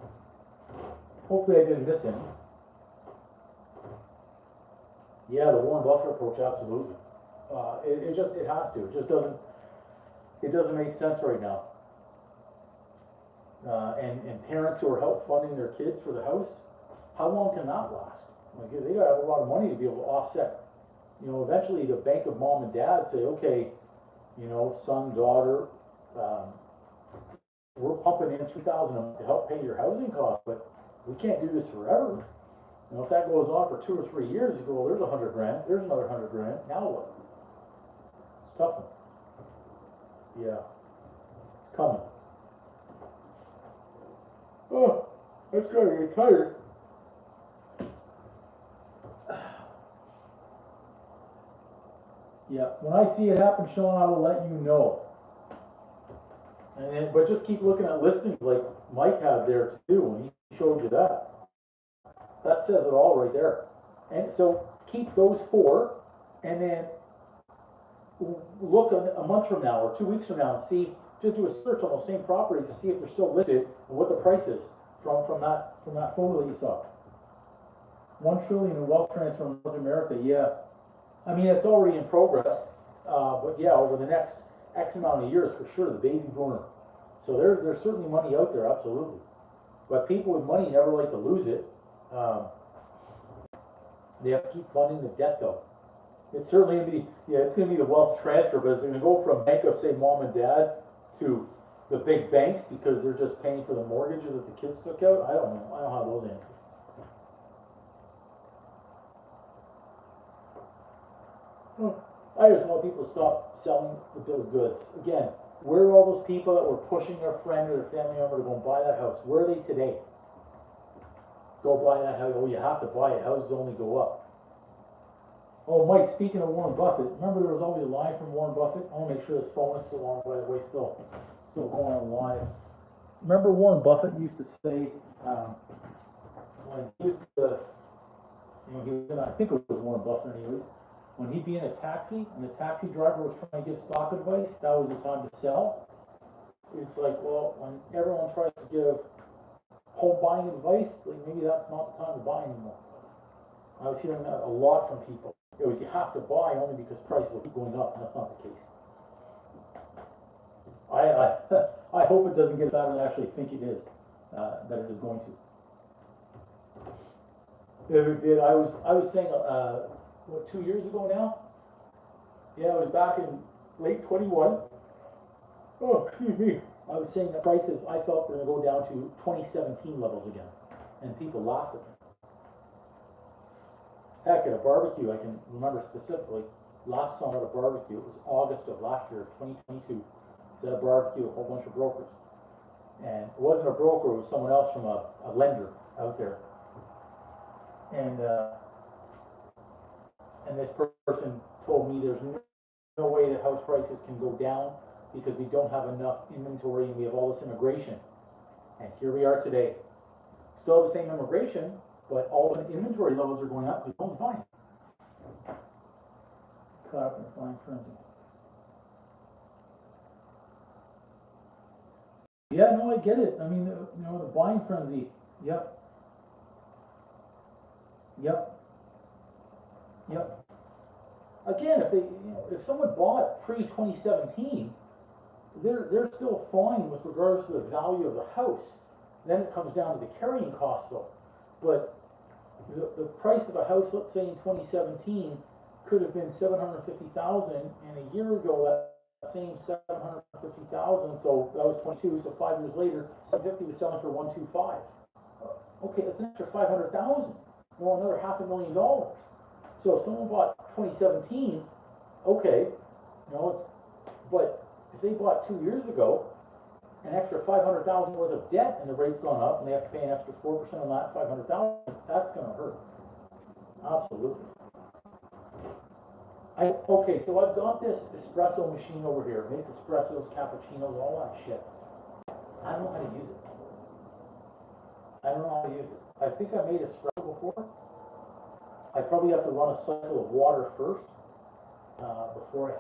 Hopefully I didn't miss him. Yeah, the Warren Buffett approach, absolutely. It has to. It doesn't make sense right now. And parents who are help funding their kids for the house, how long can that last? Like, they gotta have a lot of money to be able to offset. You know, eventually the bank of mom and dad say, okay, you know, son, daughter, we're pumping in $3,000 a month to help pay your housing costs, but we can't do this forever. You know, if that goes on for 2 or 3 years, you go, well, there's $100 grand, there's another $100 grand. Now what? It's tough. Yeah, it's coming. Oh, I'm starting to get tired. Yeah, when I see it happen, Sean, I will let you know. And then, but just keep looking at listings like Mike had there too when he showed you that. That says it all right there. And so keep those 4, and then look a month from now or 2 weeks from now and see. Just do a search on those same properties to see if they're still listed and what the price is from that photo that you saw. 1 trillion in wealth transfer in North America. Yeah, I mean it's already in progress, but yeah, over the next X amount of years for sure, the baby boomer. So there's certainly money out there, absolutely. But people with money never like to lose it. They have to keep funding the debt though. It's certainly going to be, yeah, it's going to be the wealth transfer, but it's going to go from bank of, say, mom and dad to the big banks because they're just paying for the mortgages that the kids took out. I don't know. I don't have those answers. I just want people to stop selling the bill of goods. Again, where are all those people that were pushing their friend or their family member to go and buy that house? Where are they today? Go buy that house. Oh, you have to buy it. Houses only go up. Oh, Mike, speaking of Warren Buffett, remember there was always a line from Warren Buffett? I want to make sure this phone is still on, by the way, still going on live. Remember Warren Buffett used to say, when he used to, you know, he was in, I think it was Warren Buffett anyways, when he'd be in a taxi and the taxi driver was trying to give stock advice, that was the time to sell. It's like, well, when everyone tries to give home buying advice, like maybe that's not the time to buy anymore. I was hearing that a lot from people. It was you have to buy only because prices will keep going up, and that's not the case. I hope it doesn't get better than I actually think it is, that it is going to. If it did, I was saying, what, 2 years ago now? Yeah, it was back in late 21. Oh, excuse me. I was saying that prices, I felt were going to go down to 2017 levels again, and people laughed at me. Heck, at a barbecue, I can remember specifically, last summer at a barbecue, it was August of last year, 2022. It was at a barbecue, a whole bunch of brokers. And it wasn't a broker, it was someone else from a lender out there. And this person told me there's no way that house prices can go down because we don't have enough inventory and we have all this immigration. And here we are today. Still the same immigration, but all the inventory levels are going up because no one's buying. Caught up in a flying frenzy. Yeah, no, I get it. I mean, you know, the buying frenzy. Yep. Again, if someone bought pre-2017, they're still fine with regards to the value of the house. Then it comes down to the carrying cost, though. But the price of a house, let's say in 2017, could have been $750,000, and a year ago that same $750,000, so that was 22. So 5 years later, $750 was selling for $125. Okay, that's an extra $500,000. Well, another $500,000. So if someone bought 2017, okay, you know, but if they bought 2 years ago, an extra $500,000 worth of debt, and the rate's gone up, and they have to pay an extra 4% on that $500,000, that's going to hurt. Absolutely. Okay, so I've got this espresso machine over here. It makes espressos, cappuccinos, all that shit. I don't know how to use it. I don't know how to use it. I think I made espresso before. I probably have to run a cycle of water first before I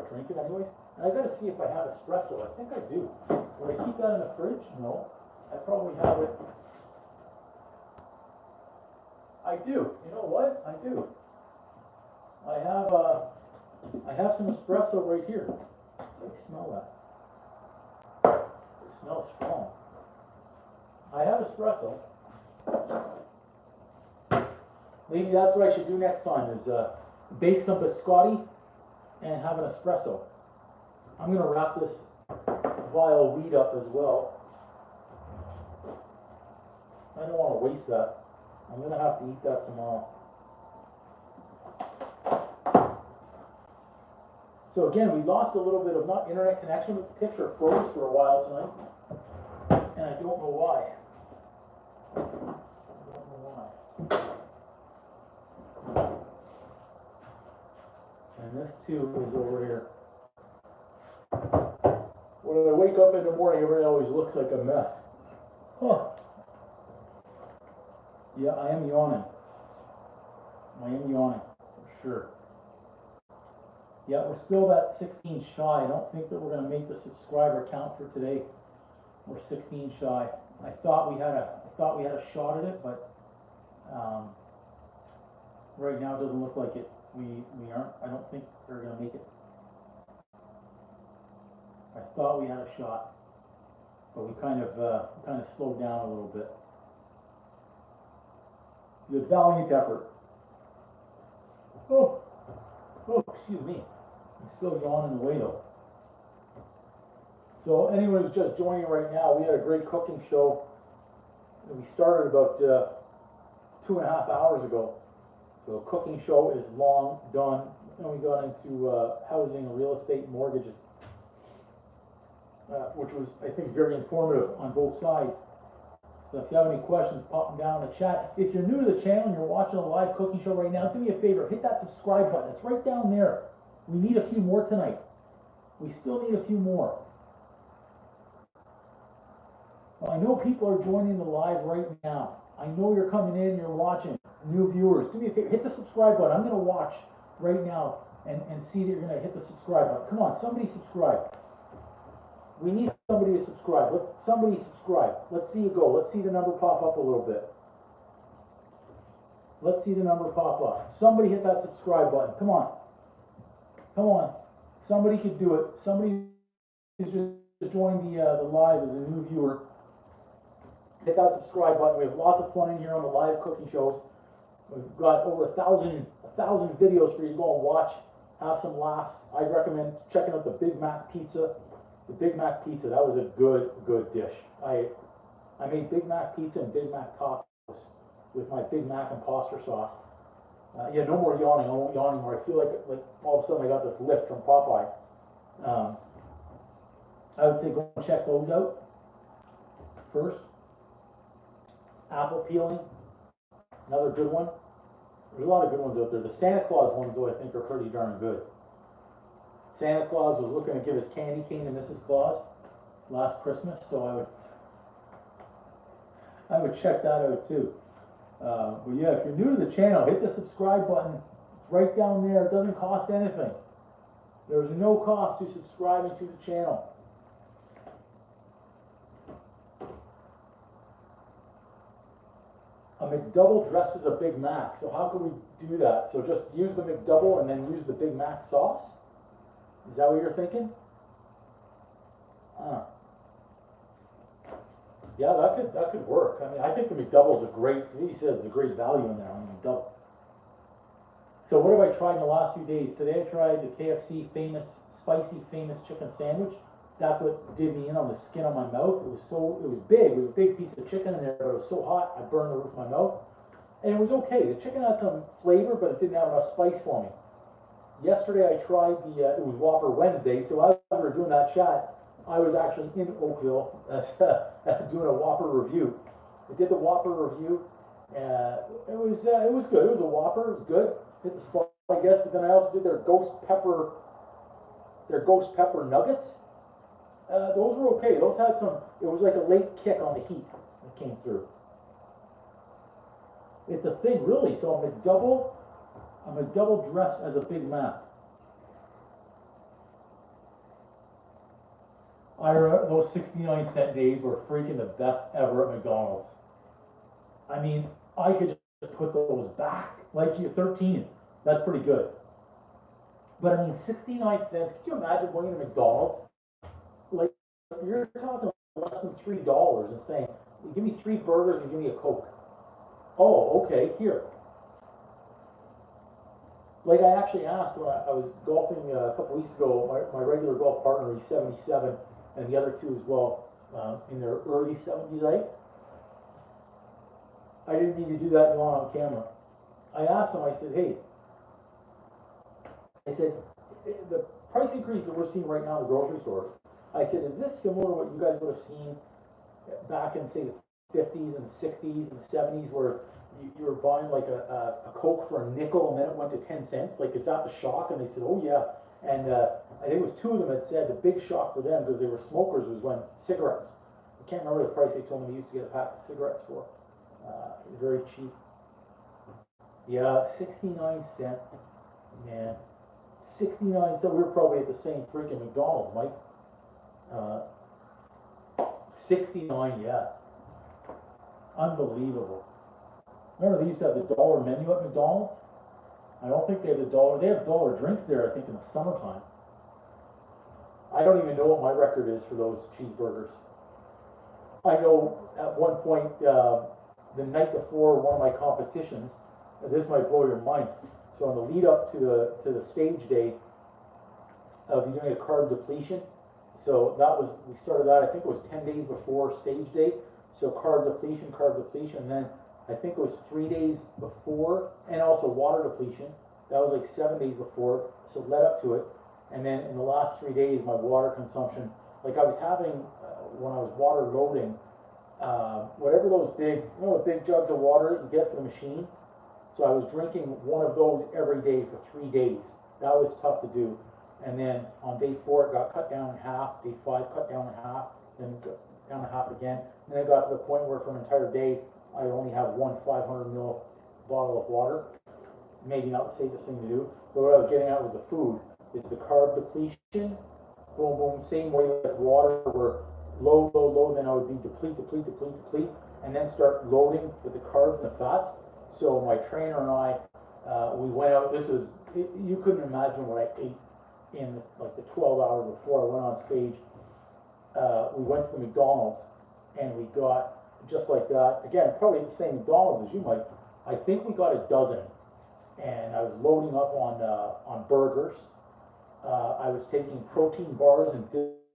drink it anyways. And I gotta see if I have espresso. I think I do. Would I keep that in the fridge? No. I probably have it. I do. You know what? I do. I have some espresso right here. I smell that. It smells strong. I have espresso. Maybe that's what I should do next time is bake some biscotti and have an espresso. I'm gonna wrap this vial of wheat up as well. I don't want to waste that. I'm gonna have to eat that tomorrow. So again, we lost a little bit of not internet connection, but the picture froze for a while tonight, and I don't know why. I don't know why. And this too is over here. When I wake up in the morning, everything always looks like a mess. Huh. Yeah, I am yawning. For sure. Yeah, we're still at 16 shy. I don't think that we're going to make the subscriber count for today. We're 16 shy. I thought we had a shot at it, but right now it doesn't look like it. We aren't. I don't think we're going to make it. I thought we had a shot, but we kind of slowed down a little bit. The valiant effort. Oh, excuse me. I'm still yawning away though. So anyone who's just joining right now, we had a great cooking show that we started about 2.5 hours ago. So the cooking show is long done. And we got into housing and real estate mortgages, which was, I think, very informative on both sides. So if you have any questions, pop them down in the chat. If you're new to the channel and you're watching a live cooking show right now, do me a favor, hit that subscribe button. It's right down there. We need a few more tonight. We still need a few more. Well, I know people are joining the live right now. I know you're coming in, you're watching, new viewers. Do me a favor, hit the subscribe button. I'm going to watch right now and see that you're going to hit the subscribe button. Come on, somebody subscribe. We need somebody to subscribe. Somebody subscribe. Let's see you go. Let's see the number pop up a little bit. Let's see the number pop up. Somebody hit that subscribe button. Come on. Come on. Somebody could do it. Somebody who's just joined the live as a new viewer. Hit that subscribe button. We have lots of fun in here on the live cooking shows. We've got over 1,000 videos for you to go and watch. Have some laughs. I recommend checking out the Big Mac pizza. The Big Mac pizza, that was a good dish. I made Big Mac pizza and Big Mac tacos with my Big Mac imposter sauce. Yeah, no more yawning. I won't yawn anymore. I feel like all of a sudden I got this lift from Popeye. I would say go and check those out first. Apple peeling, another good one. There's a lot of good ones out there. The Santa Claus ones, though, I think are pretty darn good. Santa Claus was looking to give his candy cane to Mrs. Claus last Christmas, so I would check that out too. But yeah, if you're new to the channel, hit the subscribe button. It's right down there. It doesn't cost anything. There's no cost to subscribing to the channel. A McDouble dressed as a Big Mac. So how can we do that? So just use the McDouble and then use the Big Mac sauce? Is that what you're thinking? Yeah, that could work. I mean, I think the McDouble's a great, he said it's a great value in there on the McDouble. So what have I tried in the last few days? Today I tried the KFC spicy famous chicken sandwich. That's what did me in on the skin of my mouth. It was big. It was a big piece of chicken in there, but it was so hot I burned the roof of my mouth. And it was okay. The chicken had some flavor, but it didn't have enough spice for me. Yesterday I tried it was Whopper Wednesday, so as we were doing that chat, I was actually in Oakville doing a Whopper review. I did the Whopper review, it was good. It was a Whopper, it was good. Hit the spot, I guess, but then I also did their ghost pepper nuggets. Those were okay. Those had some, it was like a late kick on the heat. It came through. It's a thing, really. So I'm a double dressed as a Big Mac. I remember those 69-cent days were freaking the best ever at McDonald's. I mean, I could just put those back. Like you 13, that's pretty good. But I mean, 69 cents, could you imagine going to McDonald's? Like, you're talking less than $3 and saying, give me 3 burgers and give me a Coke. Oh, okay, here. Like I actually asked when I was golfing a couple weeks ago, my regular golf partner, he's 77, and the other two as well, in their early 70s, right? I didn't need to do that on camera. I asked him, I said, hey, I said, the price increase that we're seeing right now in the grocery stores, I said, is this similar to what you guys would have seen back in, say, the 50s and the 60s and the 70s, where you were buying like a Coke for a nickel and then it went to 10 cents? Like, is that the shock? And they said, oh yeah. And I think it was 2 of them that said the big shock for them, because they were smokers, was when cigarettes. I can't remember the price they told me they used to get a pack of cigarettes for. Very cheap. Yeah, 69 cents. Man. 69 cents. We were probably at the same freaking McDonald's, Mike. 69, yeah. Unbelievable. Remember, they used to have the dollar menu at McDonald's? I don't think they have the dollar. They have dollar drinks there, I think, in the summertime. I don't even know what my record is for those cheeseburgers. I know at one point, the night before one of my competitions, this might blow your minds. So on the lead up to the stage day, I'll be doing a carb depletion. So we started that, I think it was 10 days before stage day. So carb depletion, and then I think it was 3 days before, and also water depletion. That was like 7 days before, so led up to it. And then in the last 3 days, my water consumption, like I was having, when I was water loading, whatever those big, the big jugs of water you get for the machine. So I was drinking one of those every day for 3 days. That was tough to do. And then on day 4, it got cut down in half. Day 5, cut down in half. Then down in half again. And then I got to the point where for an entire day, I only have one 500 ml bottle of water. Maybe not the safest thing to do. But what I was getting at was the food. It's the carb depletion. Boom, boom. Same way like water, where low, then I would be deplete, and then start loading with the carbs and the fats. So my trainer and I, we went out. You couldn't imagine what I ate in like the 12 hours before I went on stage. We went to the McDonald's and we got, just like that, again, probably the same McDonald's as you might. I think we got a dozen, and I was loading up on burgers. I was taking protein bars and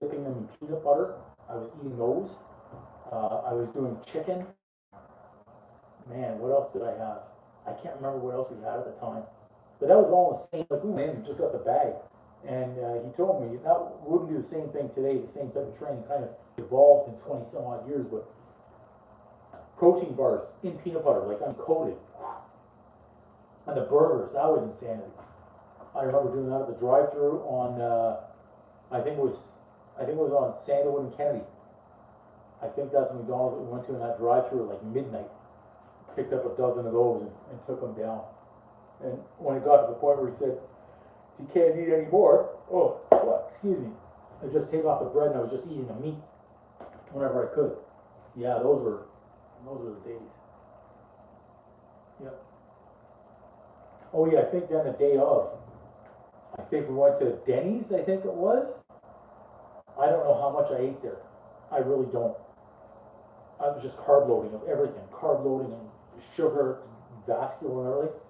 dipping them in peanut butter. I was eating those. I was doing chicken. Man, what else did I have? I can't remember what else we had at the time. But that was all the same. Like, we went in and just got the bag. And he told me that wouldn't do the same thing today. The same type of training kind of evolved in 20 some odd years. But protein bars in peanut butter, like uncoated. And the burgers, that was insanity. I remember doing that at the drive-thru on, I think it was on Sandalwood and Kennedy. I think that's the McDonald's that we went to in that drive-thru at like midnight. Picked up a dozen of those and took them down. And when it got to the point where he said, you can't eat any more, excuse me, I just take off the bread and I was just eating the meat whenever I could. Yeah, those were the days. Yep. Oh yeah, I think then the day of, I think we went to Denny's, I think it was. I don't know how much I ate there. I really don't. I was just carb loading of everything. Carb loading and sugar, vascular and everything.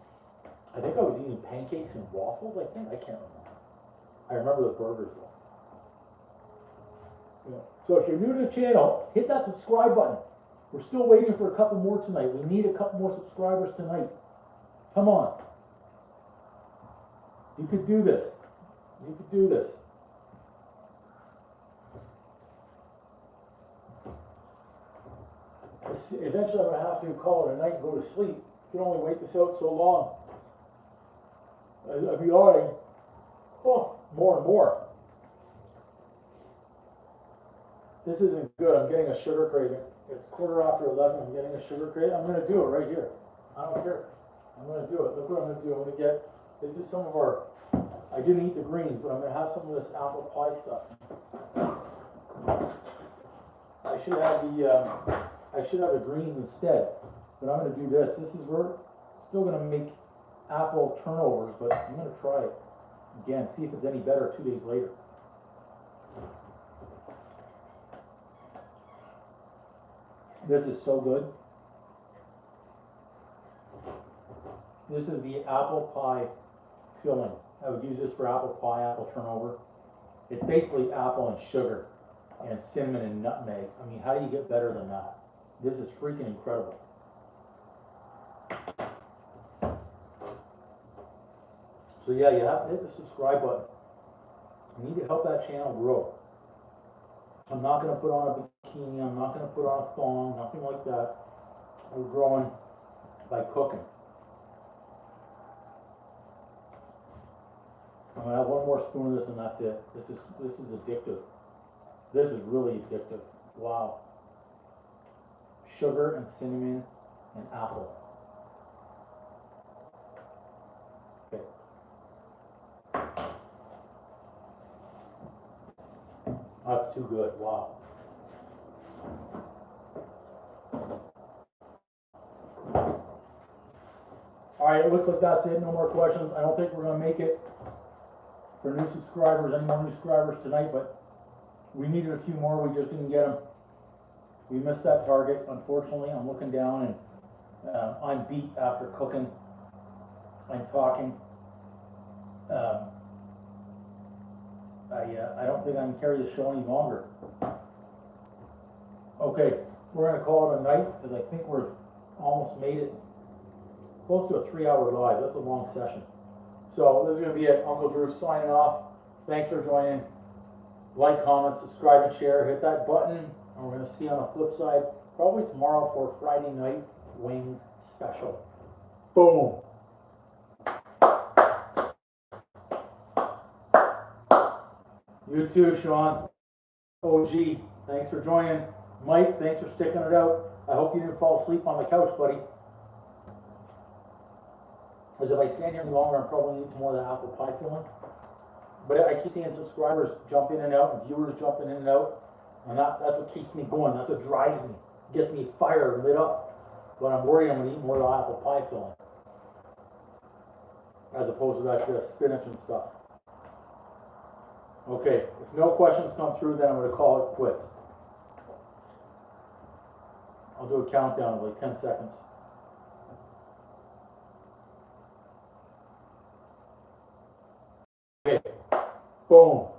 I think I was eating pancakes and waffles, I think. I can't remember. I remember the burgers though. Yeah. So if you're new to the channel, hit that subscribe button. We're still waiting for a couple more tonight. We need a couple more subscribers tonight. Come on. You could do this. You could do this. Eventually I'm going to have to call it a night and go to sleep. You can only wait this out so long. I'll be yawning. Oh, more and more. This isn't good. I'm getting a sugar craving. It's 11:15. I'm getting a sugar crate. I'm gonna do it right here. I don't care. I'm gonna do it. Look what I'm gonna do. I'm gonna get. This is some of our. I didn't eat the greens, but I'm gonna have some of this apple pie stuff. I should have the greens instead, but I'm gonna do this. We're still gonna make apple turnovers, but I'm gonna try it again, see if it's any better 2 days later. This is so good. This is the apple pie filling. I would use this for apple pie, apple turnover. It's basically apple and sugar and cinnamon and nutmeg. I mean, how do you get better than that? This is freaking incredible. So yeah, you have to hit the subscribe button. You need to help that channel grow. I'm not going to put on a bikini. I'm not going to put on a thong, nothing like that. We're growing by cooking. I'm going to have one more spoon of this and that's it. This is addictive. This is really addictive. Wow. Sugar and cinnamon and apple. Okay. That's too good. Wow. All right, it looks like that's it. No more questions. I don't think we're going to make it for new subscribers, any more new subscribers tonight, but we needed a few more. We just didn't get them. We missed that target, unfortunately. I'm looking down and I'm beat after cooking and talking. I don't think I can carry the show any longer. Okay, we're going to call it a night because I think we're almost made it close to a 3-hour live. That's a long session. So this is going to be it. Uncle Drew signing off. Thanks for joining. Like, comment, subscribe, and share. Hit that button. And we're going to see on the flip side probably tomorrow for Friday night wings special. Boom. You too, Sean. OG, thanks for joining. Mike, thanks for sticking it out. I hope you didn't fall asleep on the couch, buddy. Because if I stand here any longer, I'm probably need some more of that apple pie filling. But I keep seeing subscribers jump in and out and viewers jumping in and out. And that's what keeps me going. That's what drives me. Gets me fired and lit up. But I'm worried I'm going to eat more of the apple pie filling. As opposed to that spinach and stuff. Okay, if no questions come through, then I'm going to call it quits. I'll do a countdown of like 10 seconds. Okay, boom.